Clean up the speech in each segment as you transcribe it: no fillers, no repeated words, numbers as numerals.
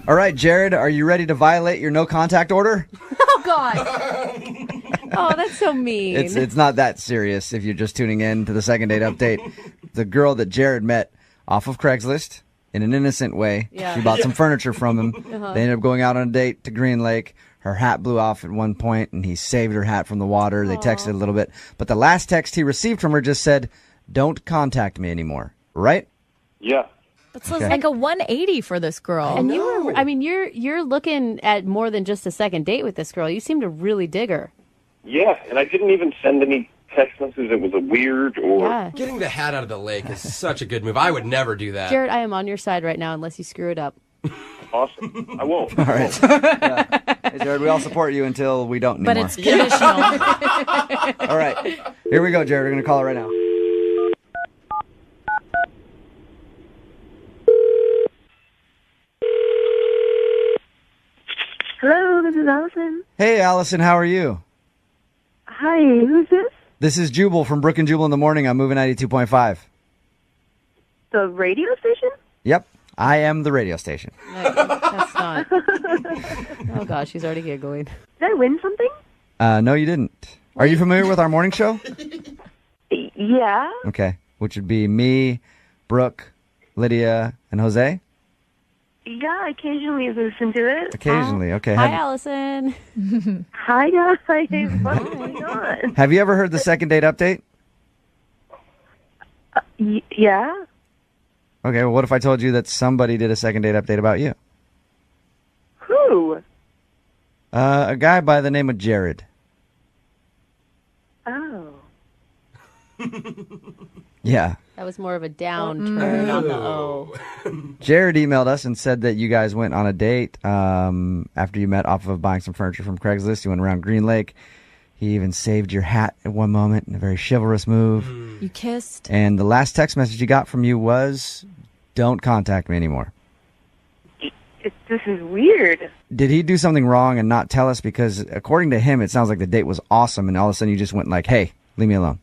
All right, Jared, are you ready to violate your no contact order? Oh, God. Oh, that's so mean. It's not that serious if you're just tuning in to the second date update. The girl that Jared met off of Craigslist in an innocent way. Yeah. She bought some furniture from him. They ended up going out on a date to Green Lake. Her hat blew off at one point, and he saved her hat from the water. They texted a little bit. But the last text he received from her just said, "Don't contact me anymore." Right? Yeah. It's like a 180 for this girl. And you're looking at more than just a second date with this girl. You seem to really dig her. Yeah, and I didn't even send any text messages. It was a weird or... Yeah. Getting the hat out of the lake is such a good move. I would never do that. Jared, I am on your side right now unless you screw it up. Awesome. I won't. All right. Yeah. Hey, Jared, we all support you until we don't anymore. But it's conditional. All right. Here we go, Jared. We're going to call her right now. Hello, this is Allison. Hey, Allison, how are you? Hi, who's this? This is Jubal from Brooke and Jubal in the morning. I'm moving 92.5. The radio station? Yep. I am the radio station. That's not. Oh, gosh, she's already giggling. Did I win something? No, you didn't. Are you familiar with our morning show? Yeah. Okay. Which would be me, Brooke, Lydia, and Jose? Yeah, I occasionally listen to it. Occasionally. Okay. Hi, Allison. Hi, guys. What's going on? Have you ever heard the second date update? Yeah. Okay, well, what if I told you that somebody did a second date update about you? Who? A guy by the name of Jared. Oh. Yeah. That was more of a downturn on the O. Jared emailed us and said that you guys went on a date after you met off of buying some furniture from Craigslist. You went around Green Lake. He even saved your hat at one moment in a very chivalrous move. You kissed. And the last text message he got from you was, "Don't contact me anymore." This is weird. Did he do something wrong and not tell us? Because according to him, it sounds like the date was awesome, and all of a sudden you just went like, "Hey, leave me alone."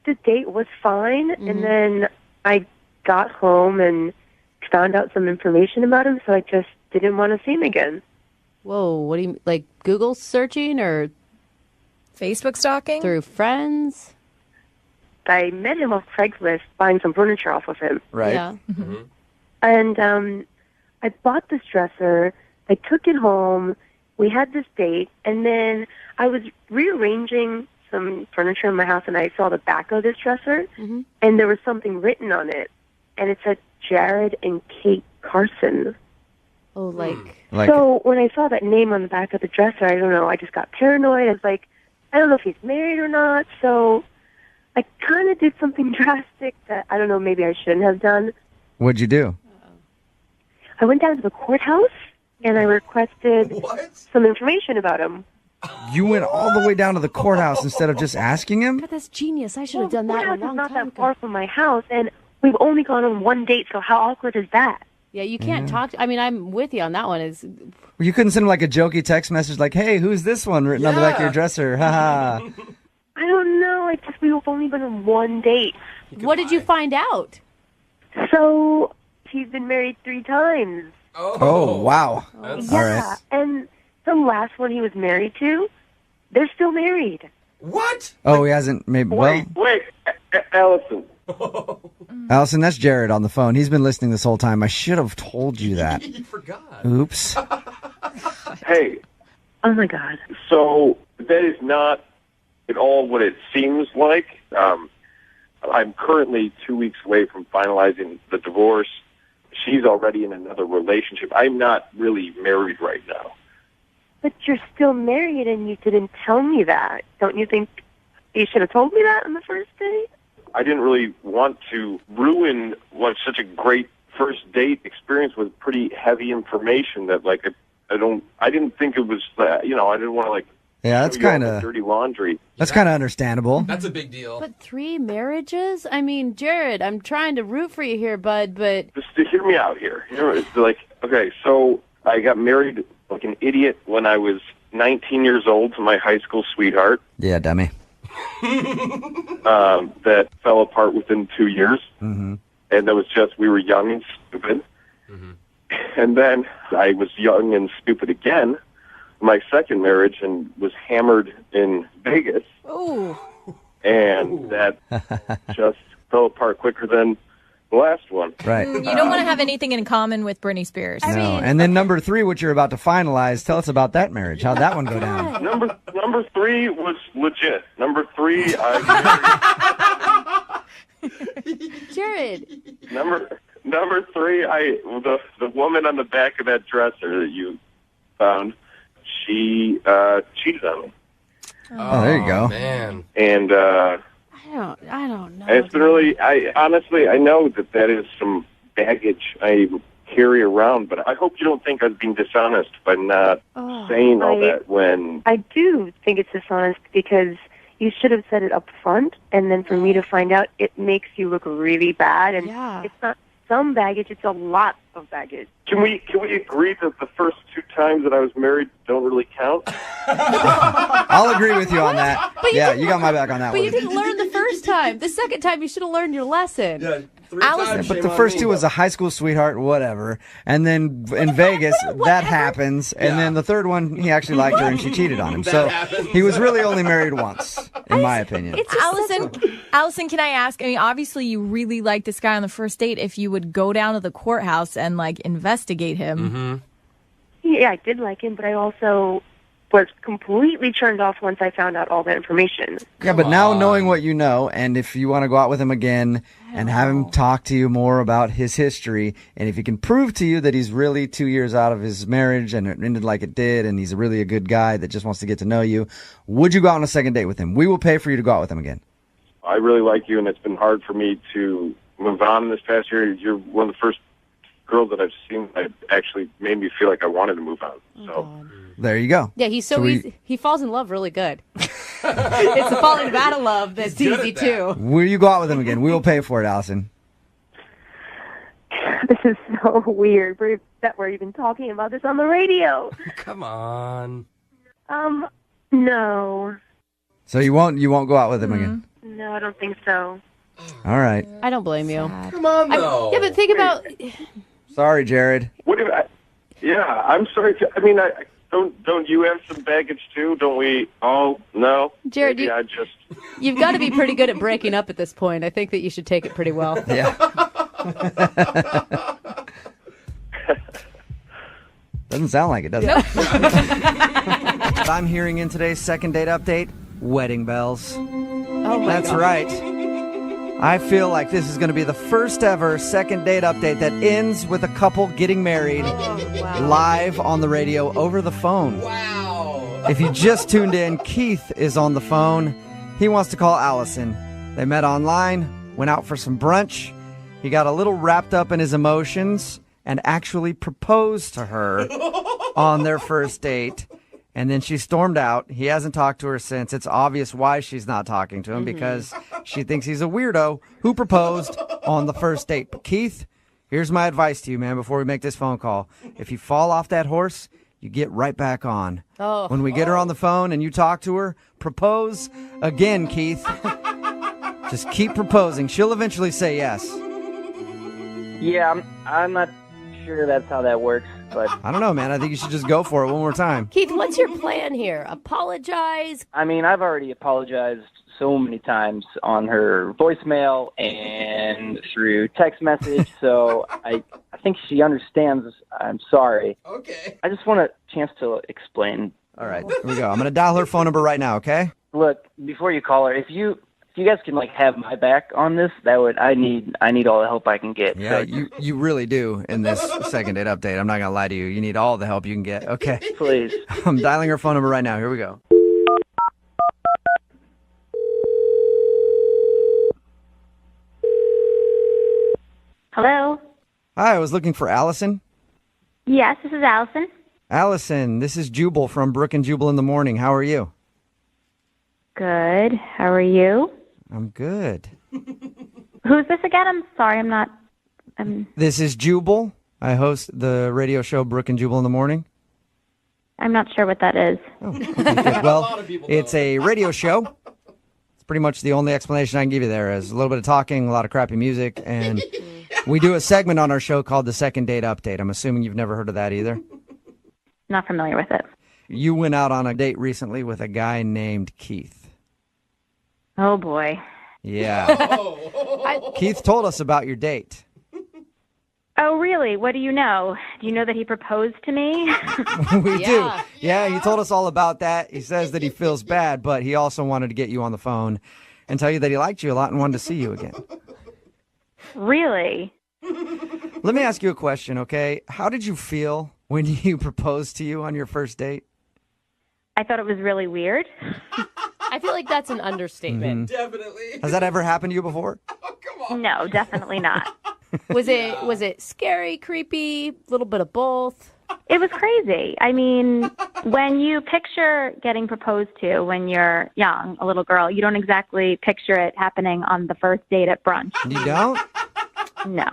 The date was fine, and then I got home and found out some information about him, so I just didn't want to see him again. Whoa, what do you, like Google searching or Facebook stalking? through friends? I met him off Craigslist buying some furniture off of him. Right. Yeah. And I bought this dresser. I took it home. We had this date, and then I was rearranging some furniture in my house, and I saw the back of this dresser, and there was something written on it, and it said Jared and Kate Carson. Oh, like So when I saw that name on the back of the dresser, I don't know, I just got paranoid. I was like, I don't know if he's married or not, so I kind of did something drastic that, I don't know, maybe I shouldn't have done. What'd you do? I went down to the courthouse, and I requested some information about him. You went all the way down to the courthouse instead of just asking him? God, that's genius. I should have done the that a courthouse long is not time that ago. far from my house, and we've only gone on one date, so how awkward is that? Yeah, you can't talk. I mean, I'm with you on that one. Is You couldn't send him like a jokey text message like, "Hey, who's this one?" written on the back of your dresser. Haha. I don't know. We've only been on one date. what did you find out? So he's been married 3 times. Oh, wow. Yeah, All right. and the last one he was married to, they're still married. What? Oh, he hasn't maybe. Well, Wait, Allison. Allison, that's Jared on the phone. He's been listening this whole time. I should have told you that. You forgot. Oops. Hey, Oh, my God. so that is not at all what it seems like. I'm currently 2 weeks away from finalizing the divorce. She's already in another relationship. I'm not really married right now. But you're still married, and you didn't tell me that. Don't you think you should have told me that on the first date? I didn't really want to ruin what such a great first date experience with pretty heavy information that, like, I didn't think it was, I didn't want to, like, Yeah, that's show you all kind the of dirty laundry. that's kind of understandable. That's a big deal. But 3 marriages? I mean, Jared, I'm trying to root for you here, bud, but Just to hear me out here. It's like, okay, so I got married like an idiot when I was 19 years old to my high school sweetheart. Yeah, dummy. That fell apart within 2 years. Mm-hmm. and that was just, we were young and stupid. And then I was young and stupid again, my second marriage, and was hammered in Vegas. Ooh. And that just fell apart quicker than the last one. Right. You don't want to have anything in common with Britney Spears. No. And then number 3, which you're about to finalize, tell us about that marriage. How'd that one go down? Number 3 was legit. Number 3, I Jared. Number 3, the woman on the back of that dresser that you found, she cheated on me. Oh, there you go. Man. And I don't know. it's been really, honestly, I know that is some baggage I carry around, but I hope you don't think I was being dishonest by not saying all that when... I do think it's dishonest because you should have said it up front, and then for me to find out, it makes you look really bad. And it's not some baggage; it's a lot of baggage. Can we agree that the first 2 times that I was married don't really count? I'll agree with you on that. You got my back on that But one. you didn't learn the first time. The second time, you should have learned your lesson. Yeah, 3 Allison- times, But shame the on first me. 2 was a high school sweetheart, whatever. And then in Vegas, that happens. And then the third one, he actually liked her and she cheated on him. So happens. he was really only married once, in my opinion. It's just Allison, can I ask? I mean, obviously, you really like this guy on the first date. If you would go down to the courthouse and investigate him, Yeah, I did like him, but I also was completely turned off once I found out all that information. Yeah, but now knowing what you know, and if you want to go out with him again and have him talk to you more about his history, and if he can prove to you that he's really 2 years out of his marriage and it ended like it did, and he's really a good guy that just wants to get to know you, would you go out on a second date with him? We will pay for you to go out with him again. I really like you, and it's been hard for me to move on this past year. You're one of the first girls that I've seen that actually made me feel like I wanted to move on. So There you go. Yeah, he's so easy. He falls in love really good. It's the falling out of love that's He's good easy at that. too. Will you go out with him again? We will pay for it, Allison. This is so weird that we're even talking about this on the radio. Come on. No. So you won't go out with him again? No, I don't think so. All right. I don't blame you. Come on, though. Yeah, but think about. Sorry, Jared. what if I'm sorry. Don't you have some baggage too? Don't we all? No, Jared, Maybe I just. You've got to be pretty good at breaking up at this point. I think that you should take it pretty well. Yeah. Doesn't sound like it, does it? What I'm hearing in today's second date update, wedding bells. Oh my That's God. right. I feel like this is going to be the first ever second date update that ends with a couple getting married live on the radio over the phone. Wow. If you just tuned in, Keith is on the phone. He wants to call Allison. They met online, went out for some brunch. He got a little wrapped up in his emotions and actually proposed to her on their first date. And then she stormed out. He hasn't talked to her since. It's obvious why she's not talking to him because she thinks he's a weirdo who proposed on the first date. But Keith, here's my advice to you, man, before we make this phone call. If you fall off that horse, you get right back on. Oh. When we get her on the phone and you talk to her, propose again, Keith. Just keep proposing. She'll eventually say yes. Yeah, I'm not sure that's how that works, but I don't know, man. I think you should just go for it one more time. Keith, what's your plan here? Apologize? I mean, I've already apologized so many times on her voicemail and through text message, so I think she understands I'm sorry. Okay. I just want a chance to explain. All right, here we go. I'm going to dial her phone number right now, okay? Look, before you call her, if you guys can have my back on this, I need all the help I can get. Yeah, So, you really do in this second date update. I'm not going to lie to you. You need all the help you can get, okay? please. I'm dialing her phone number right now. Here we go. Hello? Hi, I was looking for Allison. Yes, this is Allison. Allison, this is Jubal from Brooke and Jubal in the Morning. How are you? Good. How are you? I'm good. Who's this again? I'm sorry, I'm not... This is Jubal. I host the radio show Brooke and Jubal in the Morning. I'm not sure what that is. Well, it's a radio show. It's pretty much the only explanation I can give you there is a little bit of talking, a lot of crappy music, and We do a segment on our show called the Second Date Update. I'm assuming you've never heard of that either. Not familiar with it. You went out on a date recently with a guy named Keith. Oh, boy. Yeah. Keith told us about your date. Oh, really? What do you know? Do you know that he proposed to me? We do. Yeah, he told us all about that. He says that he feels bad, but he also wanted to get you on the phone and tell you that he liked you a lot and wanted to see you again. Really? Let me ask you a question, okay? How did you feel when he proposed to you on your first date? I thought it was really weird. I feel like that's an understatement. Definitely. Has that ever happened to you before? No, definitely not. Was it scary, creepy, a little bit of both? It was crazy. I mean, when you picture getting proposed to when you're young, a little girl, you don't exactly picture it happening on the first date at brunch. You don't? No.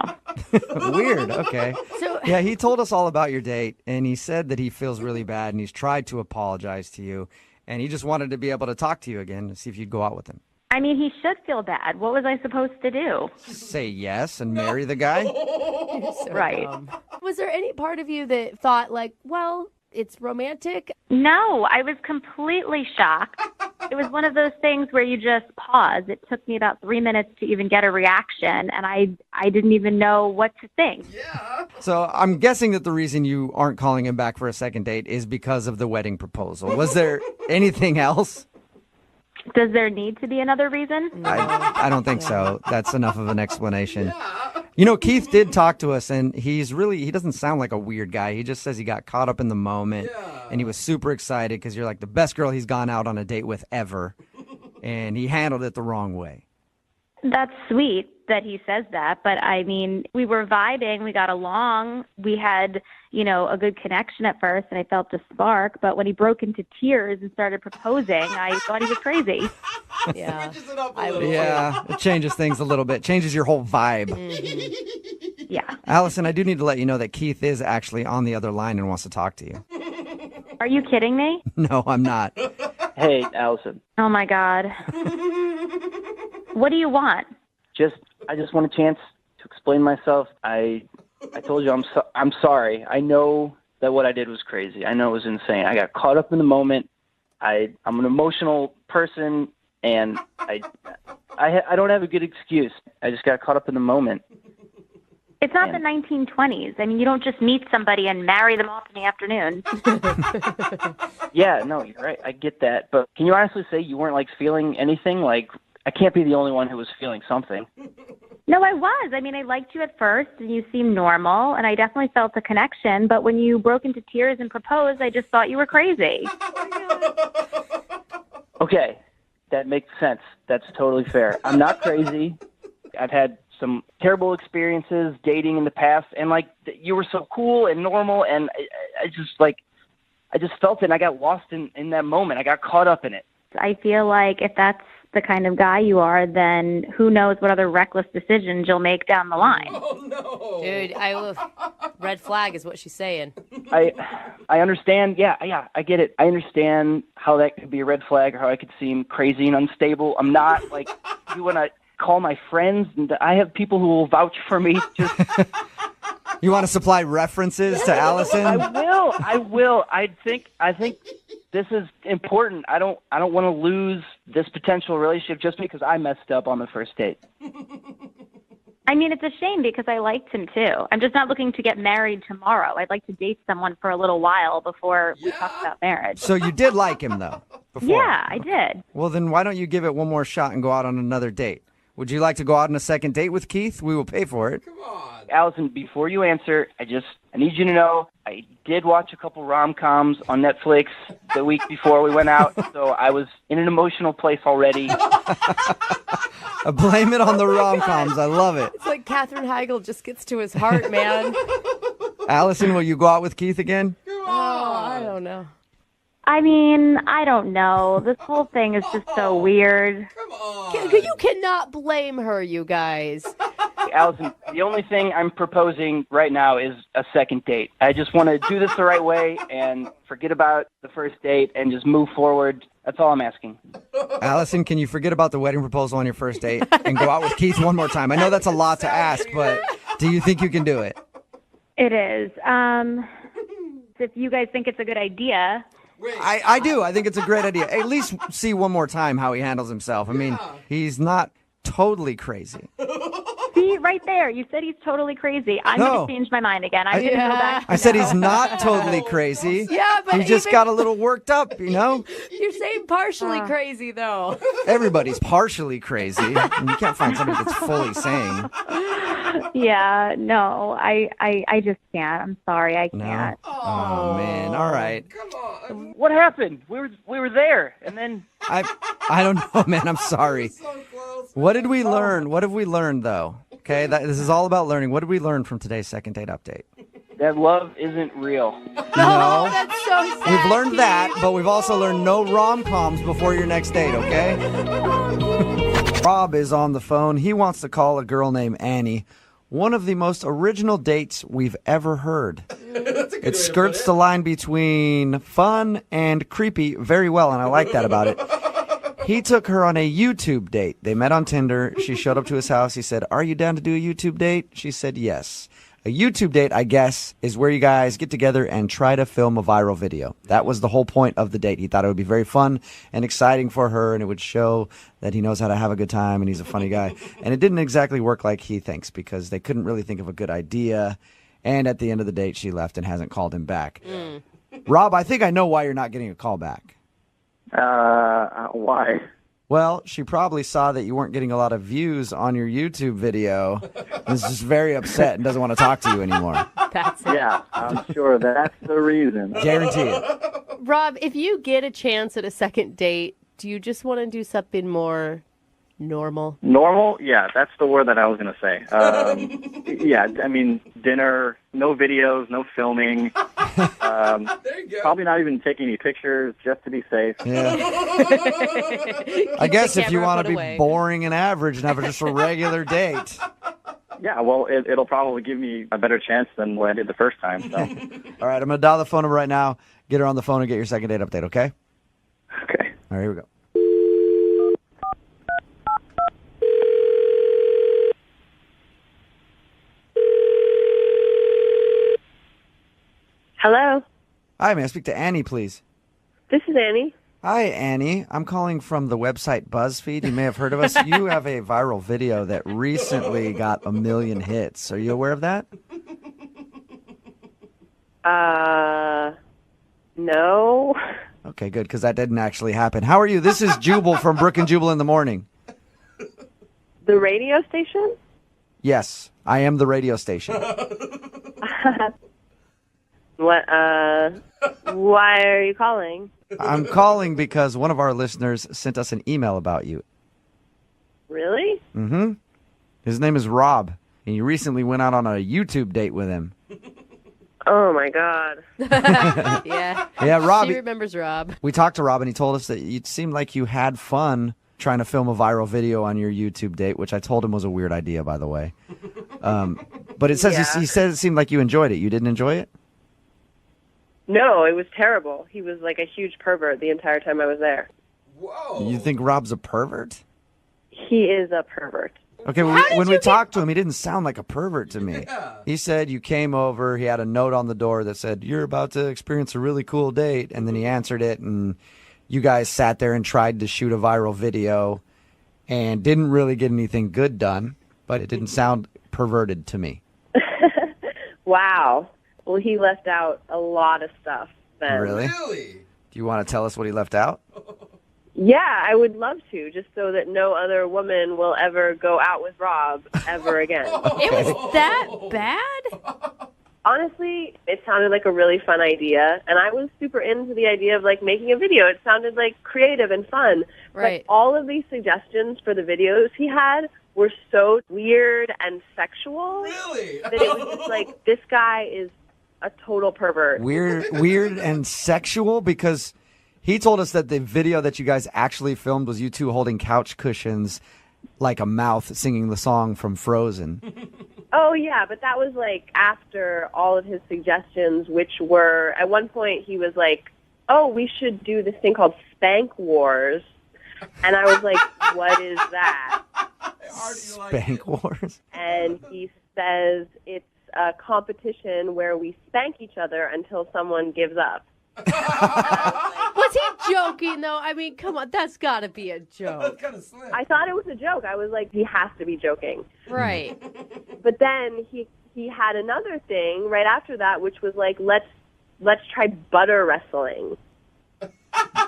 Weird. Okay. So, Yeah, he told us all about your date, and he said that he feels really bad, and he's tried to apologize to you, and he just wanted to be able to talk to you again to see if you'd go out with him. I mean, he should feel bad. What was I supposed to do? Say yes and marry the guy? so Right. dumb. Was there any part of you that thought like, well, it's romantic? No, I was completely shocked. It was one of those things where you just pause. It took me about 3 minutes to even get a reaction, and I didn't even know what to think. So I'm guessing that the reason you aren't calling him back for a second date is because of the wedding proposal. Was there anything else? Does there need to be another reason? I don't think so. That's enough of an explanation. You know, Keith did talk to us, and he doesn't sound like a weird guy. He just says he got caught up in the moment, and he was super excited because you're like the best girl he's gone out on a date with ever, and he handled it the wrong way. That's sweet that he says that, but I mean, we were vibing, we got along, we had, a good connection at first, and I felt the spark, but when he broke into tears and started proposing, I thought he was crazy. Yeah. Switches it up a I would- little. Yeah, it changes things a little bit, changes your whole vibe. Yeah. Allison, I do need to let you know that Keith is actually on the other line and wants to talk to you. Are you kidding me? No, I'm not. Hey, Allison. Oh my God. What do you want? I just want a chance to explain myself. I told you I'm sorry. I know that what I did was crazy. I know it was insane. I got caught up in the moment. I'm an emotional person, and I don't have a good excuse. I just got caught up in the moment. It's not the 1920s. I mean, you don't just meet somebody and marry them off in the afternoon. Yeah, no, you're right. I get that. But can you honestly say you weren't, feeling anything? I can't be the only one who was feeling something. No, I was. I mean, I liked you at first, and you seemed normal, and I definitely felt a connection. But when you broke into tears and proposed, I just thought you were crazy. Okay, that makes sense. That's totally fair. I'm not crazy. I've had some terrible experiences dating in the past, and you were so cool and normal, and I just felt it, and I got lost in that moment. I got caught up in it. I feel like if that's the kind of guy you are, then who knows what other reckless decisions you'll make down the line. Oh, no. Dude, red flag is what she's saying. I understand. Yeah, I get it. I understand how that could be a red flag, or how I could seem crazy and unstable. I'm not you want to call my friends, and I have people who will vouch for me. Just You want to supply references to Allison? I will. I think this is important. I don't want to lose this potential relationship just because I messed up on the first date. I mean, it's a shame because I liked him too. I'm just not looking to get married tomorrow. I'd like to date someone for a little while before we talk about marriage. So you did like him, though, before? Yeah, I did. Well, then why don't you give it one more shot and go out on another date? Would you like to go out on a second date with Keith? We will pay for it. Come on. Allison, before you answer, I need you to know I did watch a couple rom-coms on Netflix the week before we went out, so I was in an emotional place already. Blame it on the rom-coms. I love it. It's like Katherine Heigl just gets to his heart, man. Allison, will you go out with Keith again? Oh, I don't know. I mean, I don't know. This whole thing is just so weird. Come on. You cannot blame her, you guys. Allison, the only thing I'm proposing right now is a second date. I just want to do this the right way and forget about the first date and just move forward. That's all I'm asking. Allison, can you forget about the wedding proposal on your first date and go out with Keith one more time? I know that's a lot to ask, but Do you think you can do it? It is. If you guys think it's a good idea. I do. I think it's a great idea. At least see one more time how he handles himself. I mean, he's not totally crazy. See, right there. You said he's totally crazy. I'm going to change my mind again. I'm going to go back. I said he's not totally crazy. Yeah, but he just got a little worked up, you know? You're saying partially crazy, though. Everybody's partially crazy. And you can't find somebody that's fully sane. Yeah, no, I just can't. I'm sorry, I can't. Oh, man. All right. Come on. What happened? We were there, and then I don't know, man. I'm sorry. So close. What did we learn? What have we learned, though? Okay, this is all about learning. What did we learn from today's second date update? that love isn't real. No. That's so sad. We've learned that, but we've also learned no rom-coms before your next date, okay? Rob is on the phone. He wants to call a girl named Annie. One of the most original dates we've ever heard. It skirts the line between fun and creepy very well, and I like that about it. He took her on a YouTube date. They met on Tinder. She showed up to his house. He said, "Are you down to do a YouTube date?" She said, "Yes." A YouTube date, I guess, is where you guys get together and try to film a viral video. That was the whole point of the date. He thought it would be very fun and exciting for her, and it would show that he knows how to have a good time and he's a funny guy. And it didn't exactly work like he thinks because they couldn't really think of a good idea. And at the end of the date, she left and hasn't called him back. Rob, I think I know why you're not getting a call back. Why? Well, she probably saw that you weren't getting a lot of views on your YouTube video and is just very upset and doesn't want to talk to you anymore. That's it. Yeah, I'm sure that's the reason. Guarantee it. Rob, if you get a chance at a second date, do you just want to do something more normal? Normal? Yeah, that's the word that I was going to say. Yeah, I mean, dinner, no videos, no filming. There you go. Probably not even taking any pictures just to be safe. Yeah. I guess if you camera want put to be away. boring and average and have just a regular date. Yeah, well, it'll probably give me a better chance than what I did the first time. So. All right, I'm going to dial the phone number right now. Get her on the phone and get your second date update, okay? Okay. All right, here we go. Hello, Hi, may I speak to Annie, please? this is Annie. Hi, Annie. I'm calling from the website BuzzFeed. You may have heard of us. You have a viral video that recently got 1 million hits. Are you aware of that? No. Okay, good, because that didn't actually happen. How are you? This is Jubal from Brooke and Jubal in the morning. The radio station? Yes, I am the radio station. What, why are you calling? I'm calling because one of our listeners sent us an email about you. Really? Mm-hmm. His name is Rob, and you recently went out on a YouTube date with him. Oh, my God. Yeah. Yeah, Rob. She remembers Rob. We talked to Rob, and he told us that it seemed like you had fun trying to film a viral video on your YouTube date, which I told him was a weird idea, by the way. But it says Yeah. he said it seemed like you enjoyed it. You didn't enjoy it? No, it was terrible. He was like a huge pervert the entire time I was there. Whoa. You think Rob's a pervert? He is a pervert. Okay, when we talked to him, he didn't sound like a pervert to me. Yeah. He said you came over, he had a note on the door that said, "You're about to experience a really cool date," and then he answered it, and you guys sat there and tried to shoot a viral video and didn't really get anything good done, but it didn't sound perverted to me. Wow. Well, he left out a lot of stuff then. Really? Really? Do you want to tell us what he left out? Yeah, I would love to, just so that no other woman will ever go out with Rob ever again. It was that bad? Honestly, it sounded like a really fun idea, and I was super into the idea of, like, making a video. It sounded, like, creative and fun. Right. But all of these suggestions for the videos he had were so weird and sexual Really? that it was just like, this guy is a total pervert. Weird and sexual, because he told us that the video that you guys actually filmed was you two holding couch cushions like a mouth singing the song from Frozen. Oh, yeah, but that was, like, after all of his suggestions, which were, at one point he was like, "Oh, we should do this thing called Spank Wars." And I was like, "What is that?" Spank Wars? And he says it's a competition where we spank each other until someone gives up. Was he joking, though? I mean, come on. That's got to be a joke. That's kind of slim. I thought it was a joke. I was like, he has to be joking. Right. But then he had another thing right after that, which was like, let's try butter wrestling. And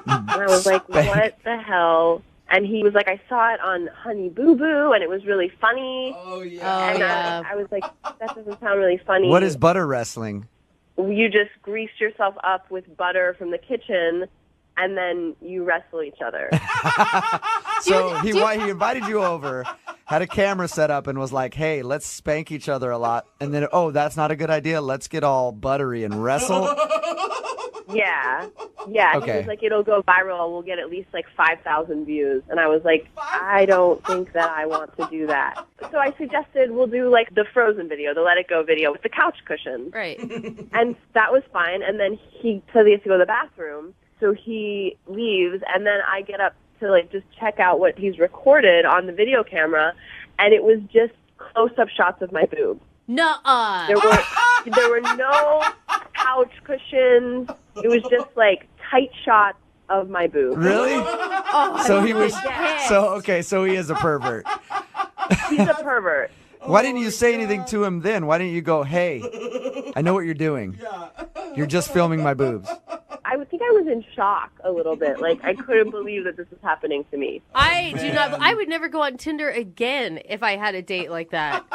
I was like, what the hell? And he was like, I saw it on Honey Boo Boo, and it was really funny. Oh, yeah. And I was like, that doesn't sound really funny. What is butter wrestling? You just grease yourself up with butter from the kitchen, and then you wrestle each other. So he invited you over, had a camera set up, and was like, hey, let's spank each other a lot. And then, oh, that's not a good idea. Let's get all buttery and wrestle. Yeah. Okay. He was like, it'll go viral. We'll get at least like 5,000 views. And I was like, I don't think that I want to do that. So I suggested we'll do like the Frozen video, the Let It Go video with the couch cushions. Right. And that was fine. And then he said he has to go to the bathroom. So he leaves. And then I get up to like just check out what he's recorded on the video camera. And it was just close-up shots of my boob. Nuh-uh. There were no couch cushions. It was just like tight shots of my boob. Really? Oh, So he was. yes. So he is a pervert. He's a pervert. Why didn't you say anything to him then? Why didn't you go, hey, I know what you're doing. You're just filming my boobs. I would think I was in shock a little bit. Like, I couldn't believe that this was happening to me. I would never go on Tinder again if I had a date like that.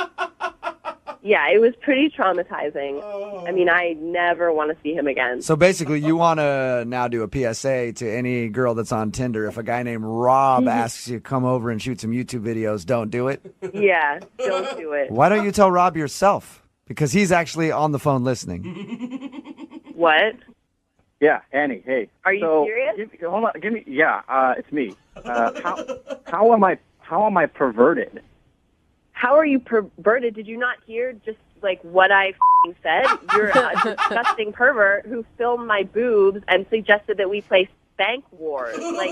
Yeah, it was pretty traumatizing. I mean, I never want to see him again. So basically, you want to now do a PSA to any girl that's on Tinder. If a guy named Rob asks you to come over and shoot some YouTube videos, don't do it. Yeah, don't do it. Why don't you tell Rob yourself? Because he's actually on the phone listening. What? Yeah, Annie. Hey. Are you serious? Hold on. Yeah, it's me. How am I perverted? How are you perverted? Did you not hear just like what I said? You're a disgusting pervert who filmed my boobs and suggested that we play Spank Wars. Like,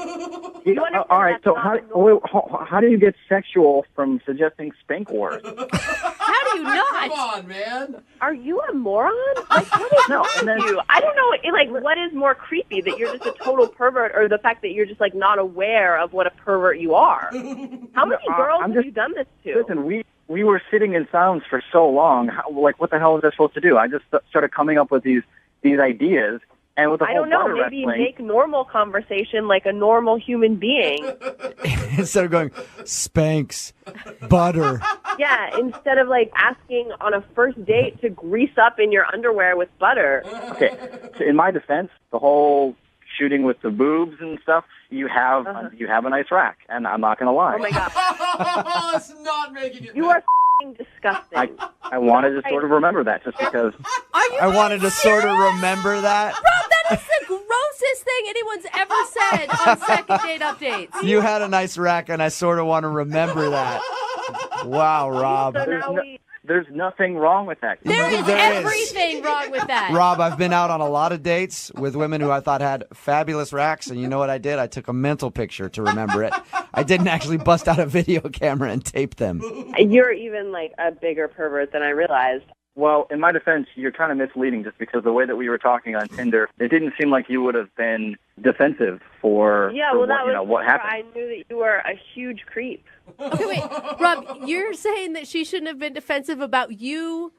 you understand all right. So how do you get sexual from suggesting Spank Wars? How do you not? Come on, man. Are you a moron? Like, what is wrong with you? I don't know. Like, what is more creepy, that you're just a total pervert, or the fact that you're just like not aware of what a pervert you are? How many girls have you done this to? Listen, we were sitting in silence for so long. Like, what the hell was I supposed to do? I just started coming up with these ideas. And with the I don't know, maybe make normal conversation like a normal human being. Instead of going, spanks, butter. Yeah, instead of like asking on a first date to grease up in your underwear with butter. Okay, so in my defense, the whole shooting with the boobs and stuff, you have a nice rack, and I'm not going to lie. Oh my God. It's not making it. You are disgusting. I wanted to sort of remember that just because. I wanted to sort of remember that. Rob, that is the grossest thing anyone's ever said on second date updates. You had a nice rack, and I sort of want to remember that. Wow, Rob. So There's nothing wrong with that. There is everything wrong with that. Rob, I've been out on a lot of dates with women who I thought had fabulous racks, and you know what I did? I took a mental picture to remember it. I didn't actually bust out a video camera and tape them. You're even like a bigger pervert than I realized. Well, in my defense, you're kind of misleading just because the way that we were talking on Tinder, it didn't seem like you would have been defensive for what happened. I knew that you were a huge creep. Okay, wait. Rob, you're saying that she shouldn't have been defensive about you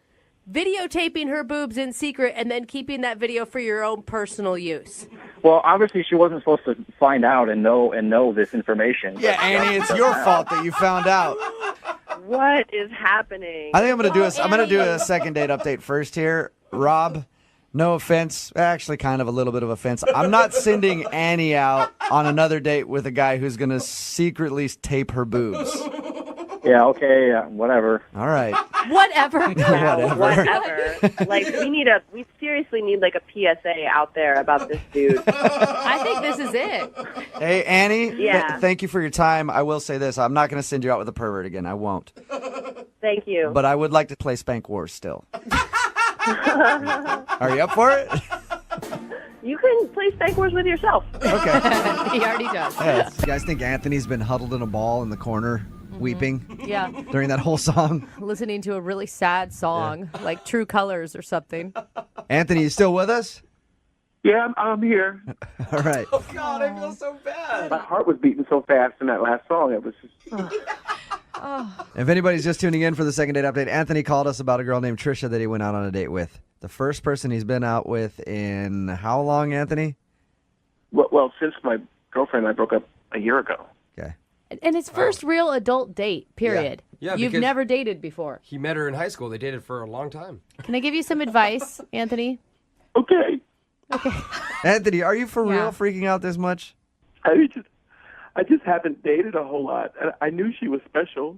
videotaping her boobs in secret and then keeping that video for your own personal use. Well, obviously she wasn't supposed to find out and know this information. Yeah, Annie, it's your fault that you found out. What is happening? I think I'm going to do a second date update first here. Rob, no offense, actually kind of a little bit of offense. I'm not sending Annie out on another date with a guy who's going to secretly tape her boobs. Yeah, okay, whatever. All right. Whatever. Whatever. Like, we seriously need like a PSA out there about this dude. I think this is it. Hey, Annie, Yeah. thank you for your time. I will say this. I'm not going to send you out with a pervert again. I won't. Thank you. But I would like to play Spank Wars still. Are you up for it? You can play Spank Wars with yourself. Okay. He already does. Yeah. You guys think Anthony's been huddled in a ball in the corner weeping Yeah. during that whole song. Listening to a really sad song, like True Colors or something. Anthony, you still with us? Yeah, I'm here. All right. Oh, God, I feel so bad. My heart was beating so fast in that last song. It was just... If anybody's just tuning in for the second date update, Anthony called us about a girl named Trisha that he went out on a date with. The first person he's been out with in how long, Anthony? Well, since my girlfriend and I broke up a year ago. Okay. And his first real adult date, period. Yeah, You've because- never dated before. He met her in high school. They dated for a long time. Can I give you some advice, Anthony? Okay. Anthony, are you for Yeah. real freaking out this much? I just haven't dated a whole lot. I knew she was special.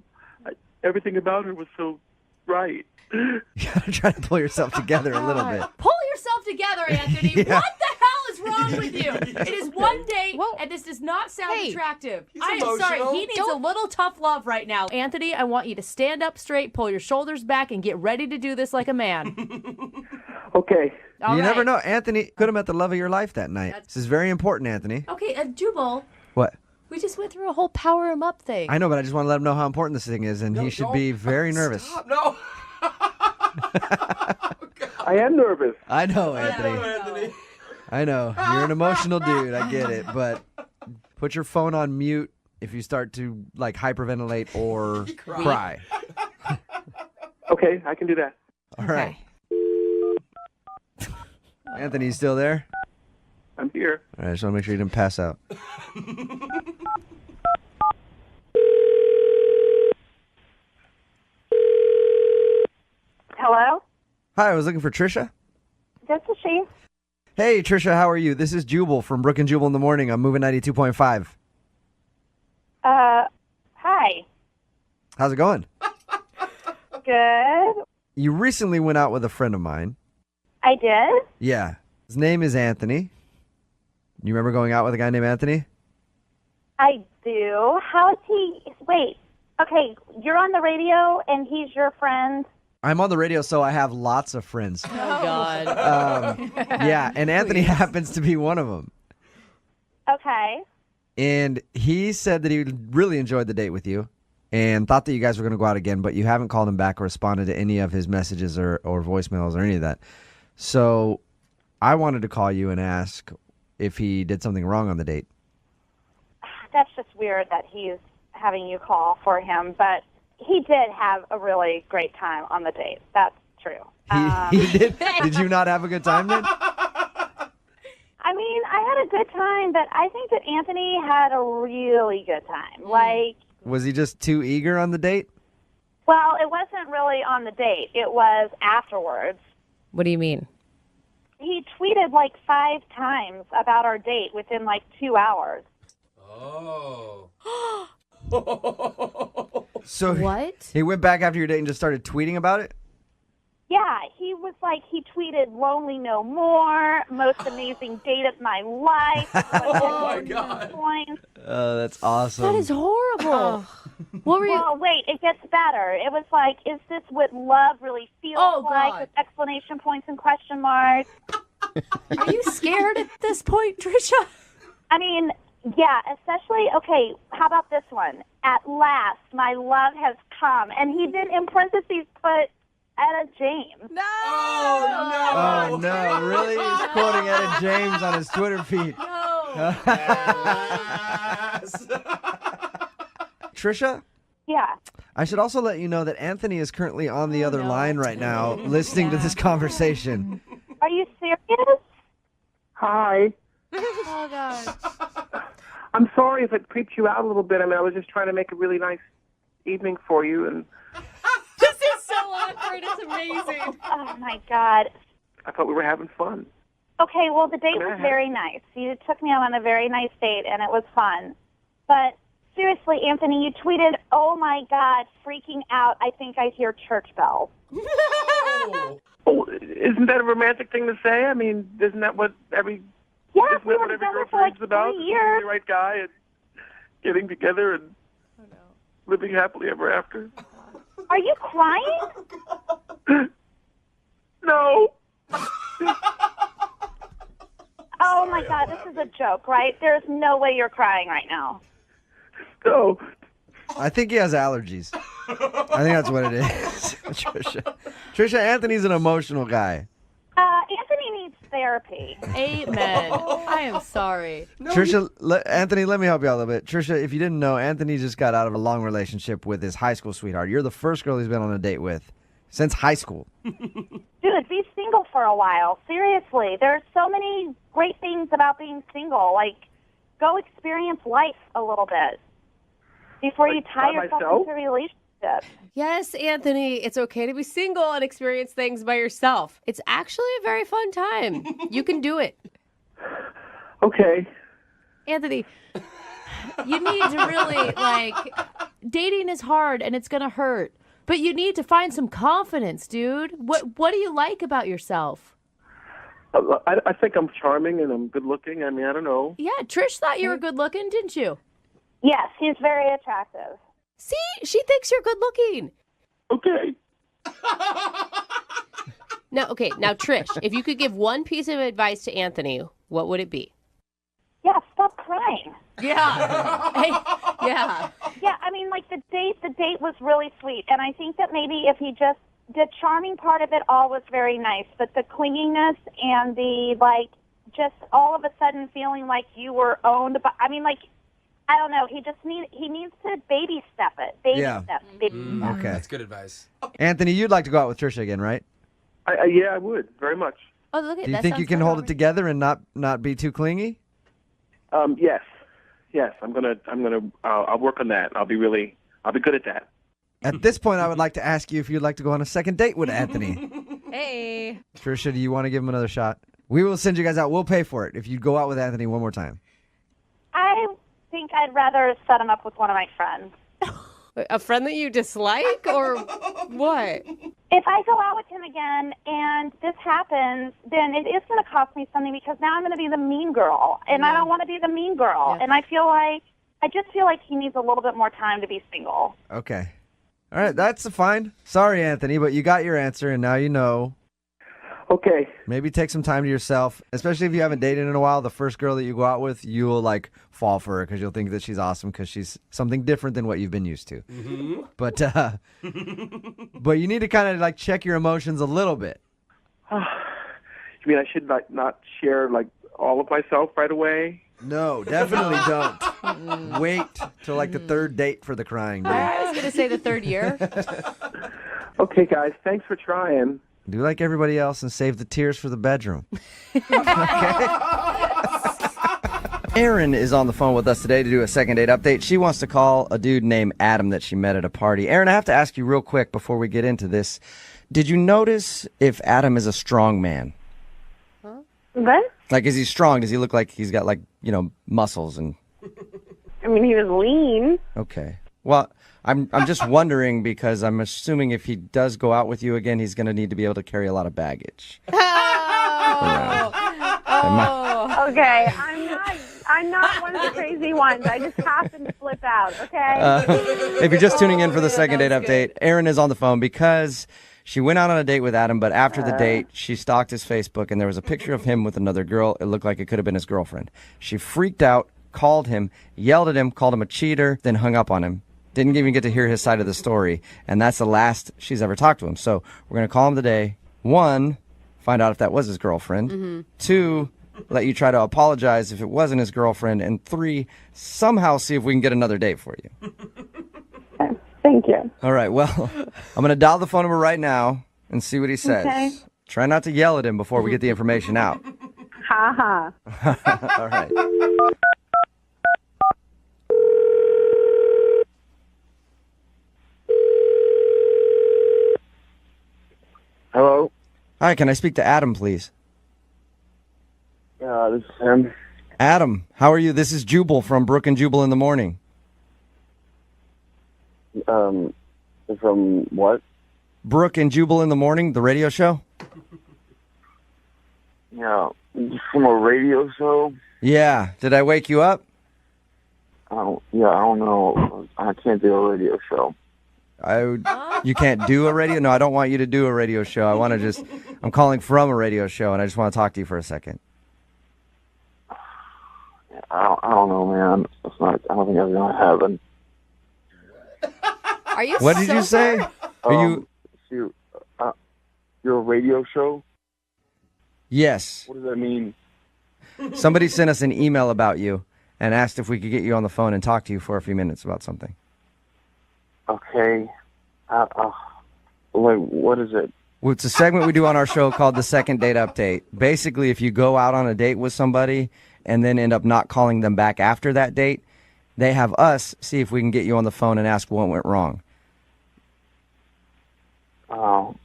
Everything about her was so right. You gotta try to pull yourself together a little bit. Pull yourself together, Anthony. Yeah. What the hell is wrong with you? It is one date, and this does not sound attractive. I am sorry. emotional. He needs a little tough love right now. Anthony, I want you to stand up straight, pull your shoulders back, and get ready to do this like a man. Okay. All You right. never know. Anthony could have met the love of your life that night. This is very important, Anthony. Okay, Jubal, What? we just went through a whole power him up thing. I know, but I just want to let him know how important this thing is, and he should be very nervous. Stop. No. I am nervous. I know, Anthony. Anthony. I know. You're an emotional dude. I get it. But put your phone on mute if you start to, like, hyperventilate or cry. Okay, I can do that. All right. Anthony, you still there? I'm here. All right, I just want to make sure you didn't pass out. Hello? Hi, I was looking for Trisha. This is she. Hey, Trisha, how are you? This is Jubal from Brooke and Jubal in the Morning. I'm moving 92.5. Hi. How's it going? Good. You recently went out with a friend of mine. I did? Yeah. His name is Anthony. You remember going out with a guy named Anthony? I do. How is he? Wait. Okay, you're on the radio and he's your friend. I'm on the radio, so I have lots of friends. Oh, God. Yeah, and Anthony happens to be one of them. Okay. And he said that he really enjoyed the date with you and thought that you guys were going to go out again, but you haven't called him back or responded to any of his messages or voicemails or any of that. So I wanted to call you and ask if he did something wrong on the date. That's just weird that he's having you call for him, but he did have a really great time on the date. That's true. He did? Did you not have a good time then? I mean, I had a good time, but I think that Anthony had a really good time. Like, Was he just too eager on the date? well, it wasn't really on the date. It was afterwards. What do you mean? He tweeted like 5 times about our date within like 2 hours. Oh. So What? he went back after your date and just started tweeting about it? Yeah, he was like, he tweeted "Lonely No More," "Most amazing date of my life." Oh, my God. Points. Oh, that's awesome. That is horrible. What were you? Well, wait, it gets better. It was like, is this what love really feels like? God. With exclamation points and question marks. Are you scared at this point, Trisha? I mean, yeah, especially, okay, how about this one? At last, my love has come. And he did, in parentheses, put Etta James. No. Oh, no. Really? He's quoting Etta James on his Twitter feed. No. Trisha, Yeah. I should also let you know that Anthony is currently on the other line right now listening to this conversation. Are you serious? Hi. Oh, God. I'm sorry if it creeped you out a little bit. I mean, I was just trying to make a really nice evening for you, and This is so awkward. It's amazing. Oh, my God. I thought we were having fun. Okay, well, the date was very nice. You took me out on a very nice date, and it was fun. But seriously, Anthony, you tweeted, "Oh, my God, freaking out. I think I hear church bells." Oh, isn't that a romantic thing to say? I mean, isn't that what every Yeah, isn't we that were what every together girl for like dreams about? 3 Is years. finding the right guy and getting together and living happily ever after. Are you crying? No. Oh, my God, this is a joke, right? There's no way you're crying right now. No. I think he has allergies. I think that's what it is. Trisha, Anthony's an emotional guy. Anthony needs therapy. Amen. I am sorry. Trisha, Anthony, let me help you out a little bit. Trisha, if you didn't know, Anthony just got out of a long relationship with his high school sweetheart. You're the first girl he's been on a date with since high school. Dude, be single for a while. Seriously. There's so many great things about being single. Like, go experience life a little bit before you tie yourself into a relationship. Yes, Anthony, it's okay to be single and experience things by yourself. It's actually a very fun time. You can do it. Okay. Anthony, you need to really, dating is hard and it's going to hurt. But you need to find some confidence, dude. What do you like about yourself? I think I'm charming and I'm good looking. I mean, I don't know. Yeah, Trish thought you were good looking, didn't you? Yes, he's very attractive. See, she thinks you're good looking. Okay. Now, Trish, if you could give one piece of advice to Anthony, what would it be? Yeah, stop crying. Yeah. Yeah. Yeah, I mean, the date was really sweet. And I think that maybe if he just, the charming part of it all was very nice, but the clinginess and the, just all of a sudden feeling like you were owned by, I don't know. He needs to baby step it. Baby step. Okay. That's good advice. Anthony, you'd like to go out with Trisha again, right? Yeah, I would. Very much. Oh, look at that. Do you think you can hold it together and not be too clingy? Yes. Yes, I'll work on that. I'll be good at that. At this point, I would like to ask you if you'd like to go on a second date with Anthony. Hey. Trisha, do you want to give him another shot? We will send you guys out. We'll pay for it if you go out with Anthony one more time. I think I'd rather set him up with one of my friends. A friend that you dislike or what? If I go out with him again and this happens, then it is going to cost me something because now I'm going to be the mean girl, and I don't want to be the mean girl. Yeah. And I just feel like he needs a little bit more time to be single. Okay. All right, that's fine. Sorry, Anthony, but you got your answer, and now you know. Okay. Maybe take some time to yourself, especially if you haven't dated in a while. The first girl that you go out with, you'll fall for her because you'll think that she's awesome because she's something different than what you've been used to. Mm-hmm. But you need to kind of check your emotions a little bit. You mean I should not share all of myself right away? No, definitely don't. Wait till the third date for the crying. Dude. I was going to say the third year. Okay, guys, thanks for trying. Do like everybody else and save the tears for the bedroom. Erin is on the phone with us today to do a second date update. She wants to call a dude named Adam that she met at a party. Erin, I have to ask you real quick before we get into this. Did you notice if Adam is a strong man? Huh? What? Is he strong? Does he look like he's got muscles and? I mean, he was lean. Okay. Well, I'm just wondering because I'm assuming if he does go out with you again, he's going to need to be able to carry a lot of baggage. Okay, I'm not one of the crazy ones. I just happened to flip out, okay? If you're just tuning in for the second date update, Erin is on the phone because she went out on a date with Adam, but after the date, she stalked his Facebook, and there was a picture of him with another girl. It looked like it could have been his girlfriend. She freaked out, called him, yelled at him, called him a cheater, then hung up on him. Didn't even get to hear his side of the story, and that's the last she's ever talked to him. So we're going to call him today. 1, find out if that was his girlfriend. Mm-hmm. 2, let you try to apologize if it wasn't his girlfriend. And 3, somehow see if we can get another date for you. Thank you. All right, well, I'm going to dial the phone number right now and see what he says. Okay. Try not to yell at him before we get the information out. Ha ha. All right. Hello? Hi, can I speak to Adam, please? This is him. Adam, how are you? This is Jubal from Brooke and Jubal in the morning. From what? Brooke and Jubal in the morning, the radio show? Yeah, from a radio show? Yeah. Did I wake you up? I don't know. I can't do a radio show. You can't do a radio? No, I don't want you to do a radio show. I'm calling from a radio show, and I just want to talk to you for a second. I don't know, man. I don't think that's going to happen. Are you What did you say? Are you? You're a radio show? Yes. What does that mean? Somebody sent us an email about you and asked if we could get you on the phone and talk to you for a few minutes about something. Okay. What is it? Well, it's a segment we do on our show called the Second Date Update. Basically, if you go out on a date with somebody and then end up not calling them back after that date, they have us see if we can get you on the phone and ask what went wrong. Oh,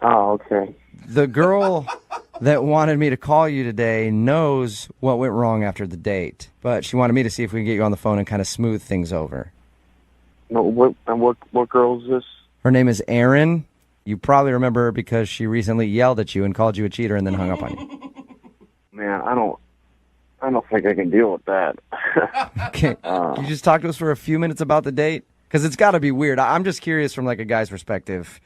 okay. The girl that wanted me to call you today knows what went wrong after the date, but she wanted me to see if we can get you on the phone and kind of smooth things over. No, what girl is this? Her name is Erin. You probably remember her because she recently yelled at you and called you a cheater and then hung up on you. Man, I don't think I can deal with that. Okay. Can you just talk to us for a few minutes about the date? Because it's got to be weird. I'm just curious from like a guy's perspective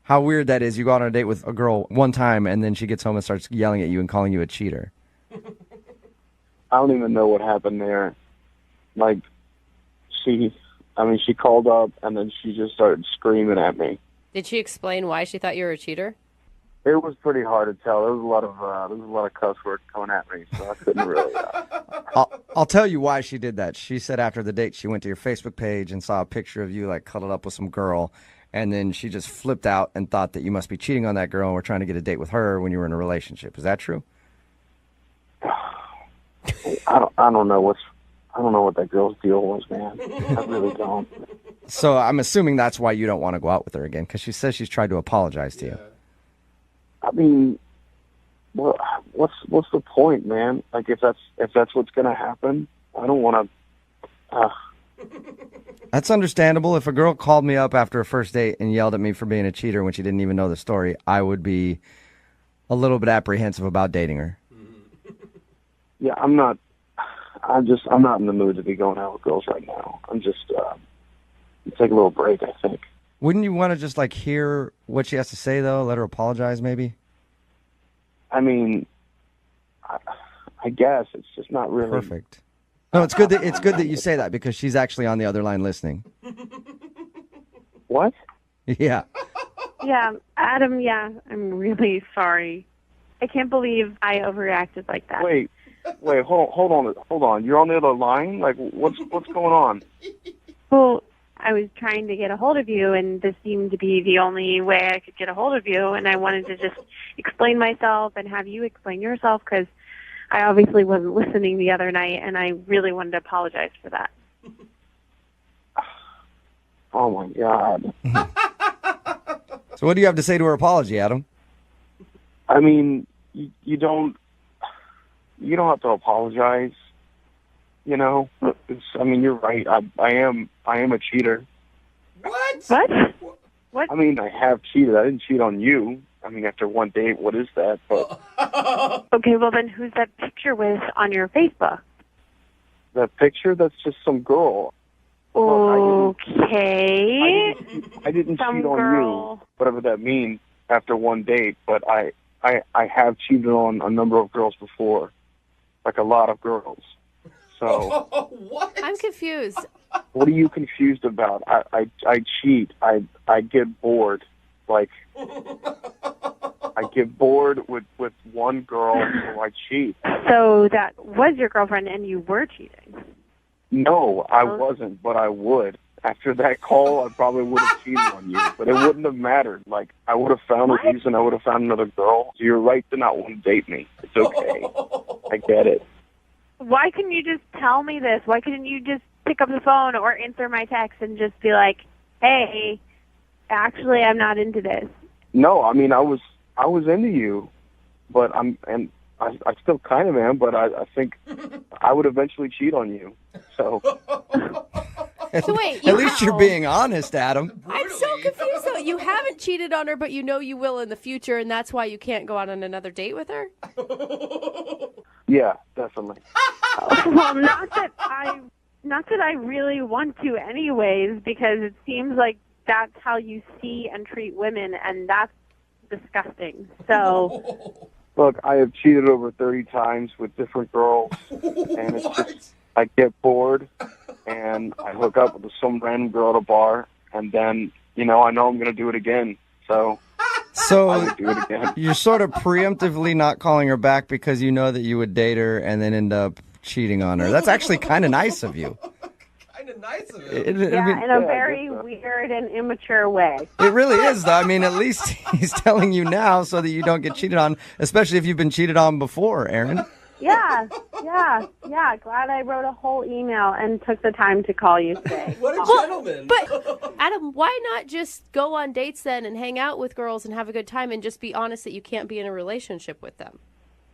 how weird that is. You go out on a date with a girl one time and then she gets home and starts yelling at you and calling you a cheater. I don't even know what happened there. Like, she called up and then she just started screaming at me. Did she explain why she thought you were a cheater? It was pretty hard to tell. There was a lot of cuss words coming at me, so I couldn't really. I'll tell you why she did that. She said after the date she went to your Facebook page and saw a picture of you like cuddled up with some girl, and then she just flipped out and thought that you must be cheating on that girl and were trying to get a date with her when you were in a relationship. Is that true? I don't know what that girl's deal was, man. I really don't. So I'm assuming that's why you don't want to go out with her again, because she says she's tried to apologize to you. I mean, well, what's the point, man? Like, if that's what's gonna happen, I don't want to. That's understandable. If a girl called me up after a first date and yelled at me for being a cheater when she didn't even know the story, I would be a little bit apprehensive about dating her. Yeah, I'm not in the mood to be going out with girls right now. I'm just take a little break, I think. Wouldn't you want to just like hear what she has to say though? Let her apologize, maybe. I mean, I guess it's just not really perfect. No, it's good that you say that because she's actually on the other line listening. What? Yeah. Yeah, Adam, yeah, I'm really sorry. I can't believe I overreacted like that. Wait, hold on. You're on the other line? Like, what's going on? Well, I was trying to get a hold of you, and this seemed to be the only way I could get a hold of you, and I wanted to just explain myself and have you explain yourself, because I obviously wasn't listening the other night, and I really wanted to apologize for that. Oh, my God. So what do you have to say to her apology, Adam? I mean, you don't have to apologize. You know, you're right. I am a cheater. What? I mean, I have cheated. I didn't cheat on you. I mean, after one date, what is that? But okay, well then, who's that picture with on your Facebook? That picture? That's just some girl. Okay. I didn't cheat on you, whatever that means, after one date. But I have cheated on a number of girls before, like a lot of girls. So what? I'm confused. What are you confused about? I cheat. I get bored. Like, I get bored with one girl, so I cheat. So that was your girlfriend, and you were cheating? No, I wasn't, but I would. After that call, I probably would have cheated on you, but it wouldn't have mattered. Like, I would have found a reason. I would have found another girl. So you're right to not want to date me. It's okay. I get it. Why couldn't you just tell me this? Why couldn't you just pick up the phone or answer my text and just be like, hey, actually, I'm not into this? No, I mean, I was into you, but I still kind of am, but I think I would eventually cheat on you. So wait, at least you're being honest, Adam. I'm so confused though. You haven't cheated on her, but you know you will in the future, and that's why you can't go out on another date with her? Yeah, definitely. Well, not that I really want to anyways, because it seems like that's how you see and treat women, and that's disgusting. So look, I have cheated over 30 times with different girls, and it's just, I get bored, and I hook up with some random girl at a bar, and then, I know I'm going to do it again. So I would do it again. You're sort of preemptively not calling her back because you know that you would date her and then end up cheating on her. That's actually kind of nice of you. Kind of nice of in a very weird and immature way. It really is, though. I mean, at least he's telling you now so that you don't get cheated on, especially if you've been cheated on before, Aaron. Yeah. Glad I wrote a whole email and took the time to call you today. What a gentleman. But, Adam, why not just go on dates then and hang out with girls and have a good time and just be honest that you can't be in a relationship with them?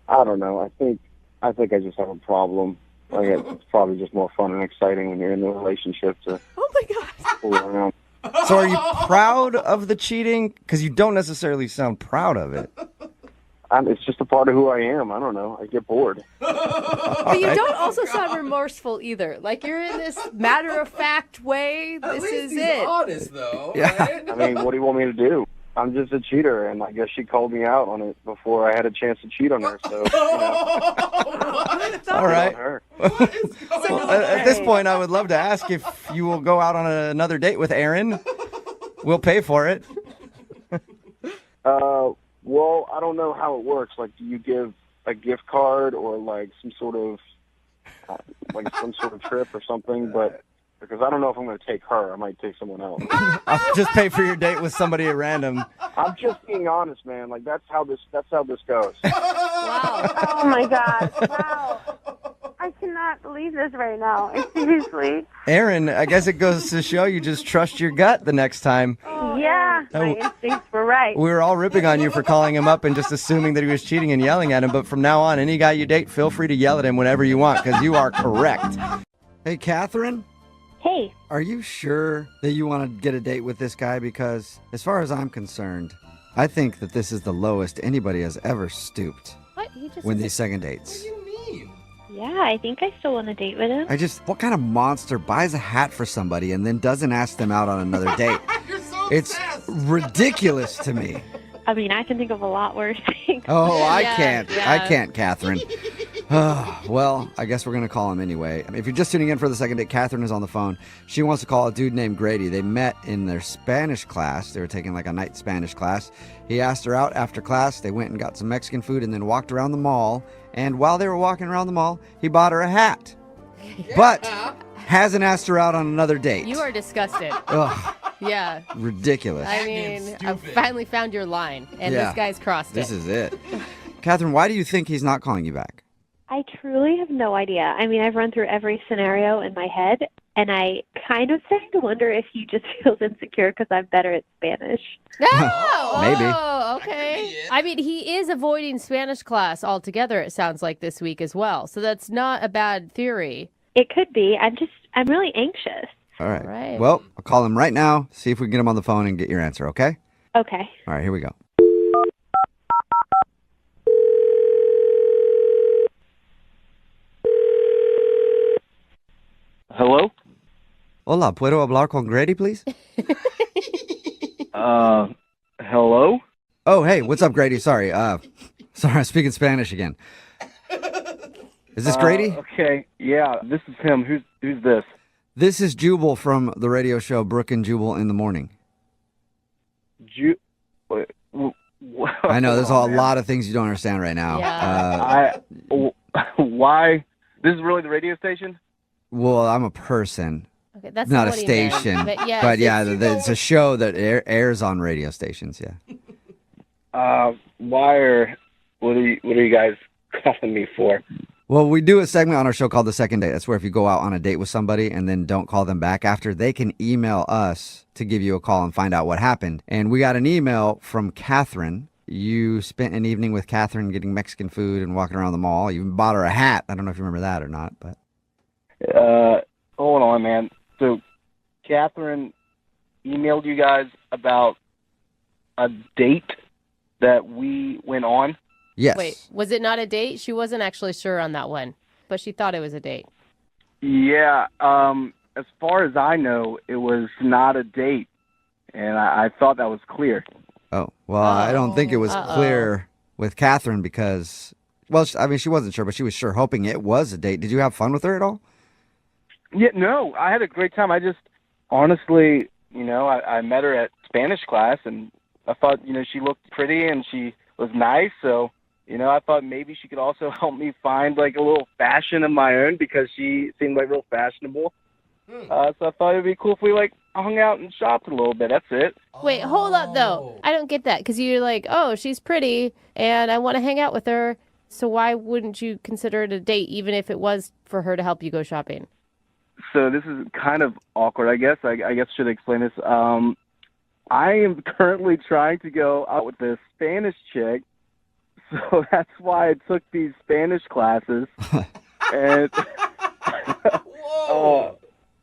I don't know. I think I just have a problem. Like, it's probably just more fun and exciting when you're in a relationship to fool around. So are you proud of the cheating? Because you don't necessarily sound proud of it. It's just a part of who I am. I don't know. I get bored. But you don't also sound remorseful either. Like, you're in this matter-of-fact way. This is it. Honest, though. Yeah. Right? I mean, what do you want me to do? I'm just a cheater, and I guess she called me out on it before I had a chance to cheat on her. So, All right. Her. Well, at this point, I would love to ask if you will go out on another date with Aaron. We'll pay for it. Well, I don't know how it works. Like, do you give a gift card or like some sort of trip or something? But because I don't know if I'm going to take her, I might take someone else. I'll just pay for your date with somebody at random. I'm just being honest, man. Like, that's how this goes. Wow. Oh, my God. Wow. I cannot believe this right now. Seriously. Aaron, I guess it goes to show you just trust your gut the next time. Yeah, my instincts were right. We were all ripping on you for calling him up and just assuming that he was cheating and yelling at him. But from now on, any guy you date, feel free to yell at him whenever you want because you are correct. Hey, Catherine? Hey. Are you sure that you want to get a date with this guy? Because as far as I'm concerned, I think that this is the lowest anybody has ever stooped What? He just when these second dates. What do you mean? Yeah, I think I still want to date with him. What kind of monster buys a hat for somebody and then doesn't ask them out on another date? You're so It's obsessed. ridiculous to me. I mean, I can think of a lot worse things. Oh, I Yeah, can't. yeah. I can't, Catherine. Well, I guess we're going to call him anyway. I mean, if you're just tuning in for the second date, Catherine is on the phone. She wants to call a dude named Grady. They met in their Spanish class. They were taking like a night Spanish class. He asked her out after class. They went and got some Mexican food and then walked around the mall. And while they were walking around the mall, he bought her a hat. But hasn't asked her out on another date. You are disgusted. Ugh, Yeah. ridiculous. I mean, I finally found your line, and Yeah. this guy's crossed This it. is it. Catherine, why do you think he's not calling you back? I truly have no idea. I mean, I've run through every scenario in my head, and I kind of starting to wonder if he just feels insecure because I'm better at Spanish. Oh, Maybe. Oh, okay. I mean, he is avoiding Spanish class altogether, it sounds like, this week as well. So that's not a bad theory. It could be. I'm really anxious. All right. Right. Well, I'll call him right now, see if we can get him on the phone and get your answer, okay? Okay. All right, here we go. Hello? Hola, ¿puedo hablar con Grady, please? Hello? Oh, hey, what's up, Grady? Sorry, I'm speaking Spanish again. Is this Grady? Okay, yeah, this is him. Who's this? This is Jubal from the radio show Brooke and Jubal in the Morning. I know there's a lot of things you don't understand right now. Yeah. Why? This is really the radio station? Well, I'm a person, Okay, that's not a what he meant. station. But yeah, it's a show that airs on radio stations, yeah. What are you guys calling me for? Well, we do a segment on our show called The Second Date. That's where if you go out on a date with somebody and then don't call them back after, they can email us to give you a call and find out what happened. And we got an email from Catherine. You spent an evening with Catherine getting Mexican food and walking around the mall. You even bought her a hat. I don't know if you remember that or not, but... Hold on, man. So, Catherine emailed you guys about a date that we went on? Yes. Wait, was it not a date? She wasn't actually sure on that one, but she thought it was a date. Yeah, as far as I know, it was not a date, and I thought that was clear. Oh, well, I don't think it was clear with Catherine because, well, I mean, she wasn't sure, but she was sure hoping it was a date. Did you have fun with her at all? Yeah, no, I had a great time. I just, honestly, I met her at Spanish class, and I thought, she looked pretty and she was nice, so, I thought maybe she could also help me find, like, a little fashion of my own because she seemed, like, real fashionable. So I thought it would be cool if we, like, hung out and shopped a little bit. That's it. Wait, hold up, though. I don't get that, because you're like, oh, she's pretty, and I want to hang out with her, so why wouldn't you consider it a date, even if it was for her to help you go shopping? So this is kind of awkward, I guess. I guess I should explain this. I am currently trying to go out with this Spanish chick, so that's why I took these Spanish classes. And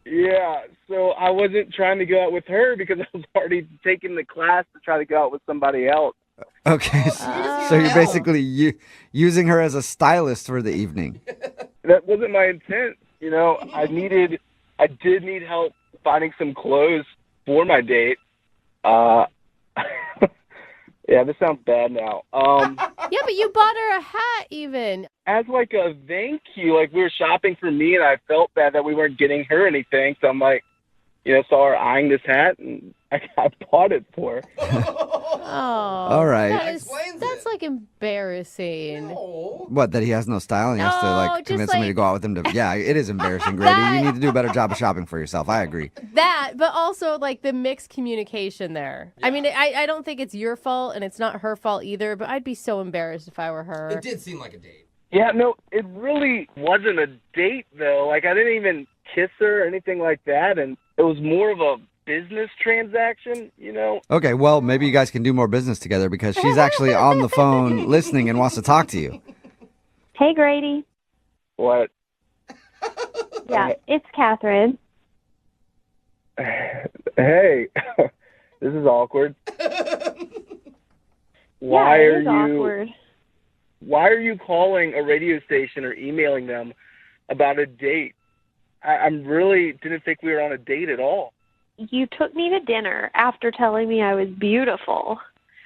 yeah, so I wasn't trying to go out with her because I was already taking the class to try to go out with somebody else. Okay, so you're basically using her as a stylist for the evening. That wasn't my intent. I did need help finding some clothes for my date. Yeah, this sounds bad now. Yeah, but you bought her a hat even. As like a thank you, like we were shopping for me and I felt bad that we weren't getting her anything. So I'm like, saw her eyeing this hat and I bought it for her. Oh. All right. That's like embarrassing. No. What, that he has no style and he has to like convince somebody to go out with him to... Yeah, it is embarrassing, Grady. You need to do a better job of shopping for yourself. I agree. That, but also like the mixed communication there. Yeah. I mean, I don't think it's your fault and it's not her fault either, but I'd be so embarrassed if I were her. It did seem like a date. Yeah, no, it really wasn't a date though. Like I didn't even kiss her or anything like that, and it was more of a business transaction, Okay, well, maybe you guys can do more business together because she's actually on the phone listening and wants to talk to you. Hey, Grady. What? Yeah, it's Catherine. Hey, this is awkward. Why are you awkward? Why are you calling a radio station or emailing them about a date? I really didn't think we were on a date at all. You took me to dinner after telling me I was beautiful.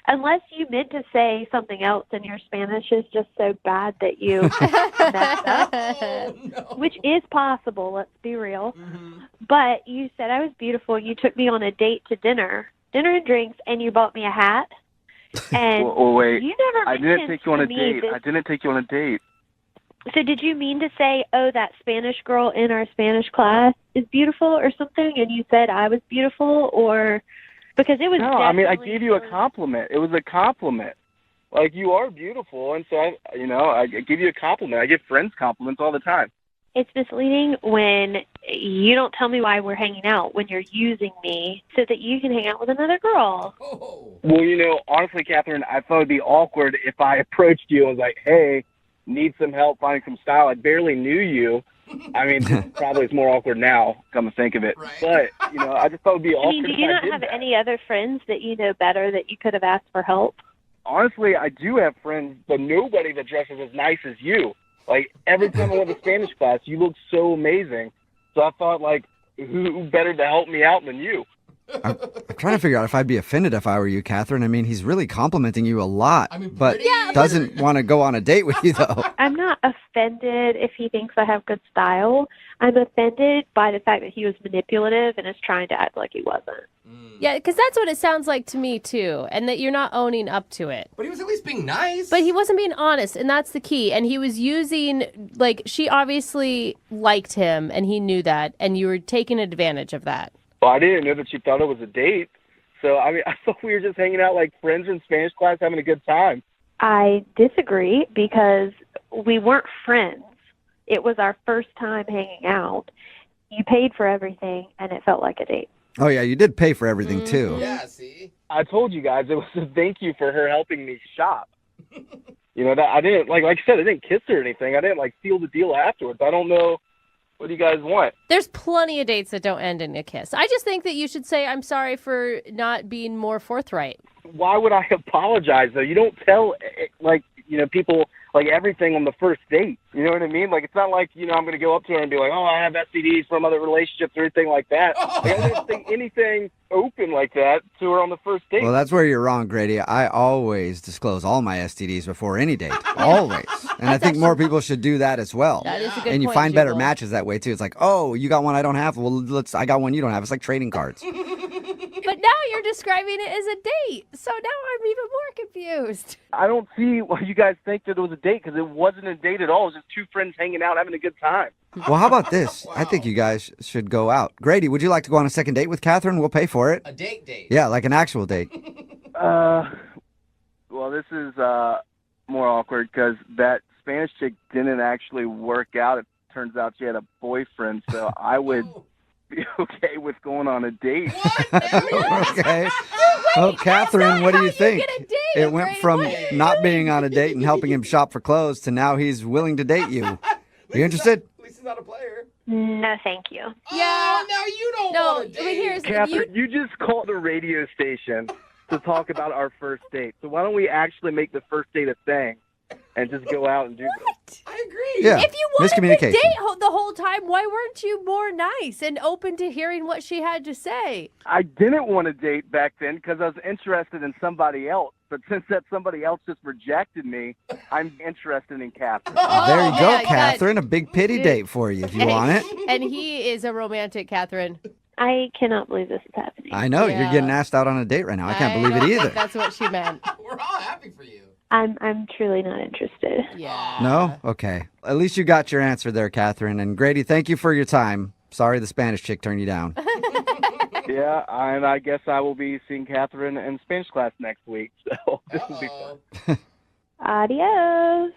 Unless you meant to say something else and your Spanish is just so bad that you messed up, no. Which is possible, let's be real. Mm-hmm. But you said I was beautiful. You took me on a date to dinner and drinks, and you bought me a hat. And wait, you never I didn't take you on a date. I didn't take you on a date. So did you mean to say, oh, that Spanish girl in our Spanish class is beautiful or something, and you said I was beautiful, or because it was? No, I mean I gave you a compliment. It was a compliment. Like you are beautiful, and so I give you a compliment. I give friends compliments all the time. It's misleading when you don't tell me why we're hanging out when you're using me so that you can hang out with another girl. Oh. Well, honestly, Catherine, I thought it'd be awkward if I approached you and was like, hey, need some help finding some style. I barely knew you. I mean, probably it's more awkward now, come to think of it. Right. But, I just thought it'd be awkward. I mean, do you not have any other friends that you know better that you could have asked for help? Honestly, I do have friends, but nobody that dresses as nice as you. Like, every time I went to Spanish class, you look so amazing. So I thought, like, who better to help me out than you? I'm trying to figure out if I'd be offended if I were you, Catherine. I mean, he's really complimenting you a lot, but doesn't want to go on a date with you, though. I'm not offended if he thinks I have good style. I'm offended by the fact that he was manipulative and is trying to act like he wasn't. Yeah, because that's what it sounds like to me, too, and that you're not owning up to it. But he was at least being nice. But he wasn't being honest, and that's the key. And he was using, like, she obviously liked him, and he knew that, and you were taking advantage of that. Well, I didn't know that you thought it was a date. So, I mean, I thought we were just hanging out like friends in Spanish class having a good time. I disagree because we weren't friends. It was our first time hanging out. You paid for everything, and it felt like a date. Oh, yeah, you did pay for everything, too. Yeah, see? I told you guys it was a thank you for her helping me shop. That I didn't, like I said, I didn't kiss her or anything. I didn't, seal the deal afterwards. I don't know. What do you guys want? There's plenty of dates that don't end in a kiss. I just think that you should say, I'm sorry for not being more forthright. Why would I apologize, though? You don't tell, people like everything on the first date. You know what I mean? Like, it's not like, you know, I'm going to go up to her and be like, oh, I have STDs from other relationships or anything like that. Like, I don't think anything open like that to her on the first date. Well, that's where you're wrong, Grady. I always disclose all my STDs before any date. Always. And I think more people should do that as well. That is a good And you point, find better Jubal. matches that way, too. It's like, oh, you got one I don't have. Well, I got one you don't have. It's like trading cards. But now you're describing it as a date. So now I'm even more confused. I don't see why you guys think that it was a date, because it wasn't a date at all. It was just two friends hanging out, having a good time. Well, how about this? I think you guys should go out. Grady, would you like to go on a second date with Catherine? We'll pay for it. A date. Yeah, like an actual date. Well, this is more awkward because that Spanish chick didn't actually work out. It turns out she had a boyfriend, so I would be okay with going on a date. Okay. Well, Catherine, what do you think? It went from not being on a date and helping him shop for clothes to now he's willing to date you. Are you interested? At least he's not a player. No, thank you. Yeah. Oh, now you don't No, want to I mean, date. here's Catherine, you just called a radio station to talk about our first date. So why don't we actually make the first date a thing and just go out and do this? I agree. Yeah. If you wanted to Miscommunication. date the whole time, why weren't you more nice and open to hearing what she had to say? I didn't want to date back then because I was interested in somebody else. But since that somebody else just rejected me, I'm interested in Catherine. There you go, yeah, Catherine. A big pity date for you if you want it. And he is a romantic, Catherine. I cannot believe this is happening. I know. Yeah. You're getting asked out on a date right now. I can't believe it don't think either. That's what she meant. We're all happy for you. I'm truly not interested. Yeah. No? Okay. At least you got your answer there, Catherine. And Grady, thank you for your time. Sorry the Spanish chick turned you down. Yeah, and I guess I will be seeing Catherine in Spanish class next week. So this will be fun. Adios.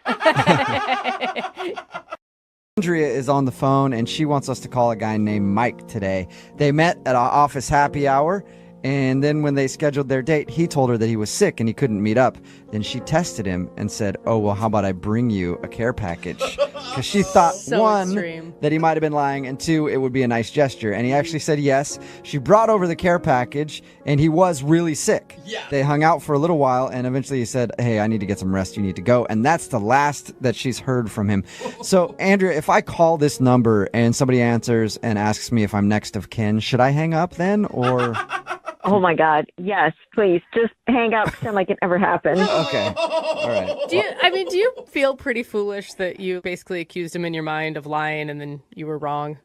Andrea is on the phone, and she wants us to call a guy named Mike today. They met at our office happy hour, and then when they scheduled their date, he told her that he was sick and he couldn't meet up. Then she tested him and said, oh, well, how about I bring you a care package? Because she thought, So one, extreme. that he might have been lying, and two, it would be a nice gesture. And he actually said yes. She brought over the care package, and he was really sick. Yeah. They hung out for a little while, and eventually he said, hey, I need to get some rest. You need to go. And that's the last that she's heard from him. So, Andrea, if I call this number and somebody answers and asks me if I'm next of kin, should I hang up then, or... Oh my God. Yes, please. Just hang out, pretend like it never happened. Okay. All right. Do you feel pretty foolish that you basically accused him in your mind of lying and then you were wrong?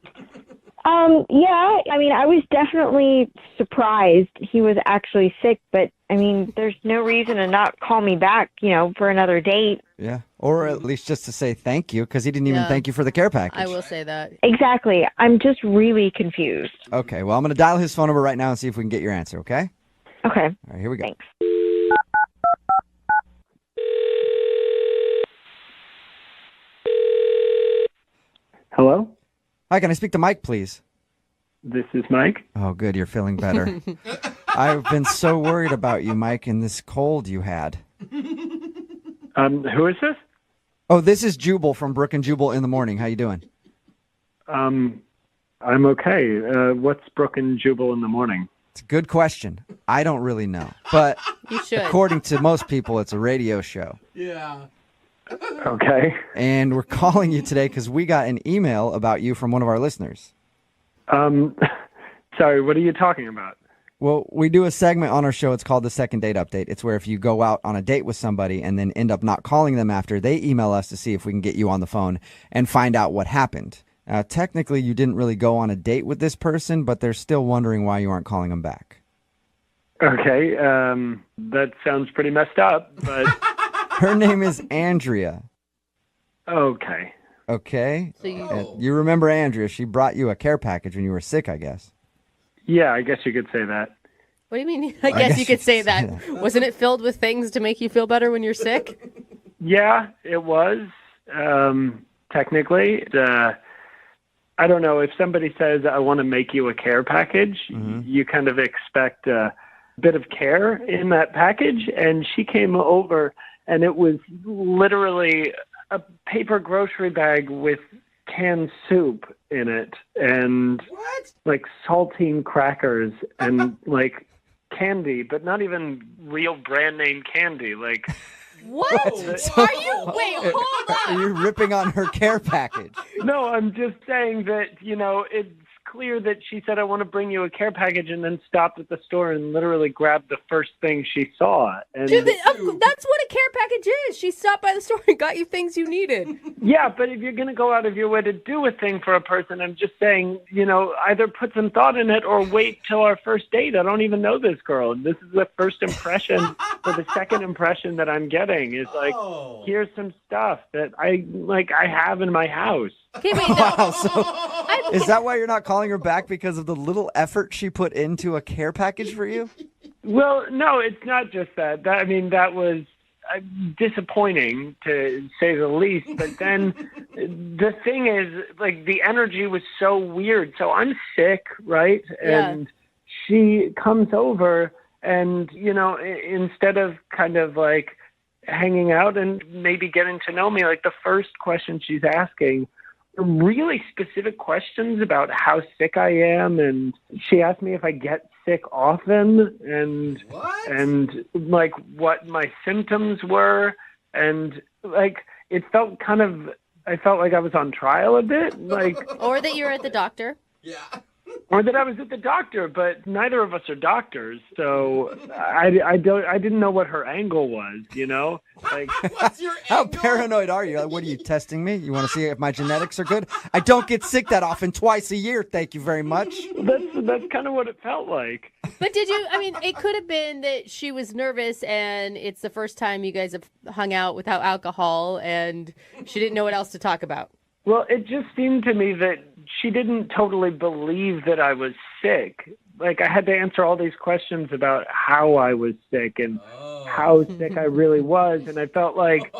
Yeah, I mean, I was definitely surprised he was actually sick, but I mean, there's no reason to not call me back, for another date. Yeah. Or at least just to say thank you, because he didn't even Yeah. thank you for the care package. I will say that. Exactly. I'm just really confused. Okay. Well, I'm going to dial his phone number right now and see if we can get your answer, okay? Okay. All right, here we go. Thanks. Hello? Hi, can I speak to Mike, please? This is Mike. Oh, good. You're feeling better. I've been so worried about you, Mike, and this cold you had. Who is this? Oh, this is Jubal from Brooke and Jubal in the morning. How you doing? I'm okay. What's Brooke and Jubal in the morning? It's a good question. I don't really know. But You should. according to most people, it's a radio show. Yeah. Okay. And we're calling you today because we got an email about you from one of our listeners. Sorry, what are you talking about? Well, we do a segment on our show. It's called the Second Date Update. It's where if you go out on a date with somebody and then end up not calling them after, they email us to see if we can get you on the phone and find out what happened. Technically, you didn't really go on a date with this person, but they're still wondering why you aren't calling them back. Okay, that sounds pretty messed up, but Her name is Andrea. okay. Okay? So you- You remember Andrea. She brought you a care package when you were sick, I guess. Yeah, I guess you could say that. What do you mean? I guess you could say that. Wasn't it filled with things to make you feel better when you're sick? Yeah, it was. Technically, I don't know, if somebody says, I want to make you a care package, you kind of expect a bit of care in that package. And she came over, and it was literally a paper grocery bag with canned soup in it, and like saltine crackers, and like candy, but not even real brand name candy, like What? Are you? Wait, hold on. Are you ripping on her care package? No, I'm just saying that, it's clear that she said, I want to bring you a care package, and then stopped at the store and literally grabbed the first thing she saw. And Dude, that's what a care package is. She stopped by the store and got you things you needed. yeah, but if you're going to go out of your way to do a thing for a person, I'm just saying, either put some thought in it or wait till our first date. I don't even know this girl. This is the first impression or the second impression that I'm getting is like, here's some stuff that I have in my house. Okay, wait, Wow, so is that why you're not calling her back, because of the little effort she put into a care package for you? Well, no, it's not just that. That was disappointing, to say the least. But then the thing is, the energy was so weird. So I'm sick, right? Yeah. And she comes over and, instead of kind of hanging out and maybe getting to know me, the first question she's asking really specific questions about how sick I am, and she asked me if I get sick often, and what my symptoms were, and it felt I felt like I was on trial a bit, or that you're at the doctor. or that I was at the doctor, but neither of us are doctors, so I didn't know what her angle was, What's your How angle? paranoid are you? What are you testing me? You want to see if my genetics are good? I don't get sick that often, twice a year. Thank you very much. That's kind of what it felt like. But it could have been that she was nervous and it's the first time you guys have hung out without alcohol and she didn't know what else to talk about. Well, it just seemed to me that she didn't totally believe that I was sick. I had to answer all these questions about how I was sick and how sick I really was. And I felt like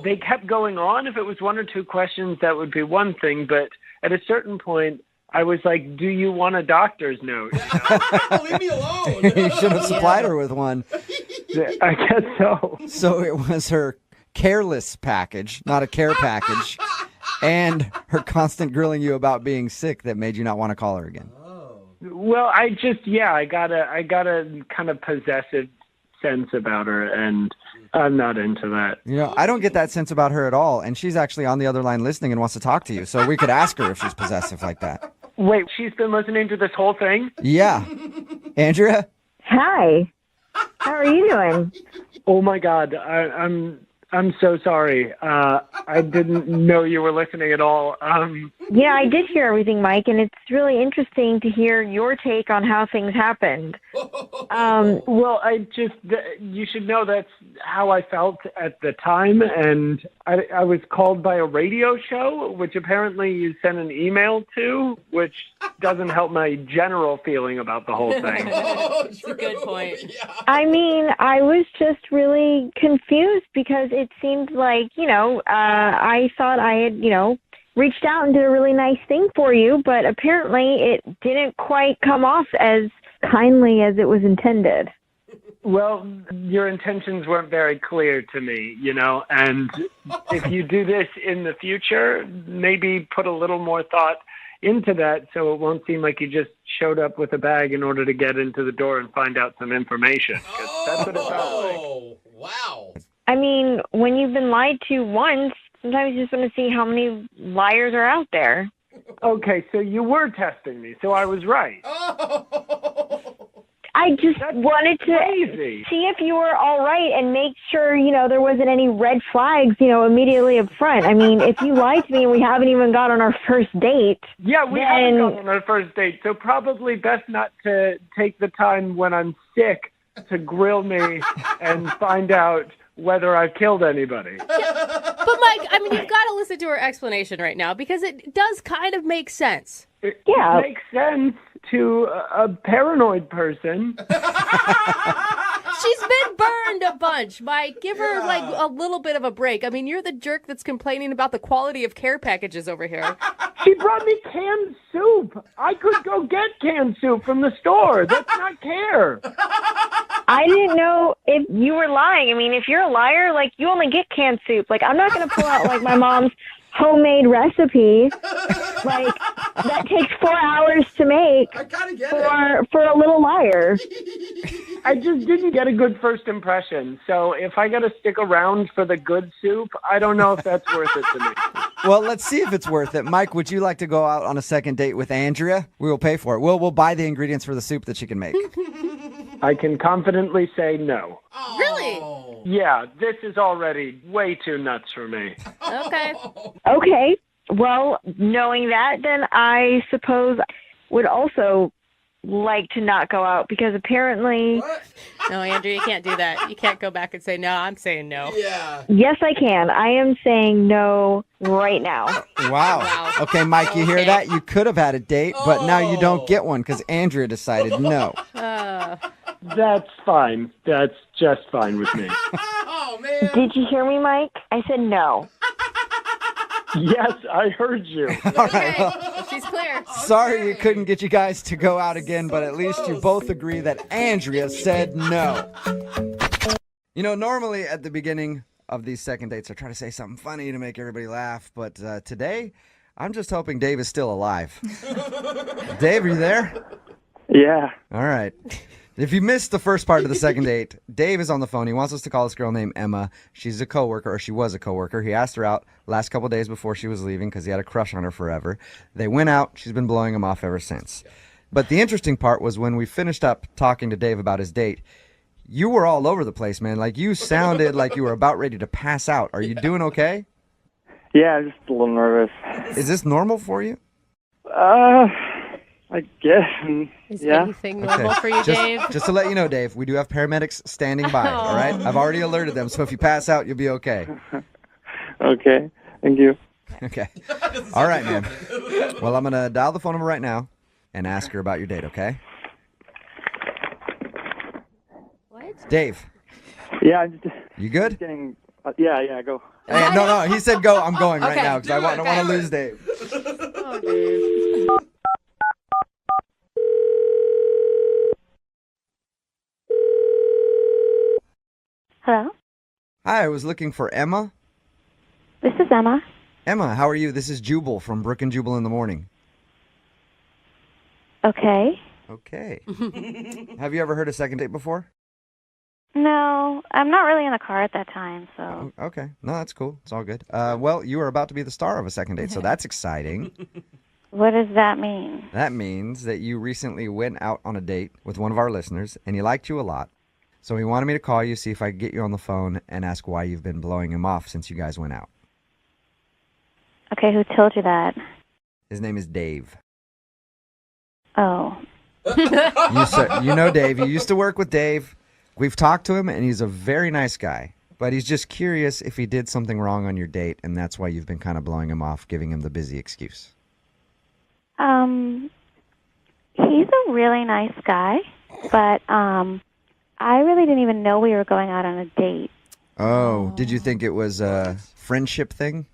they kept going on. If it was one or two questions, that would be one thing. But at a certain point, I was like, do you want a doctor's note? Leave me alone. You should have supplied her with one. I guess so. So it was her careless package, not a care package, and her constant grilling you about being sick that made you not want to call her again. Well, I got a kind of possessive sense about her, and I'm not into that. I don't get that sense about her at all, and she's actually on the other line listening and wants to talk to you, so we could ask her if she's possessive like that. Wait, she's been listening to this whole thing? Yeah. Andrea? Hi. How are you doing? Oh my God, I'm so sorry. I didn't know you were listening at all. Yeah, I did hear everything, Mike, and it's really interesting to hear your take on how things happened. Well, you should know that's how I felt at the time, and I was called by a radio show, which apparently you sent an email to, which doesn't help my general feeling about the whole thing. That's a good point. Yeah. I mean, I was just really confused because it seemed like, I thought I had, reached out and did a really nice thing for you, but apparently it didn't quite come off as kindly as it was intended. Well, your intentions weren't very clear to me, and if you do this in the future, maybe put a little more thought into that so it won't seem like you just showed up with a bag in order to get into the door and find out some information. 'Cause that's what it felt like. Wow. I mean, when you've been lied to once, sometimes you just want to see how many liars are out there. Okay, so you were testing me, so I was right. I just wanted to crazy. see if you were all right and make sure, there wasn't any red flags, immediately up front. I mean, if you lied to me and we haven't even got on our first date. Yeah, we haven't gone on our first date, so probably best not to take the time when I'm sick to grill me and find out whether I've killed anybody. But Mike, you've got to listen to her explanation right now because it does kind of make sense. It makes sense to a paranoid person. She's been burned a bunch, Mike. Give her a little bit of a break. You're the jerk that's complaining about the quality of care packages over here. She brought me canned soup. I could go get canned soup from the store. That's not care. I didn't know if you were lying. If you're a liar, you only get canned soup. I'm not going to pull out my mom's homemade recipe Like, that takes 4 hours to make for a little liar. I just didn't get a good first impression. So if I got to stick around for the good soup, I don't know if that's worth it to me. Well, let's see if it's worth it. Mike, would you like to go out on a second date with Andrea? We will pay for it. We'll buy the ingredients for the soup that she can make. I can confidently say no. Really? Yeah, this is already way too nuts for me. Okay. Okay. Well, knowing that, then I suppose would also like to not go out because apparently... No, Andrew, you can't do that. You can't go back and say no. I'm saying no. Yeah. Yes, I can. I am saying no right now. Wow. Okay, Mike, you hear that? You could have had a date, but now you don't get one because Andrea decided no. That's fine. That's just fine with me. Oh, man. Did you hear me, Mike? I said no. Yes, I heard you. All right, well, she's clear. sorry you couldn't get you guys to go out again, but at least you both agree that Andrea said no. You know, normally at the beginning of these second dates, I try to say something funny to make everybody laugh, but today, I'm just hoping Dave is still alive. Dave, are you there? Yeah. All right. If you missed the first part of the second date, Dave is on the phone. He wants us to call this girl named Emma. She's a coworker, or she was a coworker. He asked her out last couple days before she was leaving because he had a crush on her forever. They went out. She's been blowing him off ever since. But the interesting part was when we finished up talking to Dave about his date, you were all over the place, man. Like, you sounded like you were about ready to pass out. Are you doing okay? Yeah, I'm just a little nervous. Is this normal for you? I guess. Is yeah. anything normal for you, Dave? Just to let you know, Dave, we do have paramedics standing by, all right? I've already alerted them, so if you pass out, you'll be okay. Okay. Thank you. Okay. All right, man. Well, I'm going to dial the phone number right now and ask her about your date, okay? What? Dave. Yeah, I'm just... You good? Just getting... yeah, go. Hey, no, he said go. I'm going right Okay, now because I don't want to lose Dave. Oh, Dave. Hello? Hi, I was looking for Emma. This is Emma. Emma, how are you? This is Jubal from Brooke and Jubal in the morning. Okay. Okay. Have you ever heard of second date before? No, I'm not really in the car at that time, so... Okay. No, that's cool. It's all good. Well, you are about to be the star of a second date, so that's exciting. What does that mean? That means that you recently went out on a date with one of our listeners, and he liked you a lot. So he wanted me to call you, see if I could get you on the phone, and ask why you've been blowing him off since you guys went out. Okay, who told you that? His name is Dave. Oh. You know Dave. You used to work with Dave. We've talked to him, and he's a very nice guy. But he's just curious if he did something wrong on your date, and that's why you've been kind of blowing him off, giving him the busy excuse. He's a really nice guy, but, I really didn't even know we were going out on a date. Oh, did you think it was a friendship thing?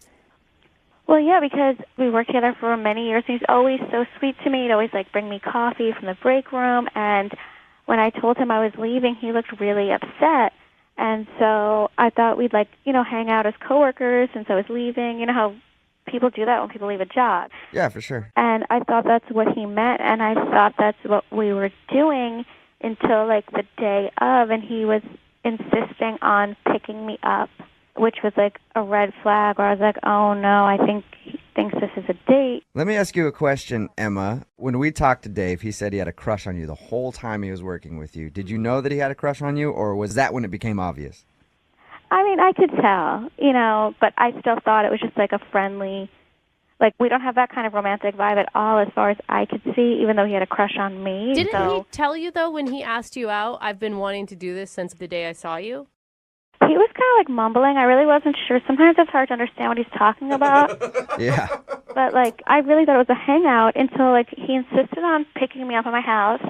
Well, yeah, because we worked together for many years. He's always so sweet to me. He'd always, bring me coffee from the break room, and when I told him I was leaving, he looked really upset. And so I thought we'd, hang out as coworkers since I was leaving. You know how people do that when people leave a job. Yeah, for sure. And I thought that's what he meant, and I thought that's what we were doing until, the day of, and he was insisting on picking me up, which was, a red flag where I was like, oh, no, I think he thinks this is a date. Let me ask you a question, Emma. When we talked to Dave, he said he had a crush on you the whole time he was working with you. Did you know that he had a crush on you, or was that when it became obvious? I mean, I could tell, but I still thought it was just, a friendly... we don't have that kind of romantic vibe at all as far as I could see, even though he had a crush on me. Didn't he tell you, though, when he asked you out, I've been wanting to do this since the day I saw you? He was kind of, mumbling. I really wasn't sure. Sometimes it's hard to understand what he's talking about. Yeah. But, I really thought it was a hangout until, he insisted on picking me up at my house.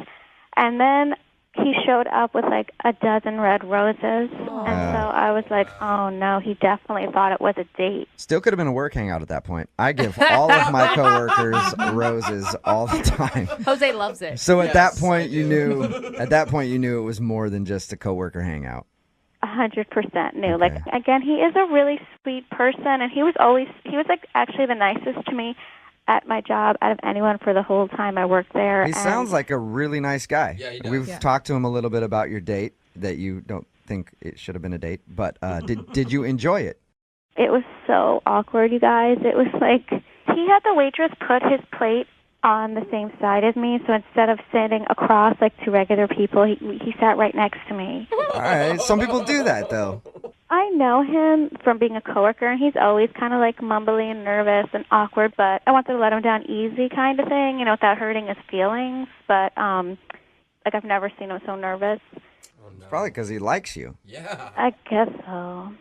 And then he showed up with, a dozen red roses. And so I was like, oh, no, he definitely thought it was a date. Still could have been a work hangout at that point. I give all of my coworkers roses all the time. Jose loves it. So at that point, you knew it was more than just a coworker hangout. 100% knew. Okay. Again, he is a really sweet person, and he was actually the nicest to me at my job out of anyone for the whole time I worked there. He sounds like a really nice guy. Yeah, he does. We've talked to him a little bit about your date, that you don't think it should have been a date, but did you enjoy it? It was so awkward, you guys. It was like he had the waitress put his plate on the same side as me, so instead of sitting across like two regular people, he sat right next to me. All right, some people do that, though. I know him from being a coworker, and he's always kind of like mumbly and nervous and awkward, but I wanted to let him down easy kind of thing, without hurting his feelings, but like I've never seen him so nervous. Probably because he likes you. Yeah. I guess so.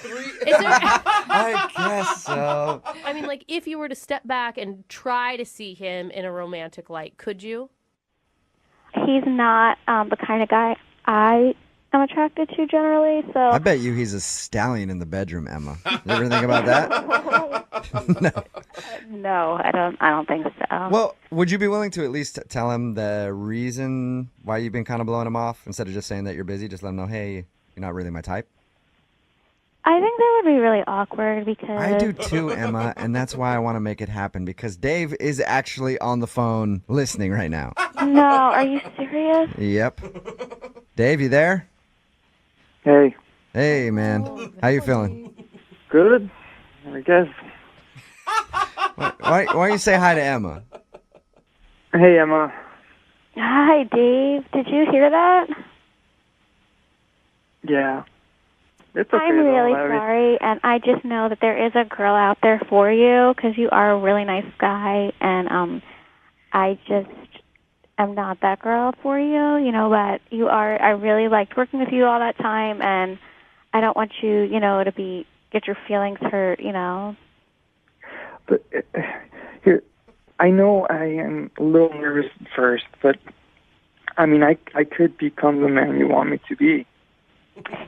I guess so. I mean, like, if you were to step back and try to see him in a romantic light, could you? He's not the kind of guy I am attracted to generally, so... I bet you he's a stallion in the bedroom, Emma. You ever think about that? No. No, I don't think so. Well, would you be willing to at least tell him the reason why you've been kind of blowing him off, instead of just saying that you're busy? Just let him know, hey, you're not really my type. I think that would be really awkward because... I do too, Emma, and that's why I want to make it happen, because Dave is actually on the phone listening right now. No, are you serious? Yep. Dave, you there? Hey. Hey, man. How you feeling? Good, I guess. Why don't you say hi to Emma? Hey, Emma. Hi, Dave. Did you hear that? Yeah. It's okay. I'm really sorry, and I just know that there is a girl out there for you because you are a really nice guy, and I just am not that girl for you, but you are. I really liked working with you all that time, and I don't want you, to get your feelings hurt, But here, I know I am a little nervous at first, but I mean, I could become the man you want me to be.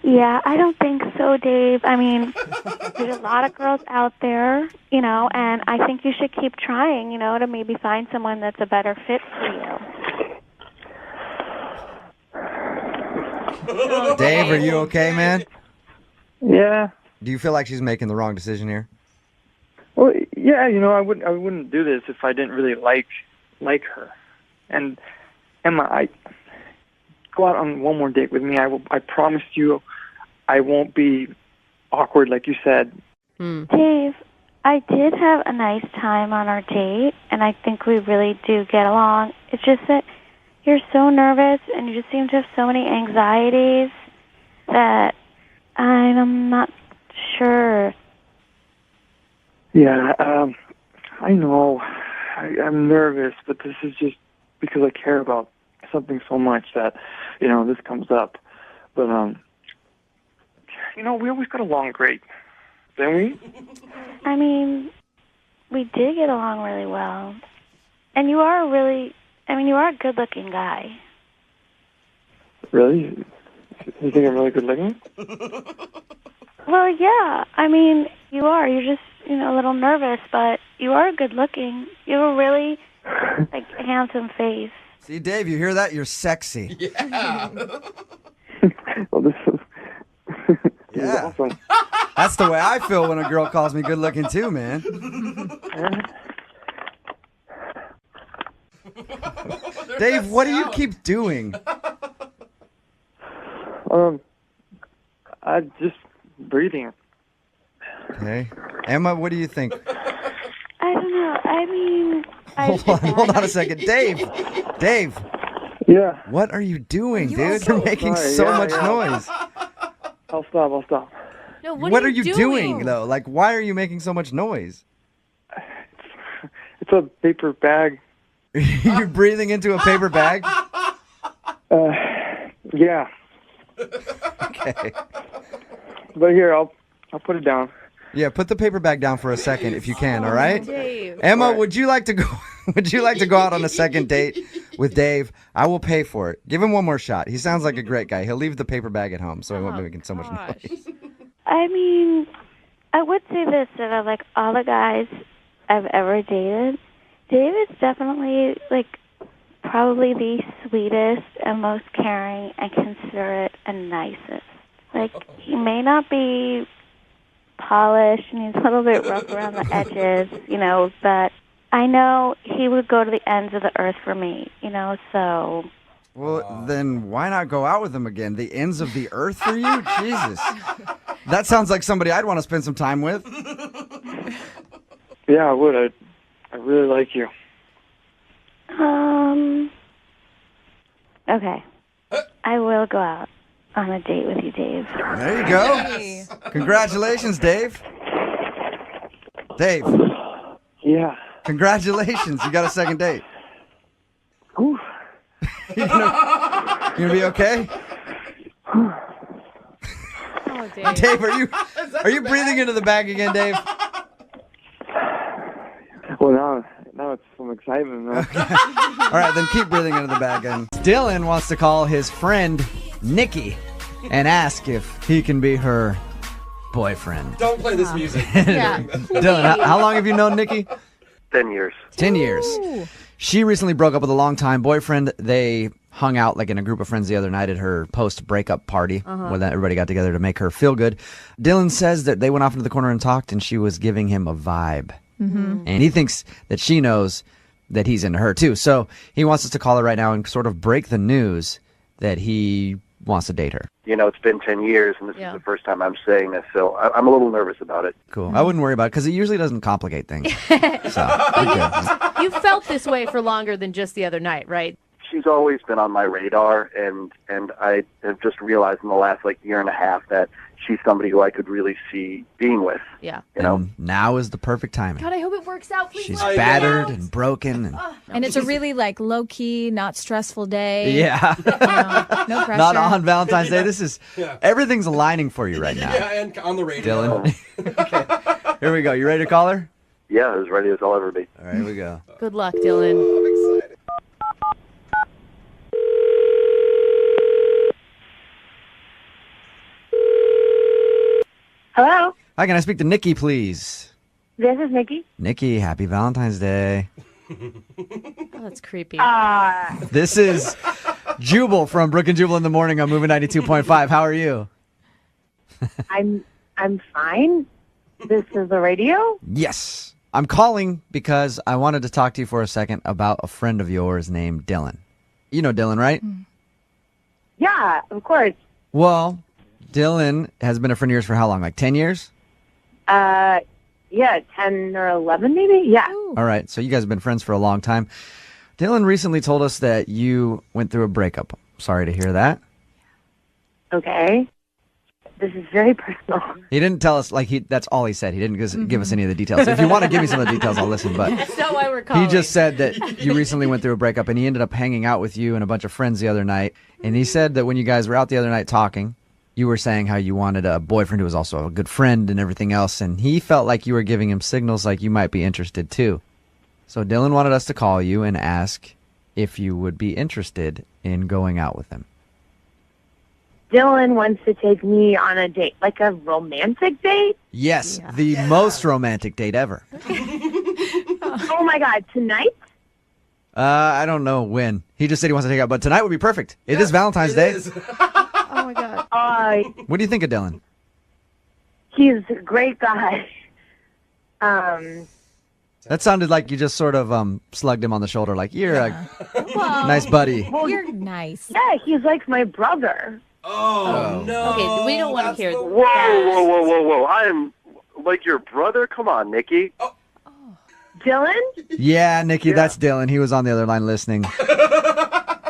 Yeah, I don't think so, Dave. I mean, there's a lot of girls out there, and I think you should keep trying, to maybe find someone that's a better fit for you. Dave, are you okay, man? Yeah. Do you feel like she's making the wrong decision here? Well, yeah, I wouldn't do this if I didn't really like her. And Emma, go out on one more date with me. I promise you I won't be awkward like you said. Dave, I did have a nice time on our date, and I think we really do get along. It's just that you're so nervous, and you just seem to have so many anxieties that I'm not sure. Yeah, I know. I'm nervous, but this is just because I care about something so much that, this comes up. But, we always got along great, didn't we? I mean, we did get along really well. And you are a good-looking guy. Really? You think I'm really good looking? Well, yeah. I mean, you are. You're just, a little nervous, but you are good looking. You have a really, handsome face. See, Dave, you hear that? You're sexy. Yeah. Well, this is awesome. That's the way I feel when a girl calls me good looking too, man. Dave, what do you keep doing? I'm just breathing. Okay. Emma, what do you think? I don't know. I mean... Hold on a second. Dave! Yeah? What are you doing, dude? You're making sorry. so much noise. I'll stop. No, what are you doing, though? Like, why are you making so much noise? It's a paper bag. You're breathing into a paper bag? Yeah. Okay. But here, I'll put it down. Yeah, put the paper bag down for a second if you can, all right? Dave. Emma, would you like to go out on a second date with Dave? I will pay for it. Give him one more shot. He sounds like a great guy. He'll leave the paper bag at home so he won't be making so much noise. I mean, I would say this, that of all the guys I've ever dated, Dave is definitely probably the sweetest and most caring and considerate and nicest. He may not be polished and he's a little bit rough around the edges, but I know he would go to the ends of the earth for me, so. Well, then why not go out with him again? The ends of the earth for you? Jesus. That sounds like somebody I'd want to spend some time with. Yeah, I would. I really like you. Okay. I will go out on a date with you, Dave. There you go. Congratulations, Dave. Dave. Yeah. Congratulations. You got a second date. Ooh. You gonna be okay? Oh, Dave. Dave, are you breathing into the bag again, Dave? Well, now it's some excitement, man. Okay. All right, then keep breathing into the bag again. Dylan wants to call his friend Nikki and ask if he can be her boyfriend. Don't play this music. Yeah. Dylan, how long have you known Nikki? 10 years. 10 years. Ooh. She recently broke up with a longtime boyfriend. They hung out like in a group of friends the other night at her post-breakup party where everybody got together to make her feel good. Dylan says that they went off into the corner and talked, and she was giving him a vibe. Mm-hmm. And he thinks that she knows that he's into her too. So he wants us to call her right now and sort of break the news that he wants to date her. It's been 10 years, and this is the first time I'm saying this, so I'm a little nervous about it. Cool. I wouldn't worry about it because it usually doesn't complicate things. So, okay. You felt this way for longer than just the other night, right? She's always been on my radar, and I have just realized in the last year and a half that she's somebody who I could really see being with. Yeah. And now is the perfect timing. God, I hope it works out. Please. She's battered and broken. And it's a really low-key, not stressful day. Yeah. No pressure. Not on Valentine's Day. This is, everything's aligning for you right now. Yeah, and on the radio. Dylan. Okay. Here we go. You ready to call her? Yeah, as ready as I'll ever be. All right, here we go. Good luck, Dylan. I'm excited. Hello, Hi, can I speak to Nikki, please? this is Nikki. Nikki, happy Valentine's Day. Oh, that's creepy. This is Jubal from Brooke and Jubal in the Morning on Moving 92.5. How are you? I'm fine. This is the radio. Yes. I'm calling because I wanted to talk to you for a second about a friend of yours named Dylan. You know Dylan, right? Yeah, of course. Well, Dylan has been a friend of yours for how long? Like 10 years? Yeah, 10 or 11 maybe. Yeah. All right. So you guys have been friends for a long time. Dylan recently told us that you went through a breakup. Sorry to hear that. Okay. This is very personal. He didn't tell us, that's all he said. He didn't give us any of the details. If you want to give me some of the details, I'll listen. But That's not why we're calling. he just said that you recently went through a breakup, and he ended up hanging out with you and a bunch of friends the other night. And he said that when you guys were out the other night talking, you were saying how you wanted a boyfriend who was also a good friend and everything else. And he felt like you were giving him signals like you might be interested too. So Dylan wanted us to call you and ask if you would be interested in going out with him. Dylan wants to take me on a date, like a romantic date. Yes, the most romantic date ever. Oh my God, tonight? I don't know when. He just said he wants to take out, but tonight would be perfect. It is Valentine's Day. Oh, my God. What do you think of Dylan? He's a great guy. That sounded like you just sort of slugged him on the shoulder, like, you're a nice buddy. Well, You're nice. yeah, he's like my brother. Oh, no. Okay, we don't want to hear that. Whoa. I am like your brother? Come on, Nikki. Dylan? Yeah, Nikki, that's Dylan. He was on the other line listening.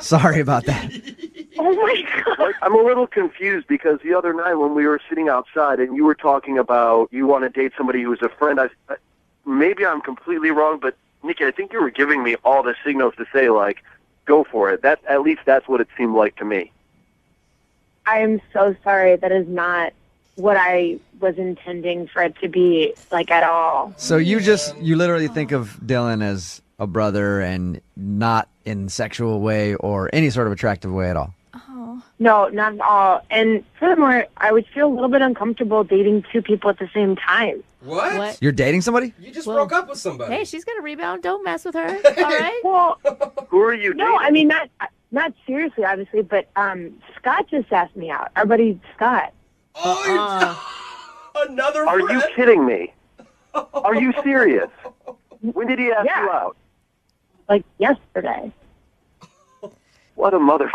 Sorry about that. Oh my God. I'm a little confused because the other night when we were sitting outside and you were talking about you want to date somebody who's a friend, maybe I'm completely wrong, but Nikki, I think you were giving me all the signals to say, go for it. At least that's what it seemed like to me. I am so sorry. That is not what I was intending for it to be, at all. So you literally think of Dylan as a brother and not in sexual way or any sort of attractive way at all? No, not at all. And furthermore, I would feel a little bit uncomfortable dating two people at the same time. What? You're dating somebody? You just broke up with somebody. Hey, she's going to rebound. Don't mess with her. All right? Well, who are you dating? No, I mean, not seriously, obviously, but Scott just asked me out. Our buddy Scott. Oh, another Are friend? you kidding me? Are you serious? When did he ask you out? Like yesterday. What a mother.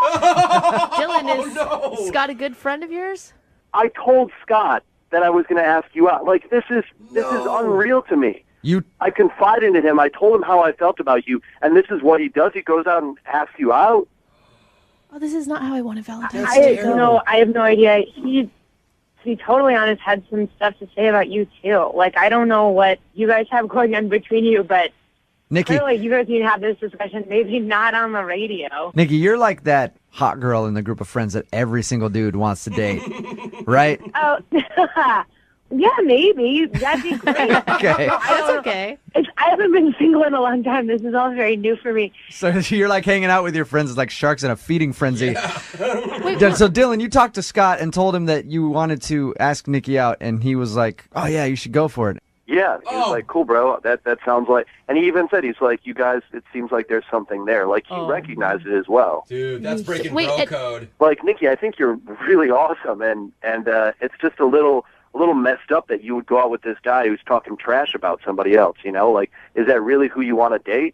Dylan, is Scott a good friend of yours? I told Scott that I was going to ask you out. Like, this is unreal to me. I confided in him. I told him how I felt about you, and this is what he does. He goes out and asks you out. Oh, this is not how I wanted Valentine's I Day. have no idea. He, to be totally honest, had some stuff to say about you too. Like, I don't know what you guys have going on between you, but Nikki, clearly you guys need to have this discussion. Maybe not on the radio. Nikki, you're like that hot girl in the group of friends that every single dude wants to date, right? Oh, yeah, maybe. That'd be great. Okay. That's okay. I haven't been single in a long time. This is all very new for me. So you're like hanging out with your friends it's like sharks in a feeding frenzy. Wait, So Dylan, you talked to Scott and told him that you wanted to ask Nikki out, and he was like, "Oh yeah, you should go for it." Yeah, he was like, cool, bro. That sounds like... And he even said, he's like, you guys, it seems like there's something there. Like, he recognized it as well. Dude, that's breaking bro code. Like, Nikki, I think you're really awesome, and it's just a little messed up that you would go out with this guy who's talking trash about somebody else, you know? Like, is that really who you want to date?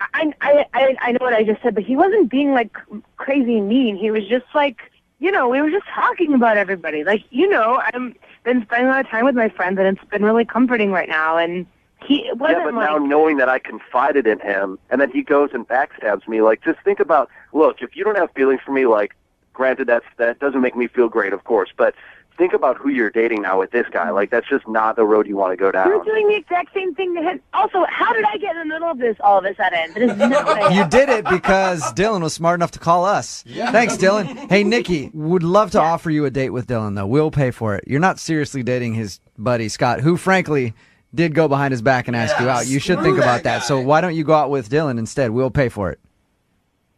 I know what I just said, but he wasn't being, like, crazy mean. He was just, like, you know, we were just talking about everybody. Like, you know, I've been spending a lot of time with my friends, and it's been really comforting right now, and it wasn't but like... now knowing that I confided in him, and then he goes and backstabs me, like, just think about, look, if you don't have feelings for me, like, granted, that doesn't make me feel great, of course, but think about who you're dating now with this guy. Like, that's just not the road you want to go down. You're doing the exact same thing to him. Also, how did I get in the middle of this all of a sudden? That is not what I You did it because Dylan was smart enough to call us. Yeah. Thanks, Dylan. Hey, Nikki, would love to offer you a date with Dylan, though. We'll pay for it. You're not seriously dating his buddy, Scott, who, frankly, did go behind his back and ask you out. You should think about that. So why don't you go out with Dylan instead? We'll pay for it.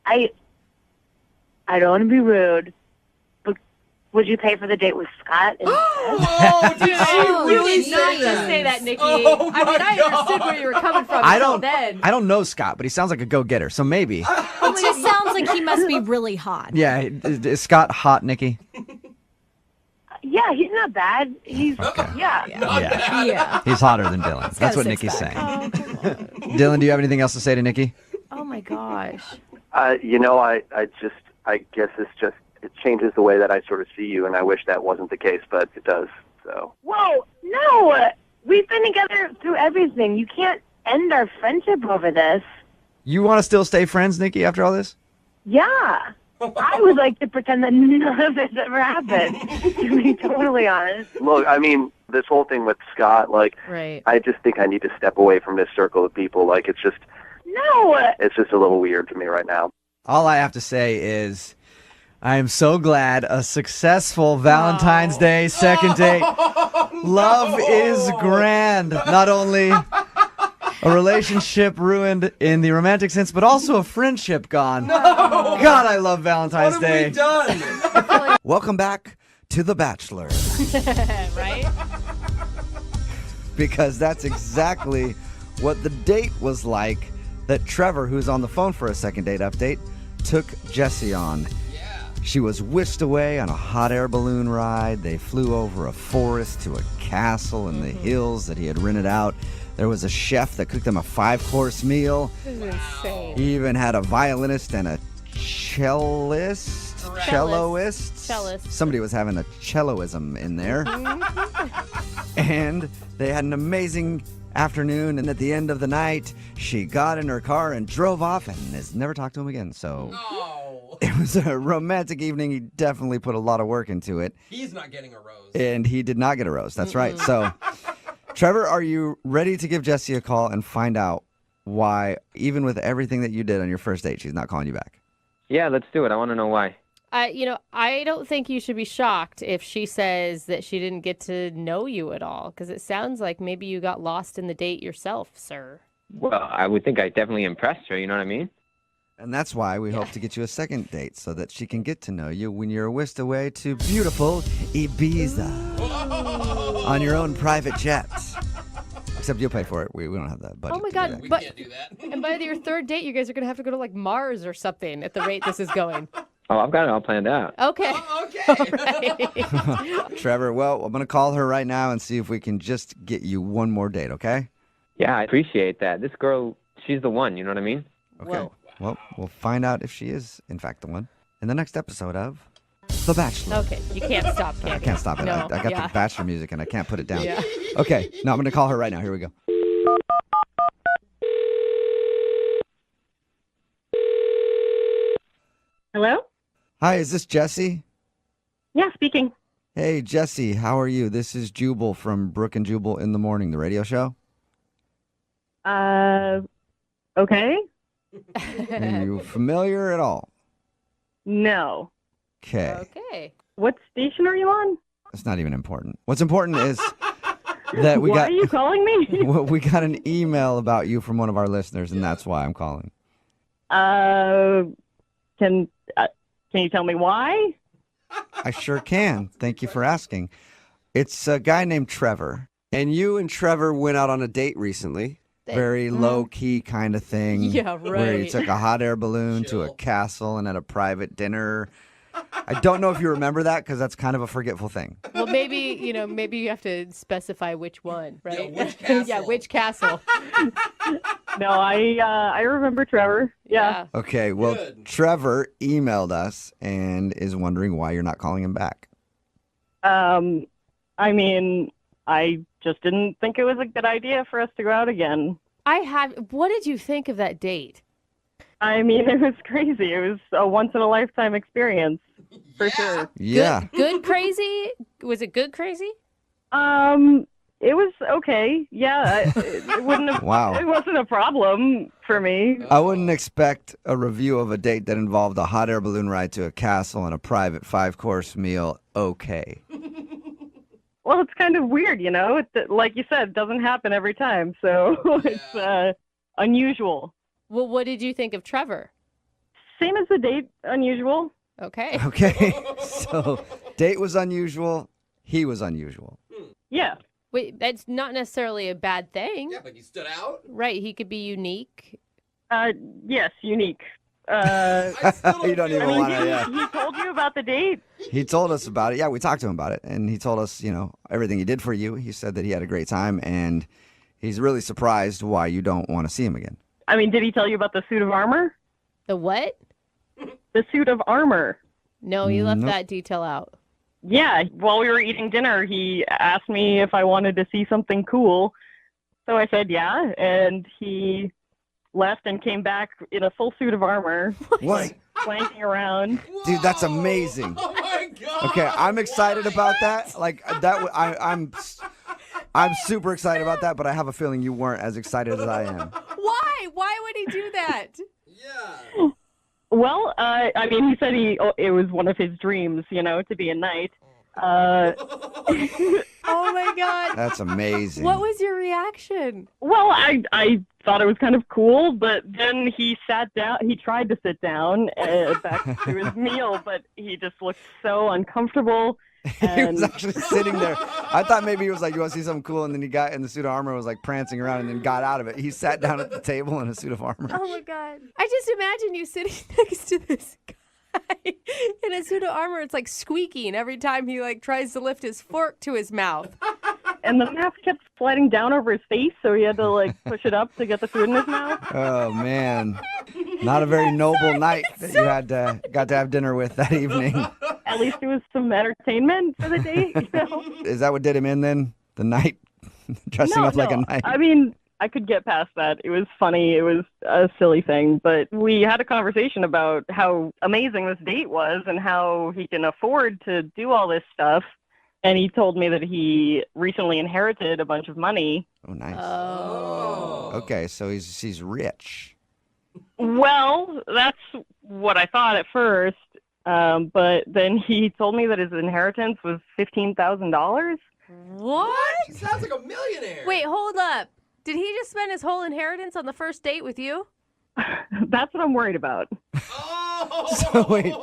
I don't want to be rude, but would you pay for the date with Scott instead? Oh, dude, You did not just say that, Nikki. Oh, I mean, I understood where you were coming from until then. I don't know Scott, but he sounds like a go-getter, so maybe. It just sounds like he must be really hot. Yeah, is Scott hot, Nikki? Yeah, he's not bad. He's, yeah. He's hotter than Dylan. That's what Nikki's saying. Dylan, do you have anything else to say to Nikki? Oh, my gosh. You know, I guess it changes the way that I sort of see you, and I wish that wasn't the case, but it does, so. Whoa, no! We've been together through everything. You can't end our friendship over this. You want to still stay friends, Nikki, after all this? Yeah. I would like to pretend that none of this ever happened, to be totally honest. Look, I mean, this whole thing with Scott, like, Right. I just think I need to step away from this circle of people. Like, it's just a little weird to me right now. All I have to say is I am so glad a successful Valentine's Day second date. Love is grand. Not only a relationship ruined in the romantic sense, but also a friendship gone. No! God, I love Valentine's Day. What have we done? Welcome back to The Bachelor. Right? Because that's exactly what the date was like that Trevor, who's on the phone for a second date update, took Jessie on. She was whisked away on a hot air balloon ride. They flew over a forest to a castle in the hills that he had rented out. There was a chef that cooked them a 5-course meal. This is insane. He even had a violinist and a cellist. Cellist. Somebody was having a celloism in there. And they had an amazing afternoon, and at the end of the night, she got in her car and drove off and has never talked to him again. So it was a romantic evening. He definitely put a lot of work into it. He's not getting a rose. And he did not get a rose. That's right. So, Trevor, are you ready to give Jessie a call and find out why, even with everything that you did on your first date, she's not calling you back? Yeah, let's do it. I want to know why. I don't think you should be shocked if she says that she didn't get to know you at all, because it sounds like maybe you got lost in the date yourself, sir. Well, I would think I definitely impressed her, you know what I mean? And that's why we hope to get you a second date so that she can get to know you when you're whisked away to beautiful Ibiza on your own private jet. Except you'll pay for it. We don't have that budget. Oh my God! We can't do that. And by your third date, you guys are gonna have to go to like Mars or something at the rate this is going. Oh, I've got it all planned out. Okay. Trevor, well, I'm going to call her right now and see if we can just get you one more date, okay? Yeah, I appreciate that. This girl, she's the one, you know what I mean? Okay. Whoa. Well, we'll find out if she is, in fact, the one in the next episode of The Bachelor. Okay, you can't stop, can I can't stop it. No. I got the Bachelor music and I can't put it down. Yeah. Okay, no, I'm going to call her right now. Here we go. Hello? Hi, is this Jesse? Yeah, speaking. Hey, Jesse, how are you? This is Jubal from Brooke and Jubal in the Morning, the radio show. Okay. Are you familiar at all? No. Okay. Okay. What station are you on? It's not even important. What's important is that Why are you calling me? we got an email about you from one of our listeners, and that's why I'm calling. Can you tell me why? I sure can. Thank you for asking. It's a guy named Trevor. And you and Trevor went out on a date recently. Very low-key kind of thing. Yeah, Where you right. took a hot air balloon to a castle and had a private dinner. I don't know if you remember that because that's kind of a forgetful thing. Well, maybe you have to specify which one, right? Yeah, which castle? Yeah, which castle? No, I remember Trevor. Yeah. Okay, well, Trevor emailed us and is wondering why you're not calling him back. I mean, I just didn't think it was a good idea for us to go out again. What did you think of that date? I mean, it was crazy. It was a once-in-a-lifetime experience, for sure. Yeah. Good crazy? Was it good crazy? It was okay. Yeah, it wouldn't have. Wow. It wasn't a problem for me. I wouldn't expect a review of a date that involved a hot air balloon ride to a castle and a private 5-course meal. Okay. Well, it's kind of weird, you know. Like you said, it doesn't happen every time, so it's unusual. Well, what did you think of Trevor? Same as the date, unusual. Okay. Okay. So, date was unusual. He was unusual. Yeah. Wait, that's not necessarily a bad thing. Yeah, but he stood out. Right, he could be unique. Yes, unique. You don't even want to, yeah. He told you about the date? He told us about it. Yeah, we talked to him about it. And he told us, everything he did for you. He said that he had a great time. And he's really surprised why you don't want to see him again. I mean, did he tell you about the suit of armor? The what? The suit of armor. No, he left Nope. that detail out. Yeah, while we were eating dinner, he asked me if I wanted to see something cool. So I said yeah, and he left and came back in a full suit of armor. What? Flanking around. Dude, that's amazing. Oh my god. Okay, I'm excited about that. Like that, I'm super excited about that. But I have a feeling you weren't as excited as I am. Why? Why would he do that? Yeah. Well, I mean, he said it was one of his dreams, to be a knight. Oh my god. That's amazing. What was your reaction? Well, I thought it was kind of cool, but then he sat down. He tried to sit down back to his meal, but he just looked so uncomfortable. He And was actually sitting there. I thought maybe he was like, "You want to see something cool?" And then he got in the suit of armor, and was like prancing around, and then got out of it. He sat down at the table in a suit of armor. Oh my god. I just imagine you sitting next to this guy in a suit of armor. It's like squeaking every time he tries to lift his fork to his mouth. and the mask kept sliding down over his face, so he had to push it up to get the food in his mouth. Oh man, not a very noble night that you got to have dinner with that evening. At least it was some entertainment for the date. Is that what did him in then? The night, dressing up like a knight. I mean, I could get past that. It was funny. It was a silly thing. But we had a conversation about how amazing this date was and how he can afford to do all this stuff. And he told me that he recently inherited a bunch of money. Oh, nice. Oh. Okay, so he's rich. Well, that's what I thought at first. But then he told me that his inheritance was $15,000. What? He sounds like a millionaire. Wait, hold up. Did he just spend his whole inheritance on the first date with you? That's what I'm worried about. So wait,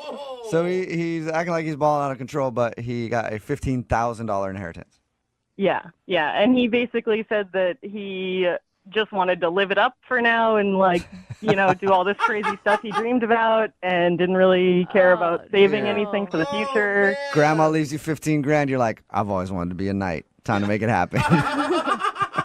so he's acting like he's balling out of control, but he got a $15,000 inheritance. Yeah. And he basically said that he just wanted to live it up for now and do all this crazy stuff he dreamed about and didn't really care about saving anything for the future. Grandma leaves you $15,000. You're like, I've always wanted to be a knight. Time to make it happen.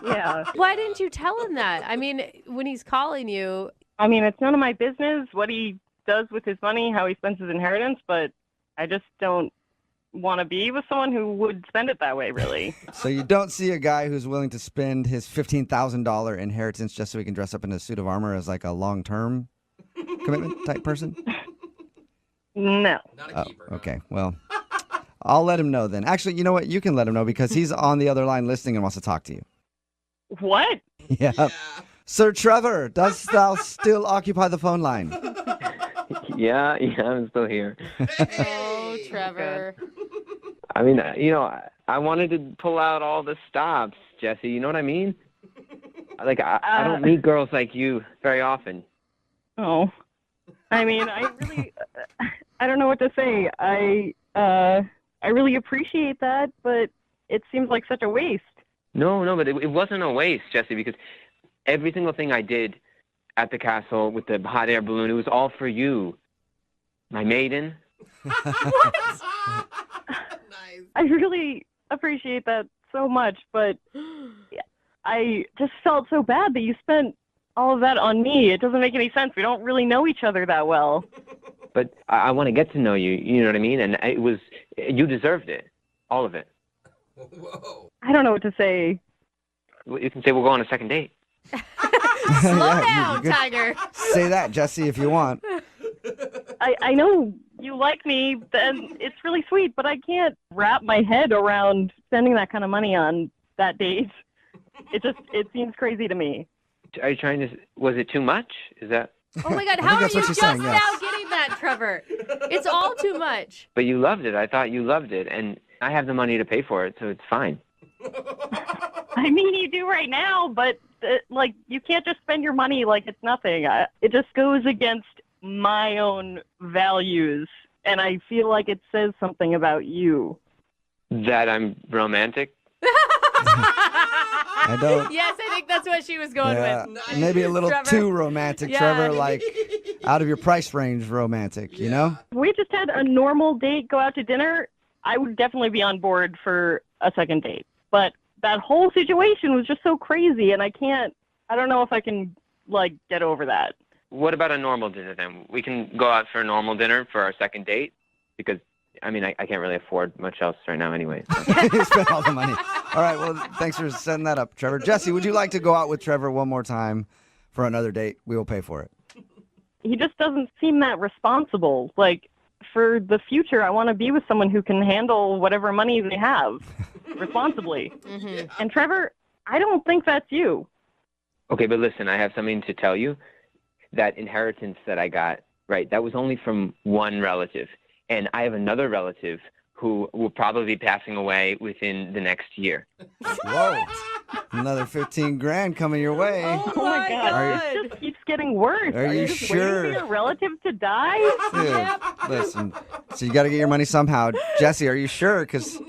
Yeah. Why didn't you tell him that? I mean, when he's calling you. I mean, it's none of my business what he does with his money, how he spends his inheritance, but I just don't want to be with someone who would spend it that way, really. So you don't see a guy who's willing to spend his $15,000 inheritance just so he can dress up in a suit of armor as like a long-term commitment type person? No. Oh, okay. Well, I'll let him know then. Actually, you know what? You can let him know because he's on the other line listening and wants to talk to you. What? Yeah. Sir Trevor, dost thou still occupy the phone line? Yeah, I'm still here. Oh, Trevor. I mean, I wanted to pull out all the stops, Jesse. You know what I mean? Like, I don't meet girls like you very often. Oh. I mean, I don't know what to say. I really appreciate that, but it seems like such a waste. No, but it wasn't a waste, Jesse, because every single thing I did at the castle with the hot air balloon, it was all for you. My maiden. I really appreciate that so much, but I just felt so bad that you spent all of that on me. It doesn't make any sense. We don't really know each other that well. But I want to get to know you, you know what I mean? And you deserved it. All of it. I don't know what to say. You can say we'll go on a second date. Slow down, Tiger. Say that, Jesse, if you want. I know you like me, and it's really sweet, but I can't wrap my head around spending that kind of money on that date. It seems crazy to me. Are you trying to, was it too much? Is that? Oh my God, how are you just now getting that, Trevor? It's all too much. But you loved it. I thought you loved it, and I have the money to pay for it, so it's fine. I mean, you do right now, but you can't just spend your money like it's nothing. It just goes against my own values, and I feel like it says something about you. That I'm romantic? I don't. Yes, I think that's what she was going with. Maybe a little Trevor. too romantic, Trevor, like out of your price range romantic, you know? If we just had a normal date, go out to dinner, I would definitely be on board for a second date. But that whole situation was just so crazy, and I don't know if I can, get over that. What about a normal dinner then? We can go out for a normal dinner for our second date because, I mean, I can't really afford much else right now anyway. So. You spent all the money. All right, well, thanks for setting that up, Trevor. Jesse, would you like to go out with Trevor one more time for another date? We will pay for it. He just doesn't seem that responsible. For the future, I want to be with someone who can handle whatever money they have responsibly. Mm-hmm. And Trevor, I don't think that's you. Okay, but listen, I have something to tell you. That inheritance that I got, right, that was only from one relative. And I have another relative who will probably be passing away within the next year. Whoa. Another 15 grand coming your way. Oh my God. This just keeps getting worse. Are you just sure? waiting for your relative to die? Dude, listen. So you got to get your money somehow. Jesse, are you sure? Because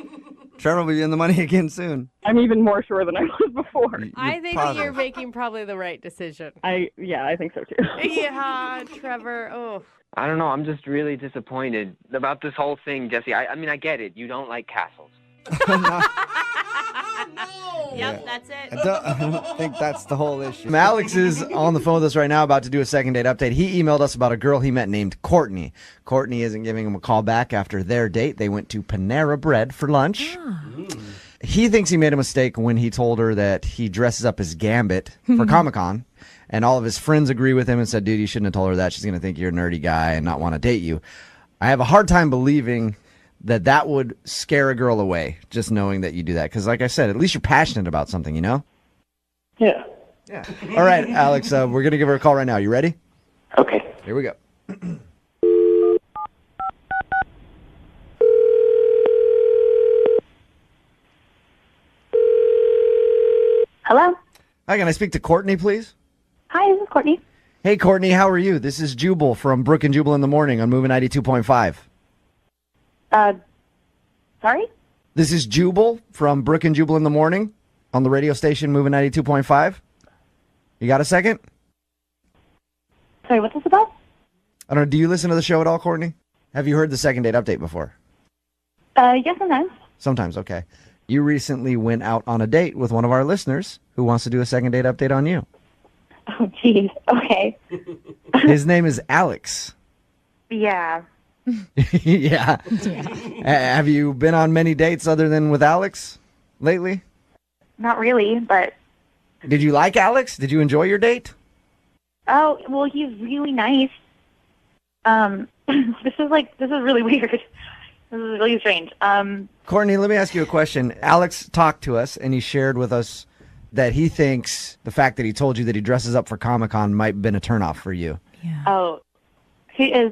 Trevor will be in the money again soon. I'm even more sure than I was before. I think that you're making probably the right decision. I think so too. Yeah, Trevor. Oh. I don't know. I'm just really disappointed about this whole thing, Jesse. I mean, I get it. You don't like castles. Yep, that's it. I don't think that's the whole issue. Alex is on the phone with us right now about to do a second date update. He emailed us about a girl he met named Courtney. Courtney isn't giving him a call back after their date. They went to Panera Bread for lunch. He thinks he made a mistake when he told her that he dresses up as Gambit for Comic-Con. And all of his friends agree with him and said, dude, you shouldn't have told her that. She's going to think you're a nerdy guy and not want to date you. I have a hard time believing that would scare a girl away, just knowing that you do that. Because like I said, at least you're passionate about something, you know? Yeah. Yeah. All right, Alex, we're going to give her a call right now. You ready? Okay. Here we go. Hello? Hi, can I speak to Courtney, please? Hi, this is Courtney. Hey, Courtney, how are you? This is Jubal from Brooke and Jubal in the Morning on Moving 92.5. Sorry? This is Jubal from Brooke and Jubal in the Morning on the radio station Moving 92.5. You got a second? Sorry, what's this about? I don't know. Do you listen to the show at all, Courtney? Have you heard the second date update before? Yes, sometimes. Sometimes, okay. You recently went out on a date with one of our listeners who who wants to do a second date update on you. Oh, geez. Okay. His name is Alex. Yeah. Yeah. Have you been on many dates other than with Alex lately? Not really, but Did you like Alex? Did you enjoy your date? oh, well, he's really nice. This is really weird. This is really strange. Courtney, let me ask you a question. Alex talked to us, and he shared with us that he thinks the fact that he told you that he dresses up for Comic-Con might have been a turnoff for you. Oh, he is.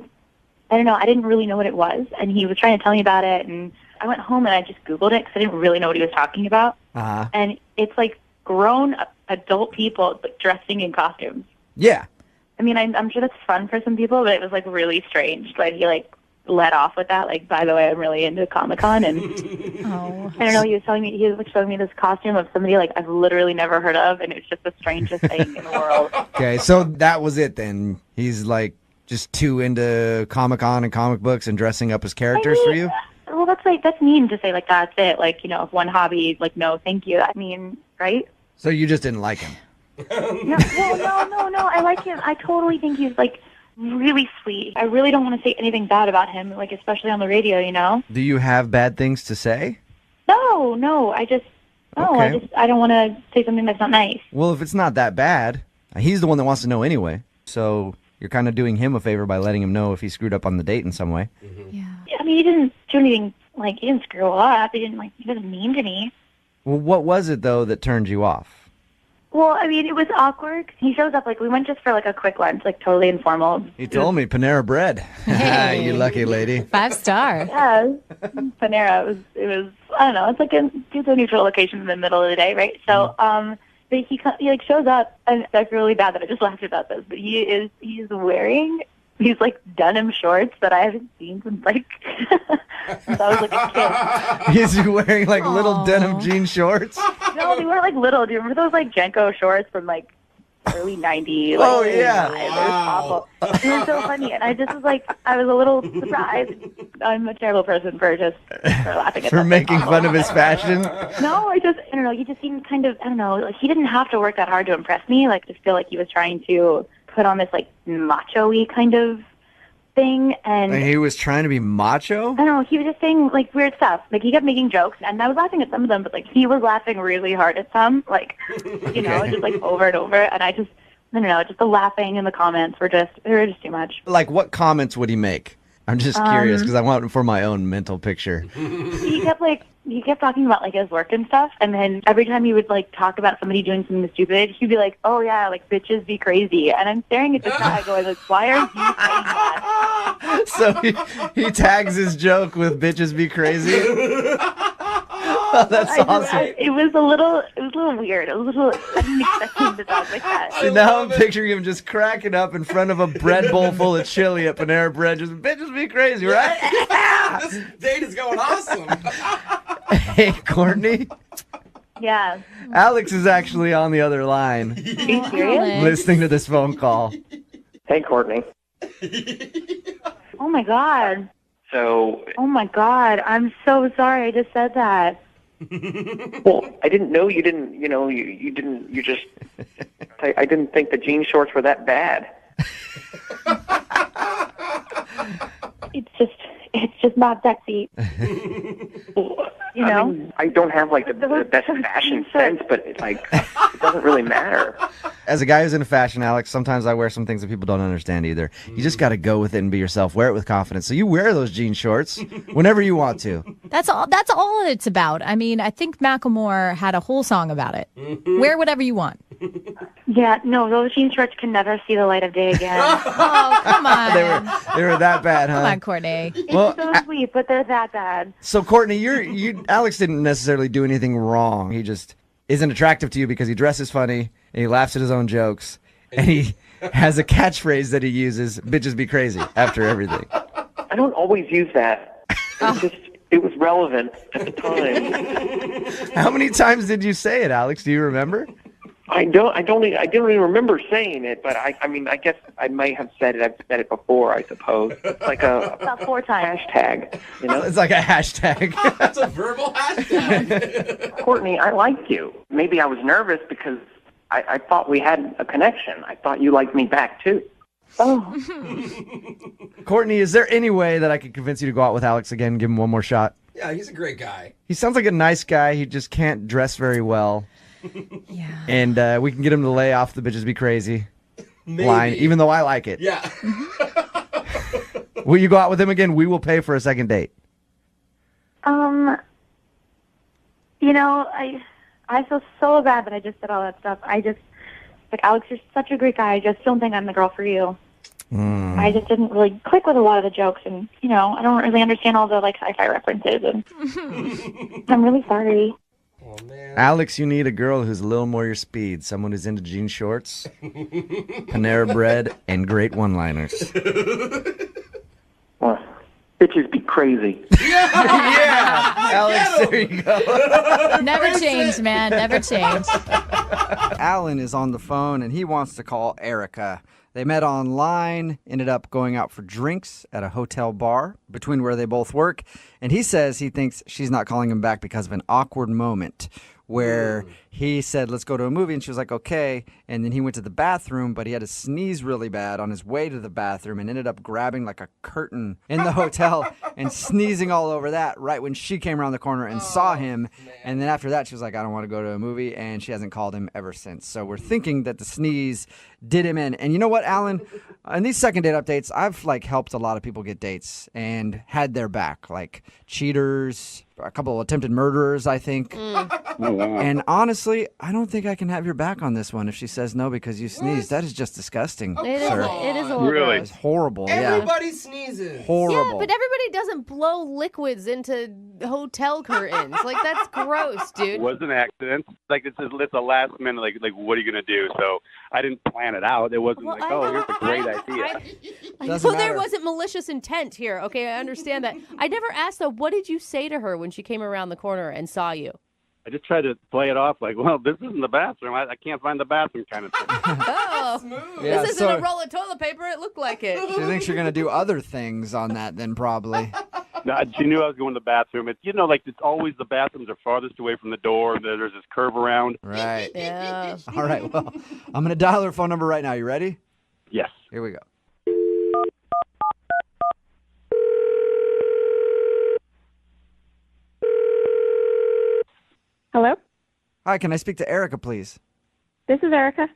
I don't know. I didn't really know what it was, and he was trying to tell me about it. And I went home and I just Googled it because I didn't really know what he was talking about. Uh-huh. And it's like grown adult people like dressing in costumes. Yeah. I mean, I'm sure that's fun for some people, but it was like really strange. Like he like let off with that. Like, by the way, I'm really into Comic-Con, and I don't know. He was like showing me this costume of somebody like I've literally never heard of, and it's just the strangest thing in the world. Okay, so that was it then. He's like just too into Comic-Con and comic books and dressing up as characters for you? Well, that's mean to say like that's it. Like, you know, if one hobby, like no, thank you. I mean, right? So you just didn't like him? No. I like him. I totally think he's like really sweet. I really don't want to say anything bad about him, like especially on the radio, you know? Do you have bad things to say? No. I don't want to say something that's not nice. Well, if it's not that bad, he's the one that wants to know anyway. So you're kind of doing him a favor by letting him know if he screwed up on the date in some way. Yeah. I mean, he didn't do anything, like, he didn't screw up. He wasn't mean to me. Well, what was it, though, that turned you off? Well, I mean, it was awkward. He shows up, like, we went just for, like, a quick lunch, like, totally informal. He told me Panera Bread. Hey. You lucky lady. 5-star. Yeah, Panera. It was, I don't know, it's like it's a neutral location in the middle of the day, right? So, but he like shows up, and I feel really bad that I just laughed about this, but he's wearing these like denim shorts that I haven't seen since like since I was like a kid. He's wearing like little denim jean shorts? No, they weren't like little. Do you remember those like Jenko shorts from like early 90s? Like, Oh, yeah. It was awful. It was so funny, and I just was like, I was a little surprised. I'm a terrible person for laughing at For something making awful. fun of his fashion? No, I don't know. He just seemed kind of, I don't know, like he didn't have to work that hard to impress me. Like, I just feel like he was trying to put on this like macho-y kind of thing, and He was trying to be macho? I don't know, he was just saying like weird stuff. Like he kept making jokes, and I was laughing at some of them, but like he was laughing really hard at some, like you know, just like over and over. And I don't know, just the laughing and the comments they were just too much. Like, what comments would he make? I'm just curious because I want it for my own mental picture. He kept talking about like his work and stuff, and then every time he would like talk about somebody doing something stupid, he'd be like, "Oh yeah, like bitches be crazy." And I'm staring at this guy going, like, "Why are you saying that?" So he tags his joke with "bitches be crazy." Oh, that's awesome. It was a little weird. I didn't expect him to talk like that. See, now I'm picturing him just cracking up in front of a bread bowl full of chili at Panera Bread. Just bitches be crazy, right? This date is going awesome. Hey, Courtney. Yeah. Alex is actually on the other line. Are you serious? Listening to this phone call. Hey, Courtney. Oh my God. So, Oh my God. I'm so sorry. I just said that. well, I didn't know you didn't, you just, I didn't think the jean shorts were that bad. It's just not sexy. You know? I mean, I don't have like the best fashion sense, but it doesn't really matter. As a guy who's into fashion, Alex, sometimes I wear some things that people don't understand either. You just got to go with it and be yourself. Wear it with confidence. So you wear those jean shorts whenever you want to. That's all it's about. I mean, I think Macklemore had a whole song about it. Wear whatever you want. Yeah, no, those jean shorts can never see the light of day again. Oh, come on. They were that bad, huh? Come on, Courtney. It's Well, so sweet, but they're that bad. So, Courtney, Alex didn't necessarily do anything wrong. He just isn't attractive to you because he dresses funny and he laughs at his own jokes and he has a catchphrase that he uses, "bitches be crazy," after everything. I don't always use that. It was relevant at the time. How many times did you say it, Alex? Do you remember? I didn't even remember saying it, but I mean, I guess I might have said it. I've said it before, I suppose. It's like About 4 times. hashtag, you know? It's like a hashtag. That's a verbal hashtag. Courtney, I like you. Maybe I was nervous because I thought we had a connection. I thought you liked me back, too. Oh. Courtney, is there any way that I could convince you to go out with Alex again, give him one more shot? Yeah, he's a great guy. He sounds like a nice guy. He just can't dress very well. Yeah. And we can get him to lay off the bitches be crazy Maybe. line, even though I like it. Yeah. Will you go out with him again? We will pay for a second date. You know, I feel so bad that I just said all that stuff. Like, Alex, you're such a great guy. I just don't think I'm the girl for you. I just didn't really click with a lot of the jokes, and, you know, I don't really understand all the, like, sci-fi references, and I'm really sorry. Oh, man. Alex, you need a girl who's a little more your speed. Someone who's into jean shorts, Panera Bread, and great one-liners. Bitches be crazy. Yeah, Alex, there you go. Never change, man. Never change. Alan is on the phone, and he wants to call Erica. They met online, ended up going out for drinks at a hotel bar between where they both work. And he says he thinks she's not calling him back because of an awkward moment where he said, let's go to a movie. And she was like, okay. And then he went to the bathroom, but he had to sneeze really bad on his way to the bathroom and ended up grabbing like a curtain in the hotel and sneezing all over that right when she came around the corner and saw him. Man. And then after that, she was like, I don't want to go to a movie. And she hasn't called him ever since. So we're thinking that the sneeze did him in. And you know what, Alan? In these second date updates, I've like helped a lot of people get dates and had their back, like cheaters, a couple of attempted murderers, I think. And honestly, I don't think I can have your back on this one if she says no because you sneezed. That is just disgusting, sir. It is a little Really? It's horrible. Everybody sneezes. Horrible. Yeah, but everybody doesn't blow liquids into hotel curtains. Like, that's gross, dude. It was an accident. Like it's a last minute. Like what are you gonna do? So I didn't plan it out. It wasn't Well, here's a great idea. I Doesn't know there matter. wasn't malicious intent here. Okay, I understand that. I never asked, though, what did you say to her when she came around the corner and saw you? I just tried to play it off like, well, this isn't the bathroom. I can't find the bathroom kind of thing. Oh, Yeah, this isn't so- a roll of toilet paper. It looked like it. She thinks you're going to do other things on that then probably. No, she knew I was going to the bathroom. It's like it's always the bathrooms are farthest away from the door. And there's this curve around. Right. Yeah. All right, well, I'm going to dial her phone number right now. You ready? Yes. Here we go. Hello? Hi, can I speak to Erica, please? This is Erica.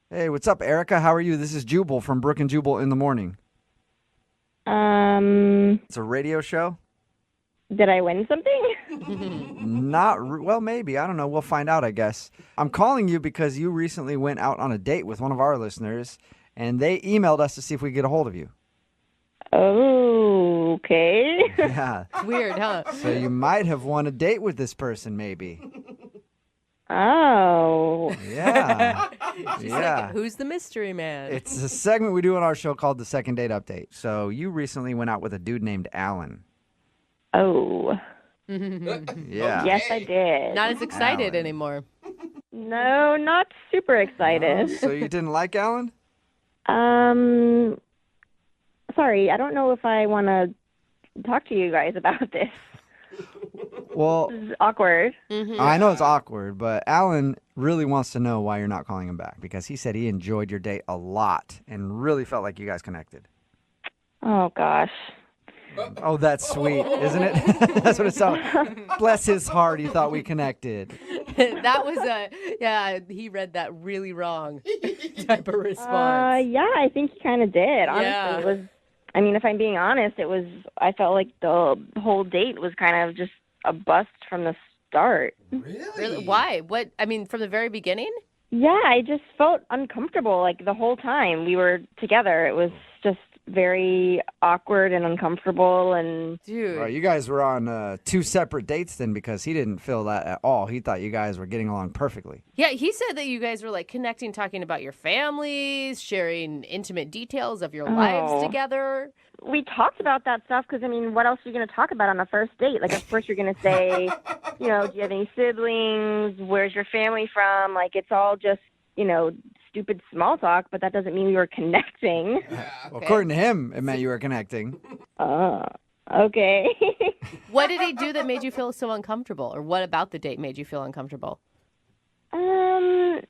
Hey, what's up, Erica? How are you? This is Jubal from Brooke and Jubal in the Morning. It's a radio show? Did I win something? Well, maybe. I don't know. We'll find out, I guess. I'm calling you because you recently went out on a date with one of our listeners, and they emailed us to see if we could get a hold of you. Oh, okay. Yeah. Weird, huh? So you might have won a date with this person, maybe. Oh. Yeah. She's Yeah. like, who's the mystery man? It's a segment we do on our show called the Second Date Update. So you recently went out with a dude named Alan. Oh. Yeah. Yes, I did. Not as excited Alan. anymore. No, not super excited. So you didn't like Alan? Sorry, I don't know if I want to talk to you guys about this. Well, This is awkward. I know it's awkward, but Alan really wants to know why you're not calling him back because he said he enjoyed your date a lot and really felt like you guys connected. Oh, gosh. Oh, that's sweet, isn't it? That's what it sounds like. Bless his heart, he thought we connected. That was he read that really wrong type of response. Yeah, I think he kind of did. Honestly, Yeah. it was. I mean, if I'm being honest, I felt like the whole date was kind of just a bust from the start. Really? Why? What? I mean, from the very beginning? Yeah, I just felt uncomfortable like the whole time we were together. It was just very awkward and uncomfortable and Dude. Well, you guys were on two separate dates then because he didn't feel that at all. He thought you guys were getting along perfectly. Yeah, he said that you guys were like connecting, talking about your families, sharing intimate details of your lives together. we talked about that stuff because, I mean, what else are you going to talk about on a first date? Like, of course you're going to say, you know, do you have any siblings? Where's your family from? Like, it's all just stupid small talk, but that doesn't mean we were connecting. Well, according to him, it meant you were connecting. Okay. What did he do that made you feel so uncomfortable? Or what about the date made you feel uncomfortable? I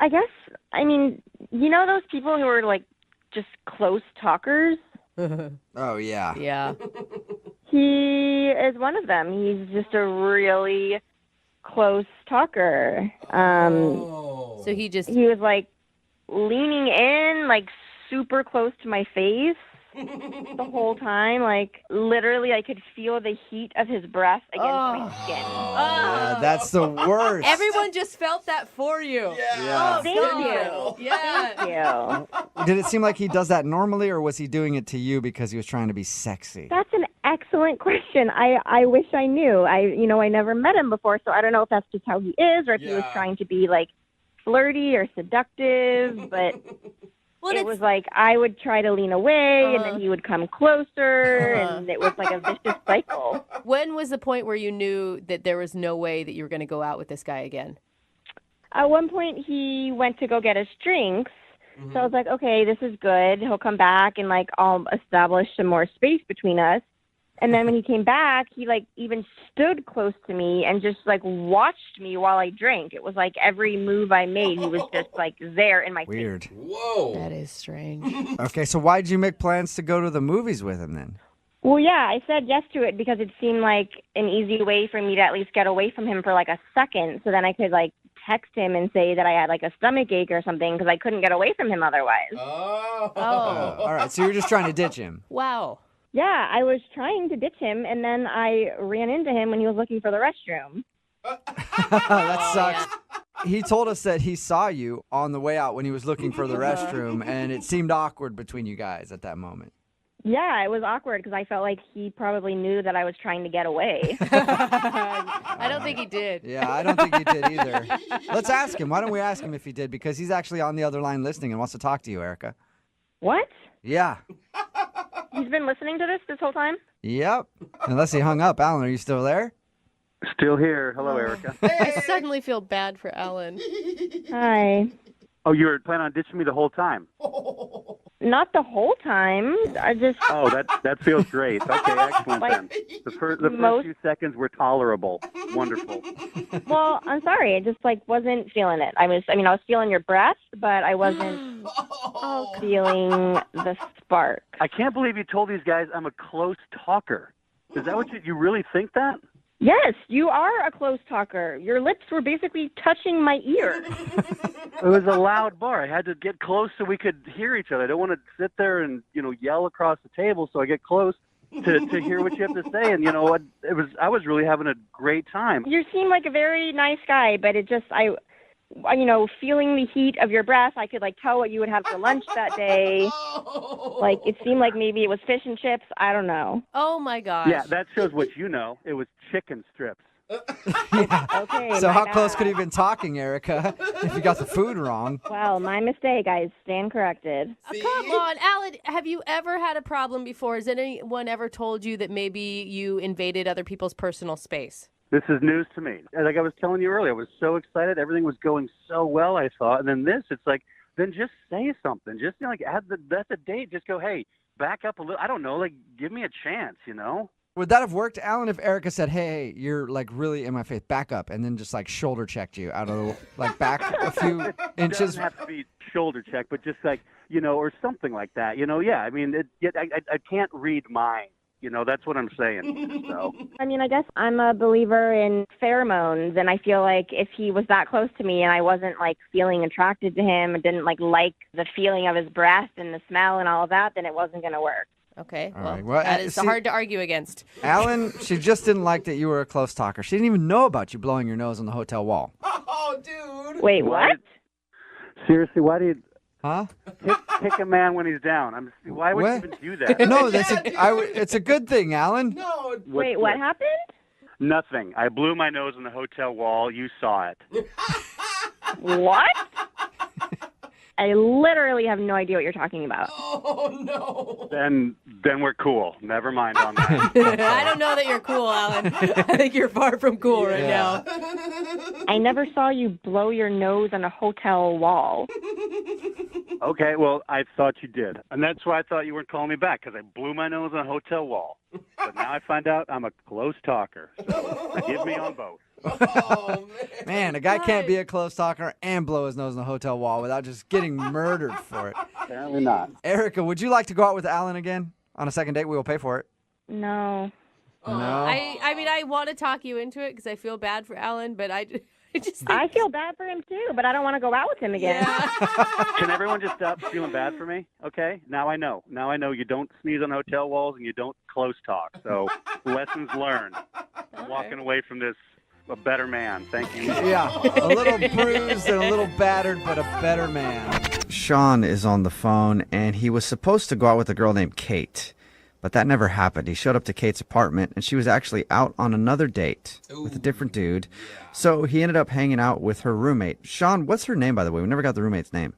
guess, those people who are like just close talkers? Oh, yeah. Yeah. He is one of them. He's just a really close talker. So he was like leaning in, like super close to my face the whole time. Like literally I could feel the heat of his breath against my skin. Yeah, that's the worst. Everyone just felt that for you. Yeah. Thank you. Yeah. Thank you. Did it seem like he does that normally, or was he doing it to you because he was trying to be sexy? That's an excellent question. I wish I knew. I never met him before, so I don't know if that's just how he is or if he was trying to be like flirty or seductive, but it was like I would try to lean away and then he would come closer and it was like a vicious cycle. When was the point where you knew that there was no way that you were going to go out with this guy again? At one point he went to go get us drinks. So I was like, okay, this is good. He'll come back and like I'll establish some more space between us. And then when he came back, he like even stood close to me and just like watched me while I drank. It was like every move I made, he was just like there in my Weird. face. Whoa. That is strange. Okay, so why did you make plans to go to the movies with him then? Well, yeah, I said yes to it because it seemed like an easy way for me to at least get away from him for like a second. So then I could like text him and say that I had like a stomach ache or something because I couldn't get away from him otherwise. Oh, all right. So you were just trying to ditch him. Wow. Yeah, I was trying to ditch him, and then I ran into him when he was looking for the restroom. That sucks. He told us that he saw you on the way out when he was looking for the restroom, and it seemed awkward between you guys at that moment. Yeah, it was awkward because I felt like he probably knew that I was trying to get away. I don't think he did. Yeah, I don't think he did either. Let's ask him. Why don't we ask him if he did? Because he's actually on the other line listening and wants to talk to you, Erica. What? Yeah. He's been listening to this whole time? Yep. Unless he hung up. Alan, are you still there? Still here. Hello, Erica. I suddenly feel bad for Ellen. Hi. Oh, you were planning on ditching me the whole time? Not the whole time. I just... Oh, that feels great. Okay, excellent then. The first few seconds were tolerable. Wonderful. Well, I'm sorry. I just like wasn't feeling it. I was feeling your breath, but I wasn't feeling the spark. I can't believe you told these guys I'm a close talker. Is that what you really think that? Yes, you are a close talker. Your lips were basically touching my ear. It was a loud bar. I had to get close so we could hear each other. I don't want to sit there and, yell across the table, so I get close to hear what you have to say. And, I was really having a great time. You seem like a very nice guy, but it just, feeling the heat of your breath, I could, tell what you would have for lunch that day. It seemed like maybe it was fish and chips. I don't know. Oh, my gosh. Yeah, that shows what you know. It was chicken strips. Okay. So how close could he have been talking, Erica, if you got the food wrong? Well, my mistake. I stand corrected. Come on, Alan, have you ever had a problem before? Has anyone ever told you that maybe you invaded other people's personal space? This is news to me. Like I was telling you earlier, I was so excited. Everything was going so well, I thought. And then it's like, then just say something. Just, that's a date. Just go, hey, back up a little. I don't know, give me a chance, Would that have worked, Alan, if Erica said, hey, you're, really in my face, back up, and then just, shoulder checked you out of the, back a few inches? It doesn't have to be shoulder check, but just, or something like that. Yeah, I mean, I can't read minds. That's what I'm saying. So. I guess I'm a believer in pheromones, and I feel like if he was that close to me and I wasn't, feeling attracted to him and didn't, like the feeling of his breath and the smell and all of that, then it wasn't going to work. Okay, all right. Well, that is hard to argue against. Alan, she just didn't like that you were a close talker. She didn't even know about you blowing your nose on the hotel wall. Oh, dude. Wait, what? Seriously, why do you... Huh? Pick a man when he's down. Why would you even do that? No, it's a good thing, Alan. No. Wait, what happened? Nothing. I blew my nose on the hotel wall. You saw it. What? I literally have no idea what you're talking about. Oh, no. Then we're cool. Never mind on that. I don't know that you're cool, Alan. I think you're far from cool right now. I never saw you blow your nose on a hotel wall. Okay, well, I thought you did. And that's why I thought you weren't calling me back, because I blew my nose on a hotel wall. But now I find out I'm a close talker. So give me on both. Man, a guy can't be a close talker and blow his nose on the hotel wall without just getting murdered for it. Apparently not. Erica, would you like to go out with Alan again on a second date? We will pay for it. No. No. I mean, I want to talk you into it because I feel bad for Alan, but I just think... I feel bad for him too, but I don't want to go out with him again. Can everyone just stop feeling bad for me? Okay? Now I know. Now I know you don't sneeze on hotel walls and you don't close talk. So lessons learned. I'm walking away from this a better man. Thank you. Yeah, a little bruised and a little battered, but a better man. Sean is on the phone, and he was supposed to go out with a girl named Kate, but that never happened. He showed up to Kate's apartment, and she was actually out on another date with a different dude. So he ended up hanging out with her roommate. Sean, what's her name, by the way? We never got the roommate's name.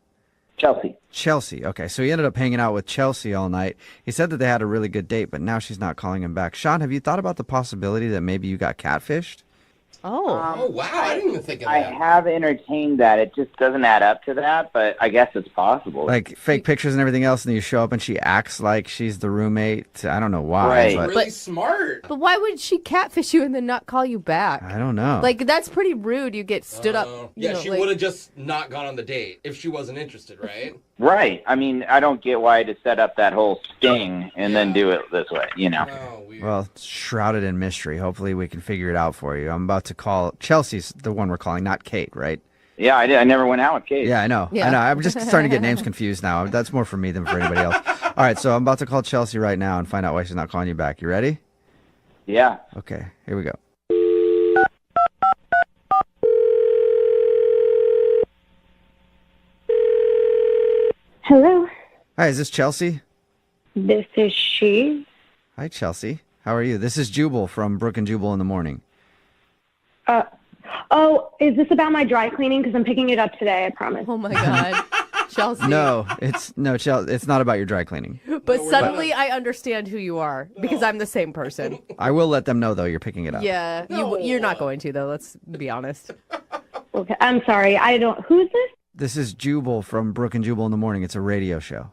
Chelsea. Chelsea. Okay, so he ended up hanging out with Chelsea all night. He said that they had a really good date, but now she's not calling him back. Sean, have you thought about the possibility that maybe you got catfished? Oh, wow. I didn't even think of I that. have entertained that. It just doesn't add up to that, but I guess it's possible. Like fake pictures and everything else, and then you show up and she acts like she's the roommate. I don't know why. Right. But Really smart. But why would she catfish you and then not call you back? I don't know. Like, that's pretty rude. You get stood up. Yeah, she would have just not gone on the date if she wasn't interested, right? Right. I mean, I don't get why to set up that whole sting and then do it this way, you know. Well, it's shrouded in mystery. Hopefully we can figure it out for you. I'm about to call. Chelsea's the one we're calling, not Kate, right? Yeah, I did. I never went out with Kate. Yeah, I know. Yeah. I know. I'm just starting to get names confused now. That's more for me than for anybody else. All right, so I'm about to call Chelsea right now and find out why she's not calling you back. You ready? Yeah. Okay, here we go. Hello, Hi, is this Chelsea? this is she. Hi, Chelsea. How are you? This is Jubal from Brooke and Jubal in the morning. Oh, is this about my dry cleaning? Because I'm picking it up today, I promise. Oh, my God. Chelsea. No, it's not about your dry cleaning. But suddenly I understand who you are because I'm the same person. I will let them know, though, you're picking it up. Yeah, you're not going to, though. Let's be honest. Okay, I'm sorry. I don't. Who's this? This is Jubal from Brooke and Jubal in the morning. It's a radio show.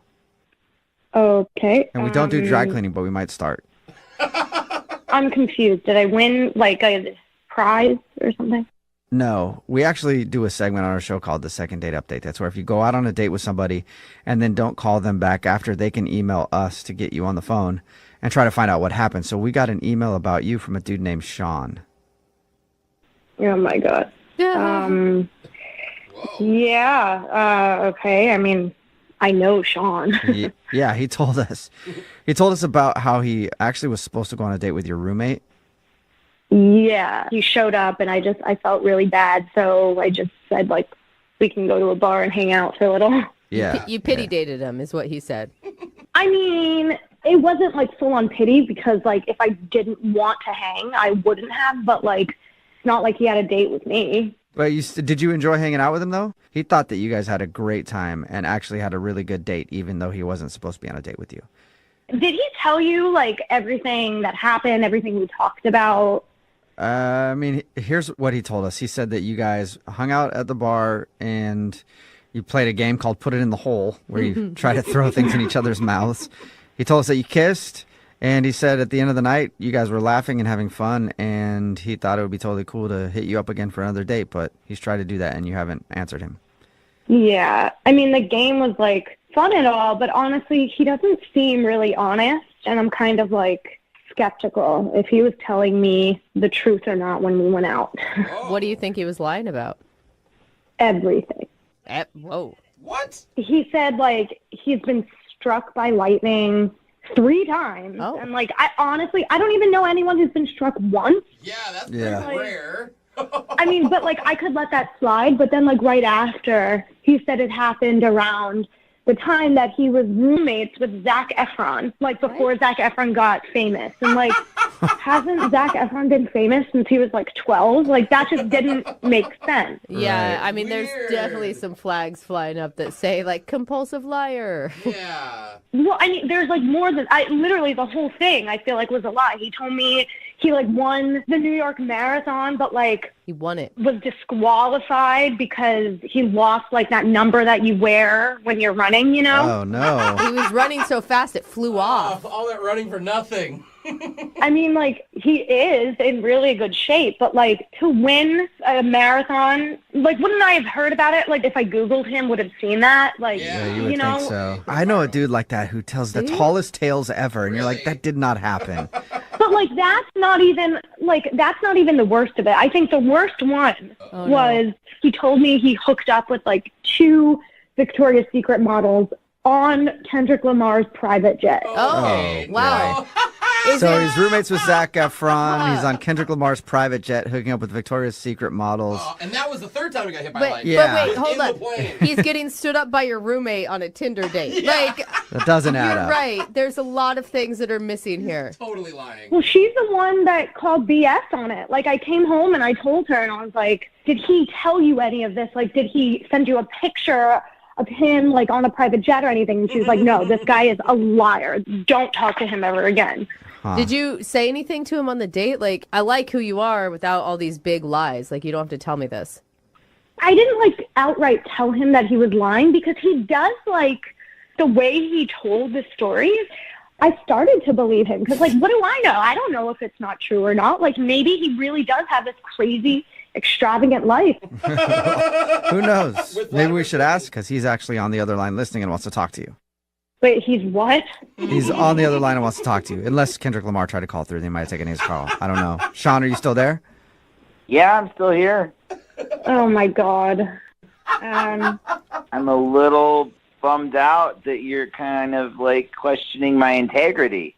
Okay. And we don't do dry cleaning, but we might start. I'm confused. Did I win like a prize or something? No, we actually do a segment on our show called The Second Date Update. That's where if you go out on a date with somebody and then don't call them back after, they can email us to get you on the phone and try to find out what happened. So we got an email about you from a dude named Sean. Oh my God. Yeah. Okay. I mean, I know Sean. Yeah, he told us. He told us about how he actually was supposed to go on a date with your roommate. Yeah. He showed up and I felt really bad. So I just said, like, we can go to a bar and hang out for a little. Yeah. You pity dated him, is what he said. I mean, it wasn't like full on pity because, like, if I didn't want to hang, I wouldn't have. But, like, it's not like he had a date with me. But did you enjoy hanging out with him, though? He thought that you guys had a great time and actually had a really good date, even though he wasn't supposed to be on a date with you. Did he tell you, like, everything that happened, everything we talked about? I mean, here's what he told us. He said that you guys hung out at the bar and you played a game called Put It in the Hole, where you try to throw things in each other's mouths. He told us that you kissed, and he said at the end of the night, you guys were laughing and having fun, and he thought it would be totally cool to hit you up again for another date, but he's tried to do that, and you haven't answered him. Yeah. I mean, the game was, like, fun and all, but honestly, he doesn't seem really honest, and I'm kind of, like, skeptical if he was telling me the truth or not when we went out. What do you think he was lying about? Everything. Whoa. What? He said, like, he's been struck by lightning 3 times. Oh. And, like, I honestly, I don't even know anyone who's been struck once. Yeah, that's Yeah. pretty rare. I mean, but, like, I could let that slide. But then, like, right after, he said it happened around the time that he was roommates with Zac Efron, like, before Zac Efron got famous. And, like, hasn't Zac Efron been famous since he was, like, 12? Like, that just didn't make sense. Yeah, I mean, there's definitely some flags flying up that say, like, compulsive liar. Yeah. Well, I mean, there's, like, more than... literally, the whole thing, I feel like, was a lie. He told me he like won the New York Marathon, but like he won it. Was disqualified because he lost like that number that you wear when you're running, you know? Oh no. He was running so fast it flew off. All that running for nothing. I mean, like, he is in really good shape, but like to win a marathon, like, wouldn't I have heard about it? Like, if I Googled him, would have seen that? Like, Yeah, you would know? think so. I know a dude like that who tells the tallest tales ever, and you're like, that did not happen. But like that's not even the worst of it. I think the worst one was he told me he hooked up with like 2 Victoria's Secret models on Kendrick Lamar's private jet. Oh, wow. So he's roommates with Zac Efron. He's on Kendrick Lamar's private jet, hooking up with Victoria's Secret models. And that was the third time he got hit by But, lightning. but wait, hold on. He's getting stood up by your roommate on a Tinder date. Like, That doesn't add you're up. right. There's a lot of things that are missing here. Totally lying. Well, she's the one that called BS on it. Like, I came home and I told her, and I was like, did he tell you any of this? Like, did he send you a picture of him, like, on a private jet or anything? And she was like, no, this guy is a liar. Don't talk to him ever again. Did you say anything to him on the date? Like, I like who you are without all these big lies. Like, you don't have to tell me this. I didn't, like, outright tell him that he was lying because he does, like, the way he told the stories, I started to believe him. Because, like, what do I know? I don't know if it's not true or not. Like, maybe he really does have this crazy, extravagant life. Who knows? Maybe we should ask, because he's actually on the other line listening and wants to talk to you. Wait, he's what? He's on the other line and wants to talk to you. Unless Kendrick Lamar tried to call through, they might have taken his call. I don't know. Sean, are you still there? Yeah, I'm still here. Oh, my God. I'm a little bummed out that you're kind of, like, questioning my integrity.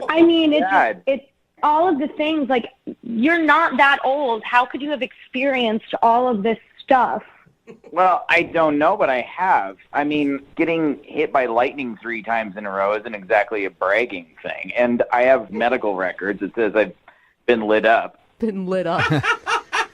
I mean, bad. it's all of the things. Like, you're not that old. How could you have experienced all of this stuff? Well, I don't know, but I have. I mean, getting hit by lightning 3 times in a row isn't exactly a bragging thing. And I have medical records that says I've been lit up. Been lit up.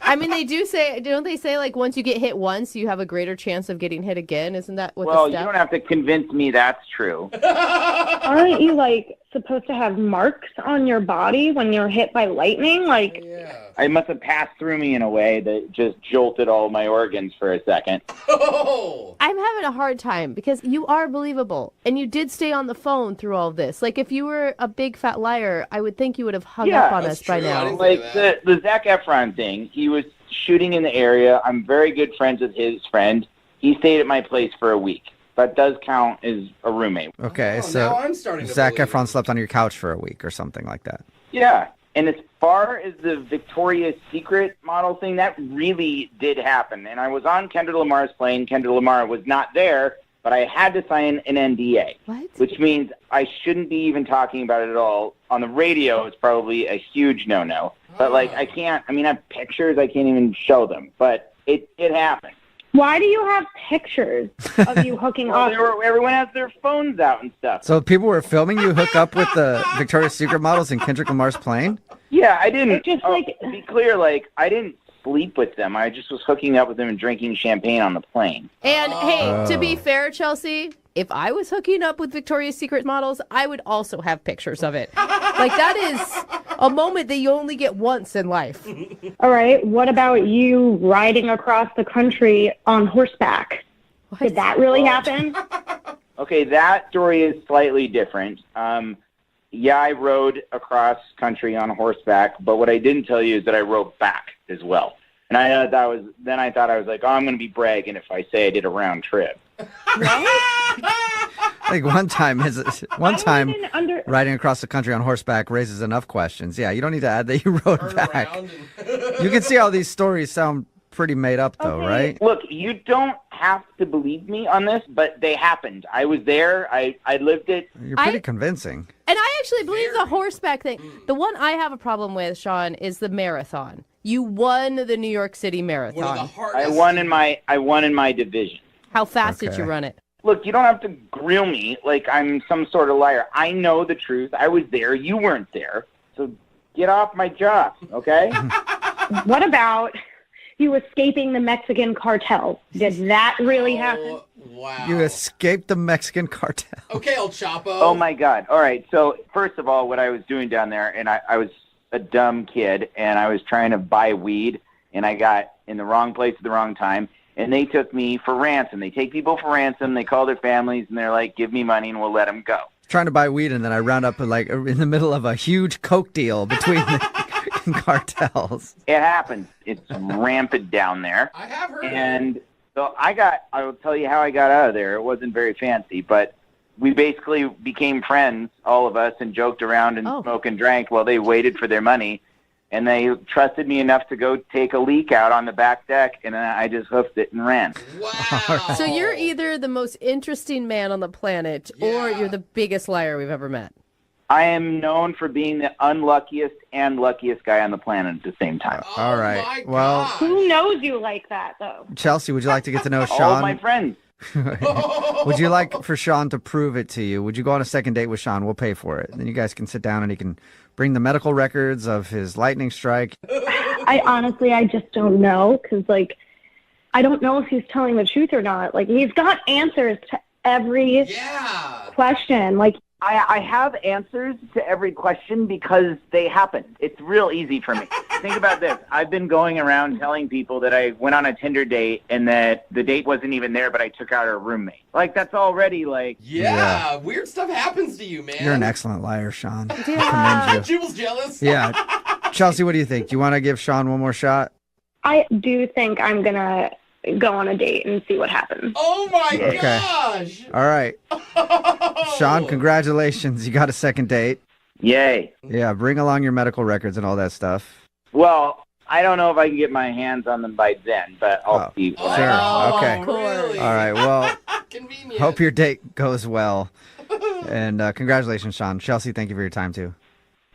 I mean, they do say, don't they say, like, once you get hit once, you have a greater chance of getting hit again? Isn't that what Well, the you step? don't have to convince me that's true. Aren't you, like, supposed to have marks on your body when you're hit by lightning? Like, I must have passed through me in a way that just jolted all my organs for a second. I'm having a hard time because you are believable and you did stay on the phone through all this. Like, if you were a big fat liar, I would think you would have hung up on us by now. Like the Zac Efron thing, he was shooting in the area. I'm very good friends with his friend. He stayed at my place for a week. That does count as a roommate. Okay, now so I'm starting to Zac believe Efron slept on your couch for a week or something like that. Yeah. And as far as the Victoria's Secret model thing, that really did happen. And I was on Kendrick Lamar's plane. Kendrick Lamar was not there, but I had to sign an NDA. What? Which means I shouldn't be even talking about it at all. On the radio, it's probably a huge no-no. But, like, I have pictures. I can't even show them. But it happened. why do you have pictures of you hooking up? Everyone has their phones out and stuff. So people were filming you hook up with the Victoria's Secret models in Kendrick Lamar's plane? Yeah, I didn't. Just like to be clear, like, I didn't sleep with them. I just was hooking up with them and drinking champagne on the plane. And hey, to be fair, Chelsea, if I was hooking up with Victoria's Secret models, I would also have pictures of it. Like, that is a moment that you only get once in life. All right, what about you riding across the country on horseback? Did that really happen? Okay, that story is slightly different. Yeah, I rode across country on horseback, but what I didn't tell you is that I rode back as well. And I thought I was like, oh, I'm going to be bragging if I say I did a round trip. Like one time riding across the country on horseback raises enough questions. Yeah, you don't need to add that you rode back. You can see how these stories sound pretty made up, though, right? Look, you don't have to believe me on this, but they happened. I was there. I lived it. You're pretty convincing. And I actually believe the horseback thing. The one I have a problem with, Sean, is the marathon. You won the New York City Marathon. I won in my division. How fast did you run it? Look, you don't have to grill me like I'm some sort of liar. I know the truth. I was there. You weren't there. So get off my job, okay? What about you escaping the Mexican cartel? Did that really happen? Wow. You escaped the Mexican cartel. Okay, El Chapo. Oh, my God. All right. So, first of all, what I was doing down there, and I was a dumb kid, and I was trying to buy weed, and I got in the wrong place at the wrong time, and they took me for ransom. They take people for ransom. They call their families, and they're like, give me money, and we'll let them go. Trying to buy weed, and then I round up like in the middle of a huge coke deal between the cartels. It happens. It's rampant down there. I have heard. And so I will tell you how I got out of there. It wasn't very fancy, but we basically became friends, all of us, and joked around and smoked and drank while they waited for their money. And they trusted me enough to go take a leak out on the back deck, and I just hoofed it and ran. Wow. So you're either the most interesting man on the planet or you're the biggest liar we've ever met. I am known for being the unluckiest and luckiest guy on the planet at the same time. All right. Well, Who knows you like that, though? Chelsea, would you like to get to know Sean? All of my friends. Would you like for Sean to prove it to you? Would you go on a second date with Sean? We'll pay for it. Then you guys can sit down and he can bring the medical records of his lightning strike. I just don't know, because, like, I don't know if he's telling the truth or not. Like, he's got answers to every question. Like, I have answers to every question because they happen. It's real easy for me. Think about this. I've been going around telling people that I went on a Tinder date and that the date wasn't even there, but I took out her roommate. Like, that's already like... Yeah, weird stuff happens to you, man. You're an excellent liar, Sean. I commend you. Jubal's jealous. Yeah. Chelsea, what do you think? Do you want to give Sean one more shot? I do think I'm going to go on a date and see what happens. Oh, my Okay. gosh. All right. Sean, congratulations. You got a second date. Yay. Yeah, bring along your medical records and all that stuff. Well, I don't know if I can get my hands on them by then, but I'll see. Sure. Okay. Really? All right. Well, Convenient. hope your date goes well. And congratulations, Sean. Chelsea, thank you for your time, too.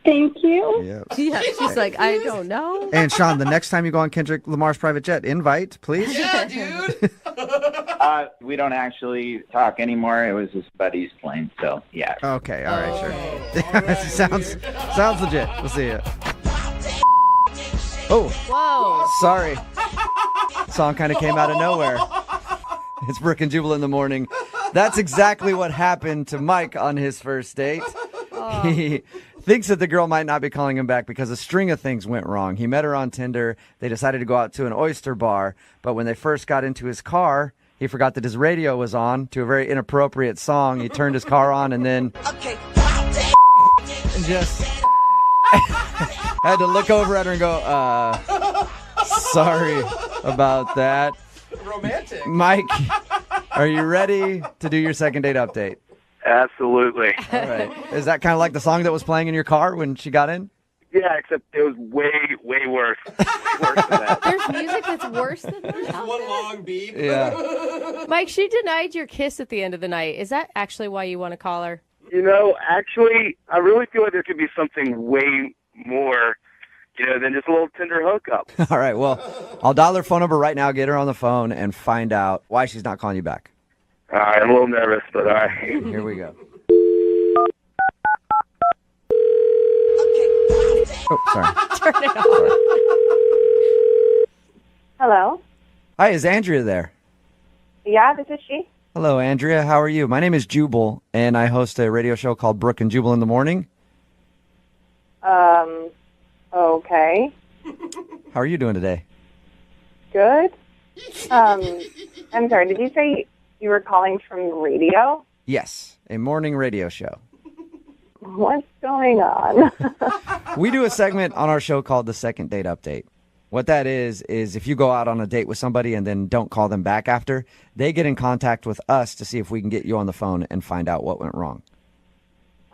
Thank you. Yeah. Yeah, she's like, I don't know. And Sean, the next time you go on Kendrick Lamar's private jet, invite, please. Yeah, dude. We don't actually talk anymore. It was his buddy's plane, so yeah. Okay. All right. Sure. Sounds legit. We'll see you. Oh. Whoa. Sorry. Song kind of came out of nowhere. It's Brooke and Jubal in the morning. That's exactly what happened to Mike on his first date. He thinks that the girl might not be calling him back because a string of things went wrong. He met her on Tinder. They decided to go out to an oyster bar. But when they first got into his car, he forgot that his radio was on to a very inappropriate song. He turned his car on and then just had to look over at her and go, sorry about that. Romantic. Mike, are you ready to do your second date update? Absolutely. All right. Is that kind of like the song that was playing in your car when she got in? Yeah, except it was way, way worse. Worse than that. There's music that's worse than that. Just one long beep. Yeah. Mike, she denied your kiss at the end of the night. Is that actually why you want to call her? You know, actually, I really feel like there could be something way more, than just a little Tinder hookup. All right. Well, I'll dial her phone number right now, get her on the phone, and find out why she's not calling you back. All right, I'm a little nervous, but all right. Here we go. Oh, sorry. Turn it off. Hello? Hi, is Andrea there? Yeah, this is she. Hello, Andrea. How are you? My name is Jubal, and I host a radio show called Brooke and Jubal in the morning. Okay. How are you doing today? Good. I'm sorry, did you say you were calling from radio? Yes, a morning radio show. What's going on? We do a segment on our show called the Second Date Update. What that is if you go out on a date with somebody and then don't call them back after, they get in contact with us to see if we can get you on the phone and find out what went wrong.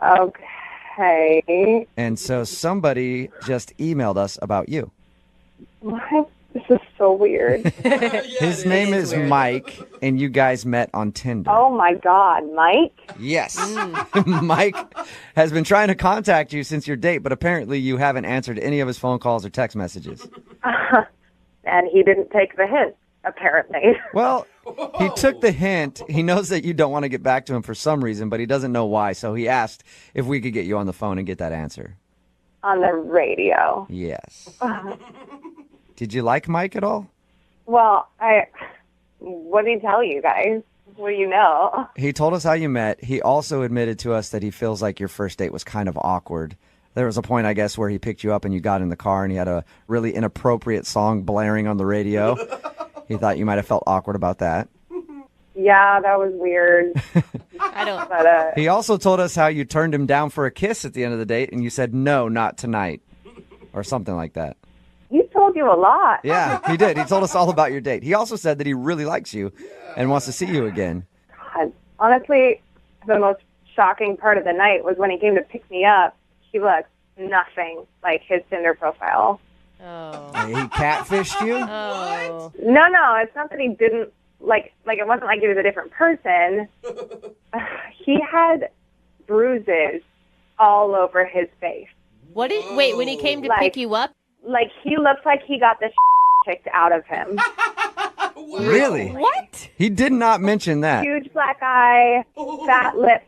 Okay. And so somebody just emailed us about you. What? This is so weird. His name is Mike, and you guys met on Tinder. Oh, my God. Mike? Yes. Mike has been trying to contact you since your date, but apparently you haven't answered any of his phone calls or text messages. And he didn't take the hint, apparently. Well, he took the hint. He knows that you don't want to get back to him for some reason, but he doesn't know why. So he asked if we could get you on the phone and get that answer. On the radio. Yes. Did you like Mike at all? Well, what did he tell you guys? What do you know? He told us how you met. He also admitted to us that he feels like your first date was kind of awkward. There was a point, I guess, where he picked you up and you got in the car and he had a really inappropriate song blaring on the radio. He thought you might have felt awkward about that. Yeah, that was weird. I don't. But, He also told us how you turned him down for a kiss at the end of the date and you said, no, not tonight, or something like that. he told you a lot. Yeah, he did. He told us all about your date. He also said that he really likes you and wants to see you again. God, honestly, the most shocking part of the night was when he came to pick me up. He looked nothing like his Tinder profile. Oh. He catfished you? Oh. No, it's not that he didn't like it wasn't like he was a different person. He had bruises all over his face. What did? Wait, when he came to pick you up? Like he looked like he got the kicked out of him. Really? What? He did not mention that. Huge black eye, fat lip,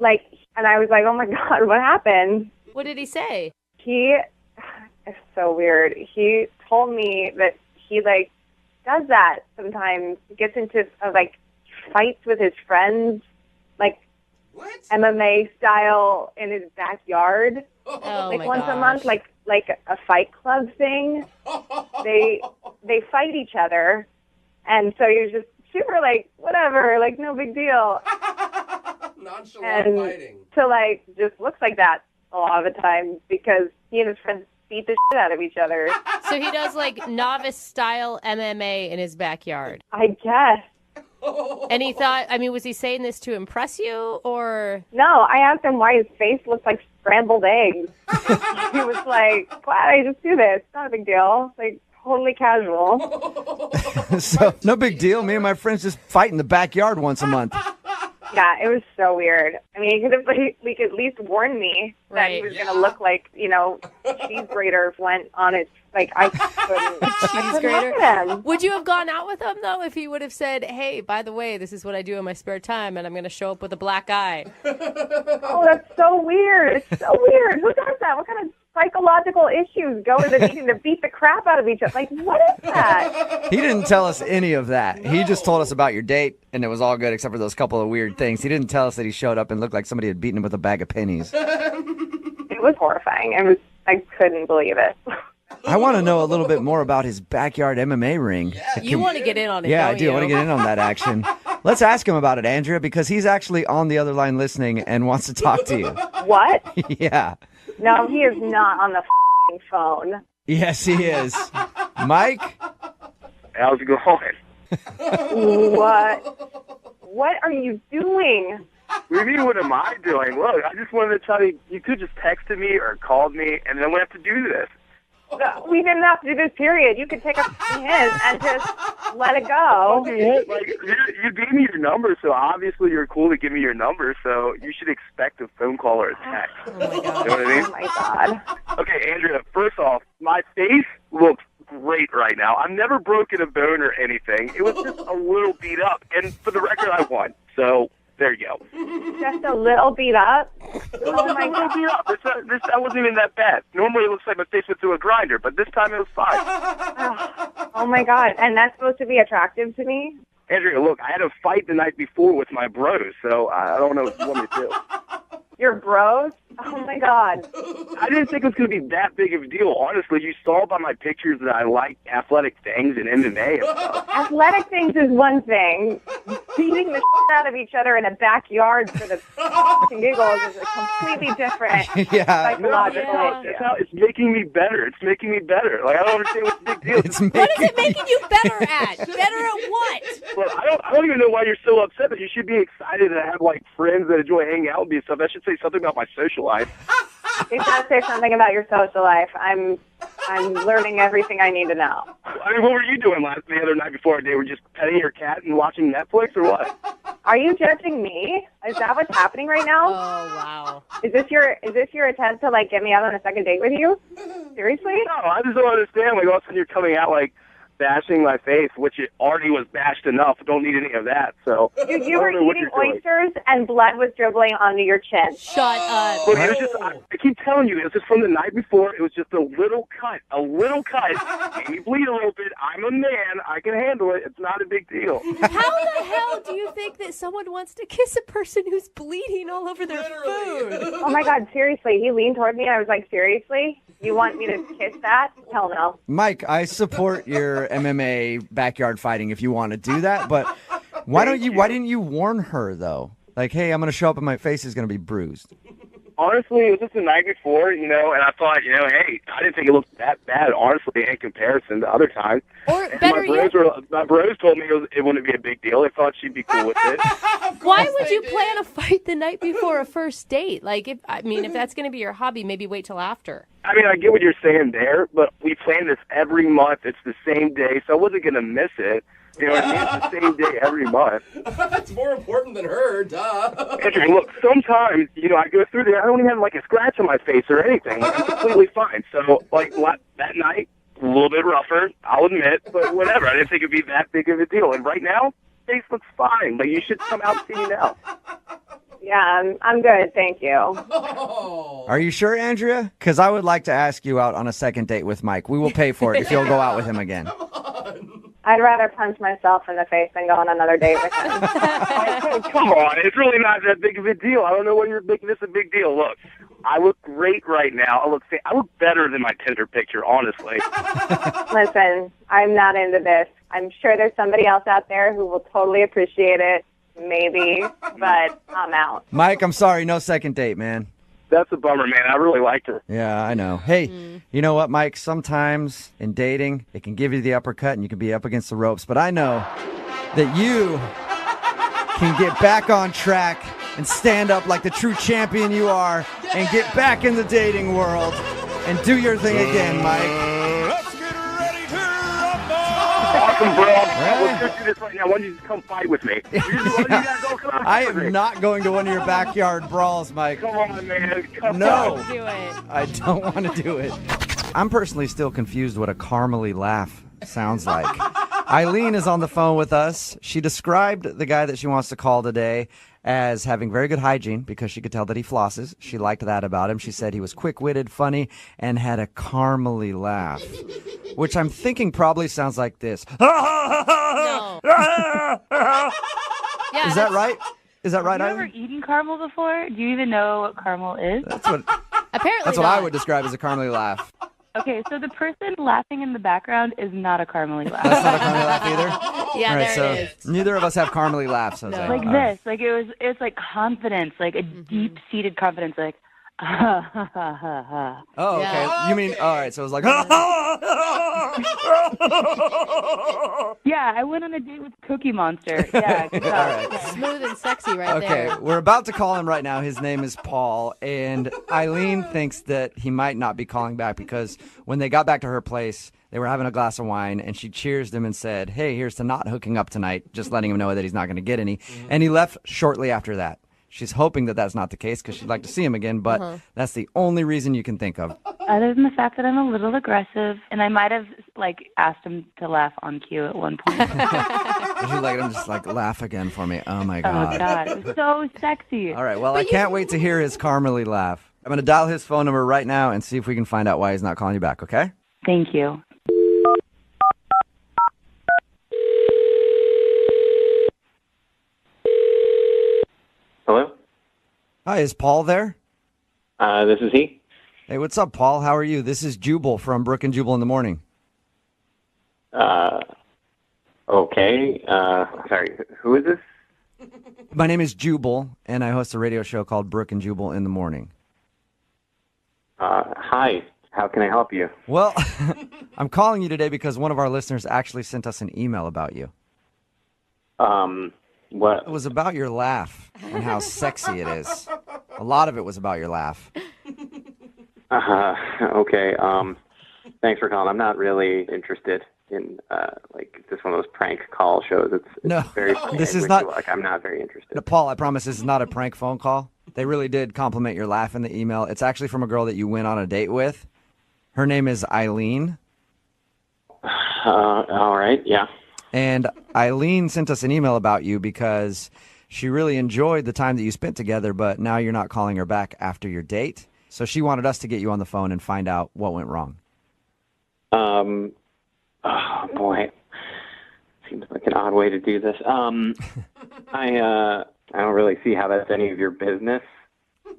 and I was like, oh my God, what happened? What did he say? He is so weird. He told me that he does that sometimes. He gets into fights with his friends, MMA style in his backyard. Oh my once a gosh. month, like a fight club thing. They fight each other, and so you're just super whatever, no big deal. Nonchalant And fighting. so just looks like that a lot of the time because he and his friends beat the shit out of each other. So he does novice style MMA in his backyard. I guess. And he thought, was he saying this to impress you or? No, I asked him why his face looks like scrambled eggs. He was like, "Why I just do this? It's not a big deal. Totally casual." So, no big deal. Me and my friends just fight in the backyard once a month. Yeah, it was so weird. He could have at least warned me that he was going to look like, cheese grater went on its, I couldn't. Cheese Look grater. at him. Would you have gone out with him though if he would have said, "Hey, by the way, this is what I do in my spare time, and I'm going to show up with a black eye"? Oh, that's so weird. It's so weird. Who does that? What kind of psychological issues go into needing to beat the crap out of each other? What is that? He didn't tell us any of that. He just told us about your date, and it was all good except for those couple of weird things. He didn't tell us that he showed up and looked like somebody had beaten him with a bag of pennies. It was horrifying. I couldn't believe it. I want to know a little bit more about his backyard MMA ring. You want to get in on it, Yeah, don't I do. you? I want to get in on that action. Let's ask him about it, Andrea, because he's actually on the other line listening and wants to talk to you. What? Yeah. No, he is not on the phone. Yes, he is. Mike? How's it going? What are you doing? What do you mean, what am I doing? Look, I just wanted to tell you, you could just texted me or called me, and then we have to do this. No, we didn't have to do this, period. You could take a hint and just let it go. You gave me your number, so obviously you're cool to give me your number, so you should expect a phone call or a text. Oh my God. You know what I mean? Oh my God. Okay, Andrea, first off, my face looks great right now. I've never broken a bone or anything. It was just a little beat up, and for the record, I won. So there you go. Just a little beat up? Oh my God. Beat up. That wasn't even that bad. Normally it looks like my face went through a grinder, but this time it was fine. Oh my God. And that's supposed to be attractive to me? Andrea, look, I had a fight the night before with my bros, so I don't know what you want me to do. Your bros? Oh my God. I didn't think it was going to be that big of a deal. Honestly, you saw by my pictures that I like athletic things and MMA and stuff. Athletic things is one thing. Beating the shit out of each other in a backyard for the giggles is a completely different psychological issue. It's making me better. It's making me better. I don't understand what's the big deal. What is it making you better at? Better at what? Well, I don't even know why you're so upset, but you should be excited to have friends that enjoy hanging out with me and stuff. That should say something about my social life. It does say something about your social life. I'm learning everything I need to know. I mean, what were you doing the other night before our date? Were you just petting your cat and watching Netflix or what? Are you judging me? Is that what's happening right now? Oh wow. Is this your attempt to get me out on a second date with you? Seriously? No, I just don't understand. All of a sudden you're coming out bashing my face, which it already was bashed enough. Don't need any of that. So Dude, you were eating oysters and blood was dribbling onto your chin. Shut up. But it was just, I keep telling you, it was just from the night before. It was just a little cut. Maybe bleed a little bit. I'm a man. I can handle it. It's not a big deal. How the hell do you think that someone wants to kiss a person who's bleeding all over their food? Oh my God, seriously. He leaned toward me and I was like, seriously? You want me to kiss that? Hell no. Mike, I support your MMA backyard fighting if you want to do that, but why didn't you warn her though? Like, hey, I'm going to show up and my face is going to be bruised. Honestly, it was just the night before, and I thought, hey, I didn't think it looked that bad, honestly, in comparison to other times. Or and better my bros told me it wouldn't be a big deal. They thought she'd be cool with it. Why would you plan a fight the night before a first date? Like, if that's going to be your hobby, maybe wait till after. I mean, I get what you're saying there, but we plan this every month. It's the same day, so I wasn't going to miss it. You know what I mean? It's the same day every month. That's more important than her, duh. Andrew, look, sometimes, I go through there, I don't even have, a scratch on my face or anything. I'm completely fine. So, that night, a little bit rougher, I'll admit, but whatever. I didn't think it'd be that big of a deal. And right now, face looks fine. But you should come out and see me now. Yeah, I'm good. Thank you. Are you sure, Andrea? Because I would like to ask you out on a second date with Mike. We will pay for it if you'll go out with him again. I'd rather punch myself in the face than go on another date with him. Oh, come on. It's really not that big of a deal. I don't know why you're making this a big deal. Look, I look great right now. I look better than my Tinder picture, honestly. Listen, I'm not into this. I'm sure there's somebody else out there who will totally appreciate it. Maybe, but I'm out. Mike, I'm sorry. No second date, man. That's a bummer, man. I really liked her. Yeah, I know. Hey, you know what, Mike? Sometimes in dating, it can give you the uppercut and you can be up against the ropes. But I know that you can get back on track and stand up like the true champion you are and get back in the dating world and do your thing again, Mike. Awesome, bro. Let's go do this right now. Why don't you just come fight with me? I am not going to one of your backyard brawls, Mike. Come on, man. No. Don't do it. I don't want to do it. I'm personally still confused what a caramely laugh sounds like. Eileen is on the phone with us. She described the guy that she wants to call today as having very good hygiene because she could tell that he flosses. She liked that about him. She said he was quick-witted, funny, and had a caramely laugh, which I'm thinking probably sounds like this. No. Yeah, Is that right? Is that right, Have you ever Eileen? eaten caramel before? Do you even know what caramel is? Apparently That's what not. I would describe as a caramely laugh. Okay, so the person laughing in the background is not a caramely laugh. That's not a caramely laugh either? Yeah, All right, there so it is. neither of us have caramely laughs, Jose. Like All right. this, like it's like confidence, like a deep-seated confidence, like ha ha ha ha ha. Oh, okay. Yeah. You mean, all right, so it was like, Yeah, I went on a date with Cookie Monster. Yeah, good all job. right. Smooth and sexy right Okay, there. we're about to call him right now. His name is Paul, and Eileen thinks that he might not be calling back because when they got back to her place, they were having a glass of wine, and she cheersed him and said, hey, here's to not hooking up tonight, just letting him know that he's not going to get any. And he left shortly after that. She's hoping that that's not the case because she'd like to see him again, but that's the only reason you can think of. Other than the fact that I'm a little aggressive, and I might have asked him to laugh on cue at one point. Would you like him just laugh again for me? Oh, my God. Oh God, it was so sexy. All right, well, I can't wait to hear his caramely laugh. I'm going to dial his phone number right now and see if we can find out why he's not calling you back, okay? Thank you. Hello? Hi, is Paul there? This is he. Hey, what's up, Paul? How are you? This is Jubal from Brooke and Jubal in the morning. Okay. Sorry, who is this? My name is Jubal, and I host a radio show called Brooke and Jubal in the morning. Hi. How can I help you? Well, I'm calling you today because one of our listeners actually sent us an email about you. What? It was about your laugh and how sexy it is. A lot of it was about your laugh. Okay. Thanks for calling. I'm not really interested in just one of those prank call shows. It's very funny. This I is wish not. you luck. I'm not very interested. No, Paul, I promise this is not a prank phone call. They really did compliment your laugh in the email. It's actually from a girl that you went on a date with. Her name is Eileen. All right, yeah. And Eileen sent us an email about you because she really enjoyed the time that you spent together, but now you're not calling her back after your date. So she wanted us to get you on the phone and find out what went wrong. Oh, boy. Seems like an odd way to do this. I don't really see how that's any of your business.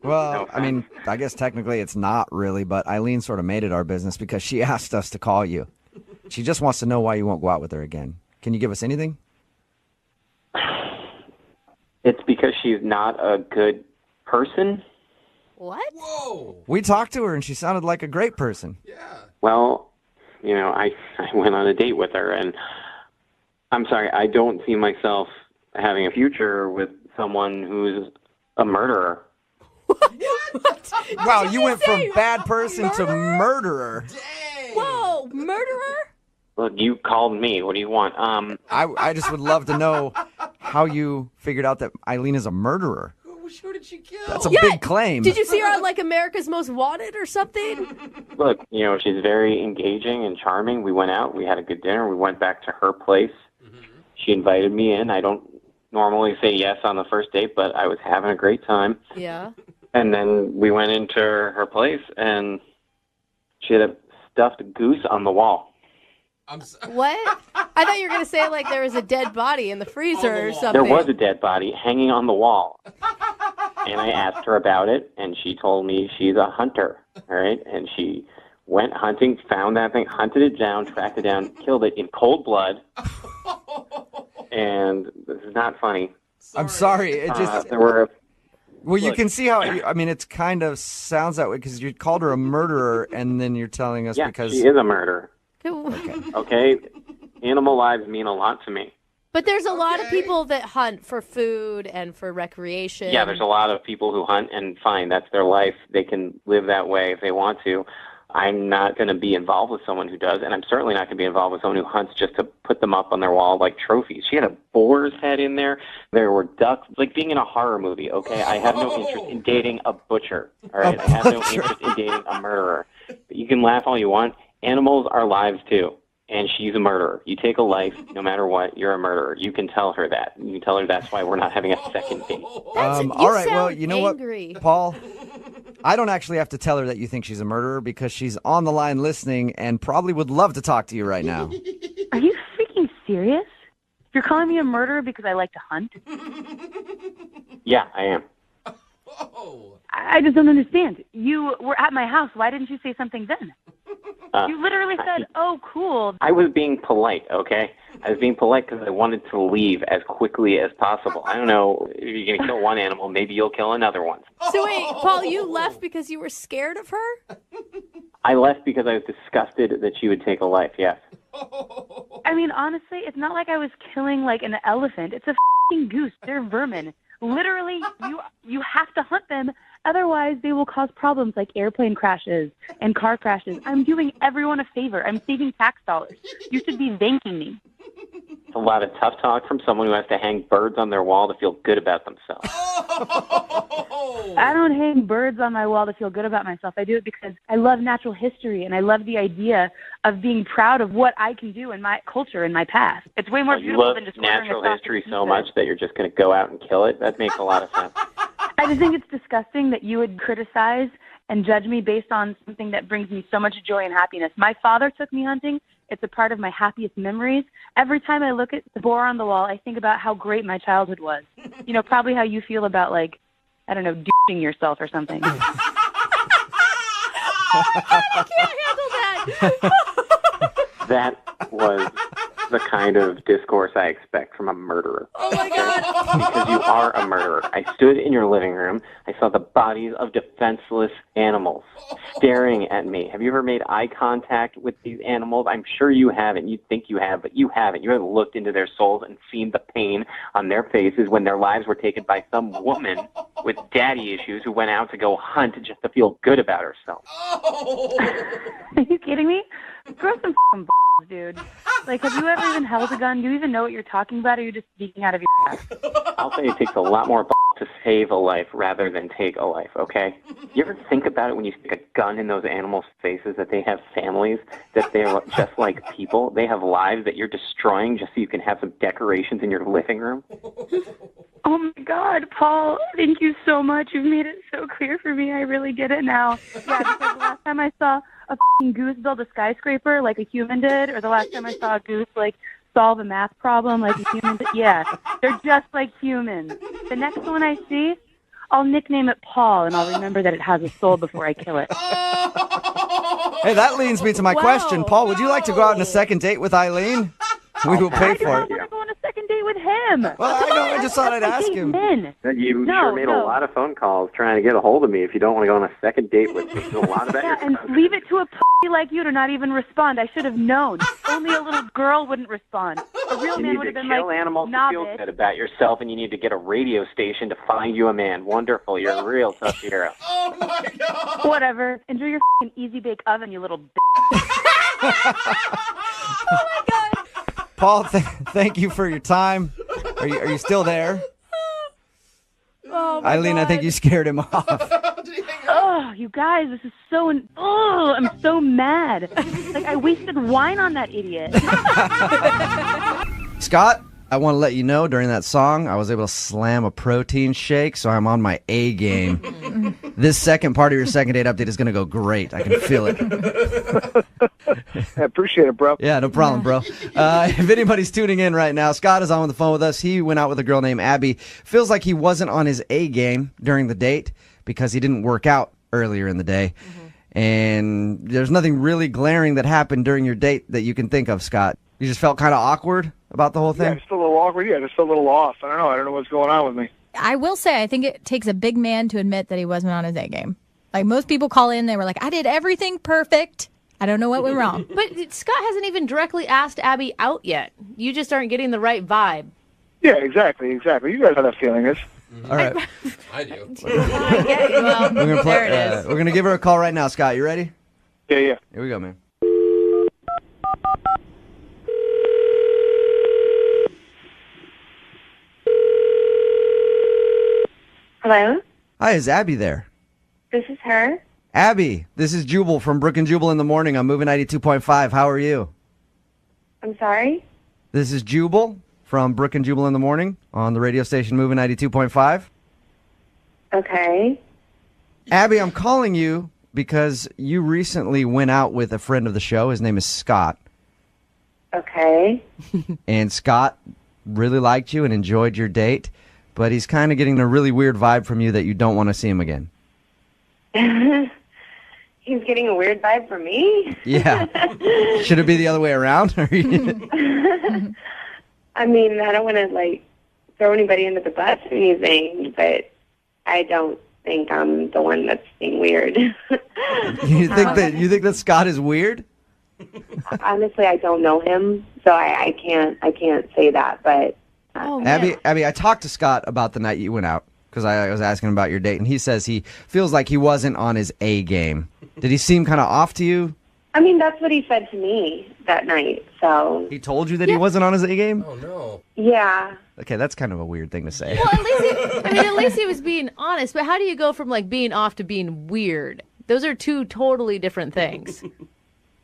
Well, I mean, I guess technically it's not really, but Eileen sort of made it our business because she asked us to call you. She just wants to know why you won't go out with her again. Can you give us anything? It's because she's not a good person. What? Whoa. We talked to her and she sounded like a great person. Well, I went on a date with her, and I'm sorry, I don't see myself having a future with someone who's a murderer. Wow, you went from bad person to murderer. Whoa, murderer? Look, you called me. What do you want? I just would love to know how you figured out that Eileen is a murderer. Who did she kill? That's a big claim. Did you see her on like America's Most Wanted or something? Look, she's very engaging and charming. We went out. We had a good dinner. We went back to her place. She invited me in. I don't normally say yes on the first date, but I was having a great time. Yeah. And then we went into her place, and she had a stuffed goose on the wall. What? I thought you were going to say like there was a dead body in the freezer or something. There was a dead body hanging on the wall. And I asked her about it, and she told me she's a hunter, all right? And she went hunting, found that thing, hunted it down, tracked it down, killed it in cold blood. And this is not funny. I'm sorry. It just there were. Well, you can see how. I mean, it kind of sounds that way because you called her a murderer, and then you're telling us because she is a murderer. Okay, animal lives mean a lot to me. But there's a lot of people that hunt for food and for recreation. Yeah, there's a lot of people who hunt, and fine, that's their life. They can live that way if they want to. I'm not going to be involved with someone who does, and I'm certainly not going to be involved with someone who hunts just to put them up on their wall like trophies. She had a boar's head in there. There were ducks. It's like being in a horror movie, okay? I have no interest in dating a butcher, all right? I have no interest in dating a murderer. But you can laugh all you want. Animals are lives, too, and she's a murderer. You take a life, no matter what, you're a murderer. You can tell her that. You can tell her that's why we're not having a second date. all right, well, you know angry. what, Paul? I don't actually have to tell her that you think she's a murderer because she's on the line listening and probably would love to talk to you right now. Are you freaking serious? You're calling me a murderer because I like to hunt? Yeah, I am. I just don't understand. You were at my house. Why didn't you say something then? You literally said, oh, cool. I was being polite, okay? I was being polite because I wanted to leave as quickly as possible. I don't know, if you're going to kill one animal, maybe you'll kill another one. So wait, Paul, you left because you were scared of her? I left because I was disgusted that she would take a life, yes. I mean, honestly, it's not like I was killing like an elephant. It's a f***ing goose. They're vermin. Literally, you have to hunt them. Otherwise, they will cause problems like airplane crashes and car crashes. I'm doing everyone a favor. I'm saving tax dollars. You should be thanking me. It's a lot of tough talk from someone who has to hang birds on their wall to feel good about themselves. I don't hang birds on my wall to feel good about myself. I do it because I love natural history, and I love the idea of being proud of what I can do in my culture and my past. It's way more You beautiful love than just ordering natural a plastic history so pizza. much that you're just going to go out and kill it? That makes a lot of sense. I just think it's disgusting that you would criticize and judge me based on something that brings me so much joy and happiness. My father took me hunting. It's a part of my happiest memories. Every time I look at the boar on the wall, I think about how great my childhood was. You know, probably how you feel about, like, I don't know, douching yourself or something. I can't handle that. That was the kind of discourse I expect from a murderer. Oh, my God. Because you are a murderer. I stood in your living room. I saw the bodies of defenseless animals staring at me. Have you ever made eye contact with these animals? I'm sure you haven't. You think you have, but you haven't. You haven't looked into their souls and seen the pain on their faces when their lives were taken by some woman with daddy issues who went out to go hunt just to feel good about herself. Are you kidding me? Grow some f***ing balls, dude. Like, have you ever even held a gun? Do you even know what you're talking about, or are you just speaking out of your ass? I'll say it takes a lot more to to save a life rather than take a life, okay? You ever think about it when you stick a gun in those animals' faces, that they have families, that they're just like people? They have lives that you're destroying just so you can have some decorations in your living room? Oh my God, Paul, thank you so much. You've made it so clear for me. I really get it now. Yeah, because the last time I saw a f***ing goose build a skyscraper like a human did, or the last time I saw a goose, like, solve a math problem like a human did, yeah, they're just like humans. The next one I see, I'll nickname it Paul, and I'll remember that it has a soul before I kill it. Hey, that leads me to my question. Paul, would you like to go out on a second date with Eileen? We will pay for it. I want to go on a second date with him. Well, I know. I just thought I'd ask him. You sure made a lot of phone calls trying to get a hold of me if you don't want to go on a second date with me. There's a lot of that. Yeah, and leave it to a pussy like you to not even respond. I should have known. Only a little girl wouldn't respond. A real You man need would to have been kill like, animals nah, to feel bitch. good about yourself, and you need to get a radio station to find you a man. Wonderful. You're a real tough hero. Whatever. Enjoy your f***ing easy bake oven, you little bitch. Paul, thank you for your time. Are you still there? Oh, my Eileen, I think you scared him off. Oh, you guys, this is so... Oh, I'm so mad. Like, I wasted wine on that idiot. Scott, I want to let you know during that song, I was able to slam a protein shake, so I'm on my A game. This second part of your second date update is going to go great. I can feel it. I appreciate it, bro. Yeah, no problem, bro. If anybody's tuning in right now, Scott is on the phone with us. He went out with a girl named Abby. Feels like he wasn't on his A game during the date because he didn't work out earlier in the day. And there's nothing really glaring that happened during your date that you can think of, Scott. You just felt kind of awkward about the whole Yeah, thing? just a little awkward. Yeah, just a little off. I don't know what's going on with me. I will say, I think it takes a big man to admit that he wasn't on his A game. Like, most people call in, they were like, I did everything perfect. I don't know what went wrong. But Scott hasn't even directly asked Abby out yet. You just aren't getting the right vibe. Yeah, exactly. You guys know how that feeling is. All right. I do. Well, We're gonna there it is. We're going to give her a call right now, Scott. You ready? Yeah. Here we go, man. Hello, Hi, is Abby there? this is her. Abby, this is Jubal from Brooke and Jubal in the morning. I'm moving 92.5. How are you? I'm sorry. This is Jubal from Brooke and Jubal in the morning on the radio station moving 92.5. Okay. Abby, I'm calling you because you recently went out with a friend of the show. His name is Scott. Okay. And Scott really liked you and enjoyed your date, but he's kind of getting a really weird vibe from you that you don't want to see him again. He's getting a weird vibe from me. Yeah. Should it be the other way around? I mean, I don't want to throw anybody into the bus or anything, but I don't think I'm the one that's being weird. You think that Scott is weird? Honestly, I don't know him, so I can't say that. But Abby, I talked to Scott about the night you went out because I was asking him about your date, and he says he feels like he wasn't on his A game. Did he seem kind of off to you? I mean, that's what he said to me that night. So He told you that he wasn't on his A game? Oh, no. yeah. Okay, that's kind of a weird thing to say. Well, at least he was being honest. But how do you go from being off to being weird? Those are two totally different things.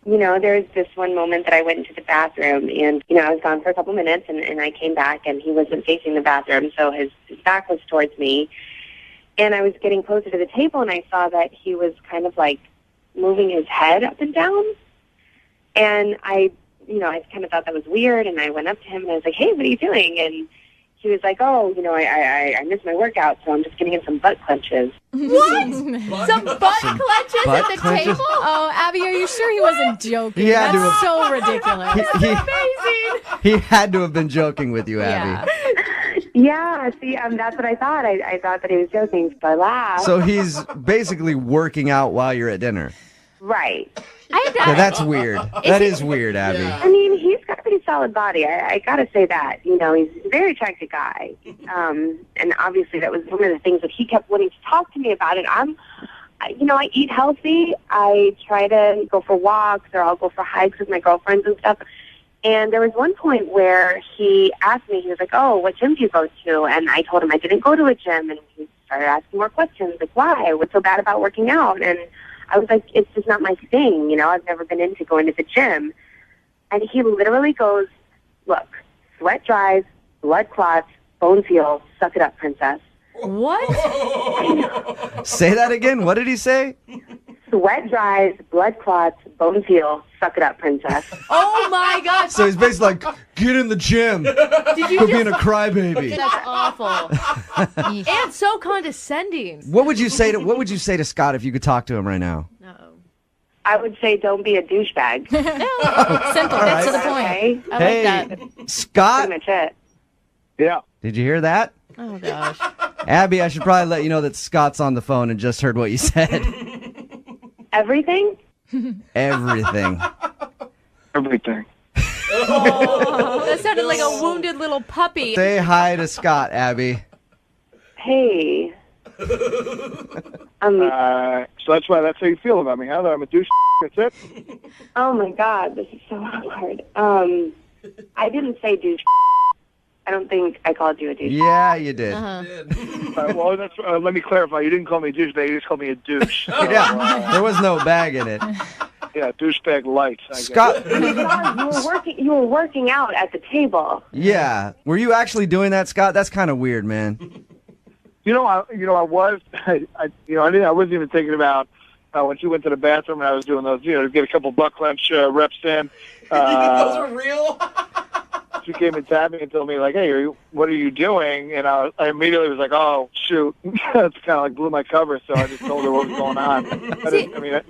You know, there's this one moment that I went into the bathroom and, I was gone for a couple minutes and I came back and he wasn't facing the bathroom, so his back was towards me. And I was getting closer to the table and I saw that he was kind of moving his head up and down. And I kind of thought that was weird and I went up to him and I was like, hey, what are you doing? And he was like, oh, I missed my workout, so I'm just getting in some butt clenches. What? Some butt clutches butt at the clenches? table? Oh, Abby, are you sure he wasn't joking? He had to That's have- so ridiculous. Amazing. He had to have been joking with you, Abby. Yeah, see, that's what I thought. I thought that he was joking, so I laughed. So he's basically working out while you're at dinner. Right. Yeah, that's weird. That is weird, Abby. I mean, he's got a pretty solid body. I got to say that. He's a very attractive guy. And obviously that was one of the things that he kept wanting to talk to me about. And I eat healthy. I try to go for walks or I'll go for hikes with my girlfriends and stuff. And there was one point where he asked me, he was like, oh, what gym do you go to? And I told him I didn't go to a gym. And he started asking more questions, like, why? What's so bad about working out? And I was like, it's just not my thing. You know, I've never been into going to the gym. And he literally goes, look, sweat dries, blood clots, bones heal, suck it up, princess. What? Say that again. What did he say? Sweat dries, blood clots, bones heal, suck it up, princess. Oh my gosh. So he's basically like, get in the gym. Did you Quit being a crybaby. That's awful. And so condescending. What would you say to Scott if you could talk to him right now? I would say don't be a douchebag. Simple. That's to the point. Okay? I Hey, like that. Scott, Pretty much it. Yeah. did you hear that? Oh gosh. Abby, I should probably let you know that Scott's on the phone and just heard what you said. Everything? Everything. Everything. Oh, that sounded like a wounded little puppy. Say hi to Scott, Abby. Hey. So that's how you feel about me, huh? That I'm a douche. That's it? Oh my God, this is so awkward. I didn't say douche. I don't think I called you a douche. Yeah, you did. Well, let me clarify. You didn't call me a douchebag. You just called me a douche. Yeah, there was no bag in it. Yeah, douchebag light. I guess. Scott. You were working out at the table. Yeah. Were you actually doing that, Scott? That's kind of weird, man. I was. I wasn't even thinking about when she went to the bathroom and I was doing those, to get a couple butt clench reps in. Those are real? She came and tapped me and told me, like, hey, what are you doing? And I immediately was like, oh, shoot. That's kind of like blew my cover, so I just told her what was going on.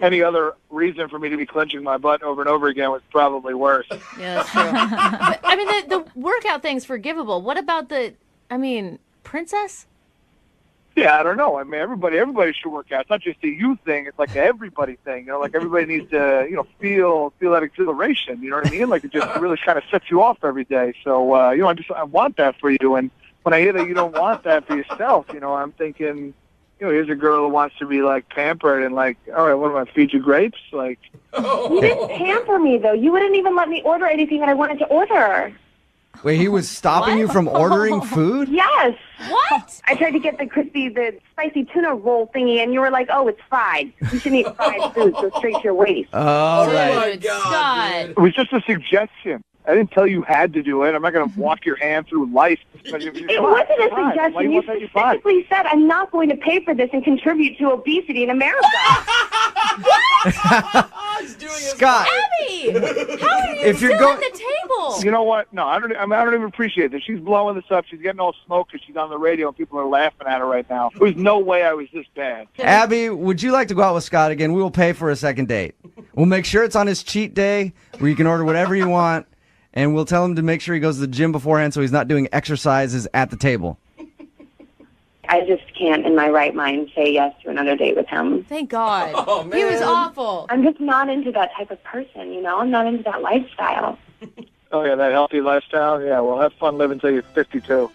Any other reason for me to be clenching my butt over and over again was probably worse. Yeah, that's true. But, I mean, the workout thing's forgivable. What about princess? Yeah, I don't know. I mean, everybody should work out. It's not just a you thing. It's like an everybody thing. Like everybody needs to, feel that exhilaration. You know what I mean? Like it just really kind of sets you off every day. So, I want that for you. And when I hear that you don't want that for yourself, I'm thinking, here's a girl who wants to be like pampered and like, all right, what am I, feed you grapes? Like, you didn't pamper me though. You wouldn't even let me order anything that I wanted to order. Wait, he was stopping you from ordering food? Yes. What? I tried to get the spicy tuna roll thingy, and you were like, oh, it's fried. You shouldn't eat fried food. Go straight to your waist. All right. Oh, my God. Scott. it was just a suggestion. I didn't tell you had to do it. I'm not going to walk your hand through life. It wasn't a suggestion. You specifically said, I'm not going to pay for this and contribute to obesity in America. Scott. Abby! How are you If you're still going- at the table? You know what? No, I don't even appreciate this. She's blowing this up. She's getting all smoke because she's on the radio and people are laughing at her right now. There's no way I was this bad. Abby, would you like to go out with Scott again? We will pay for a second date. We'll make sure it's on his cheat day where you can order whatever you want, and we'll tell him to make sure he goes to the gym beforehand so he's not doing exercises at the table. I just can't, in my right mind, say yes to another date with him. Thank God. Oh, man. He was awful. I'm just not into that type of person, I'm not into that lifestyle. Oh, yeah, that healthy lifestyle? Yeah, well, have fun living till you're 52.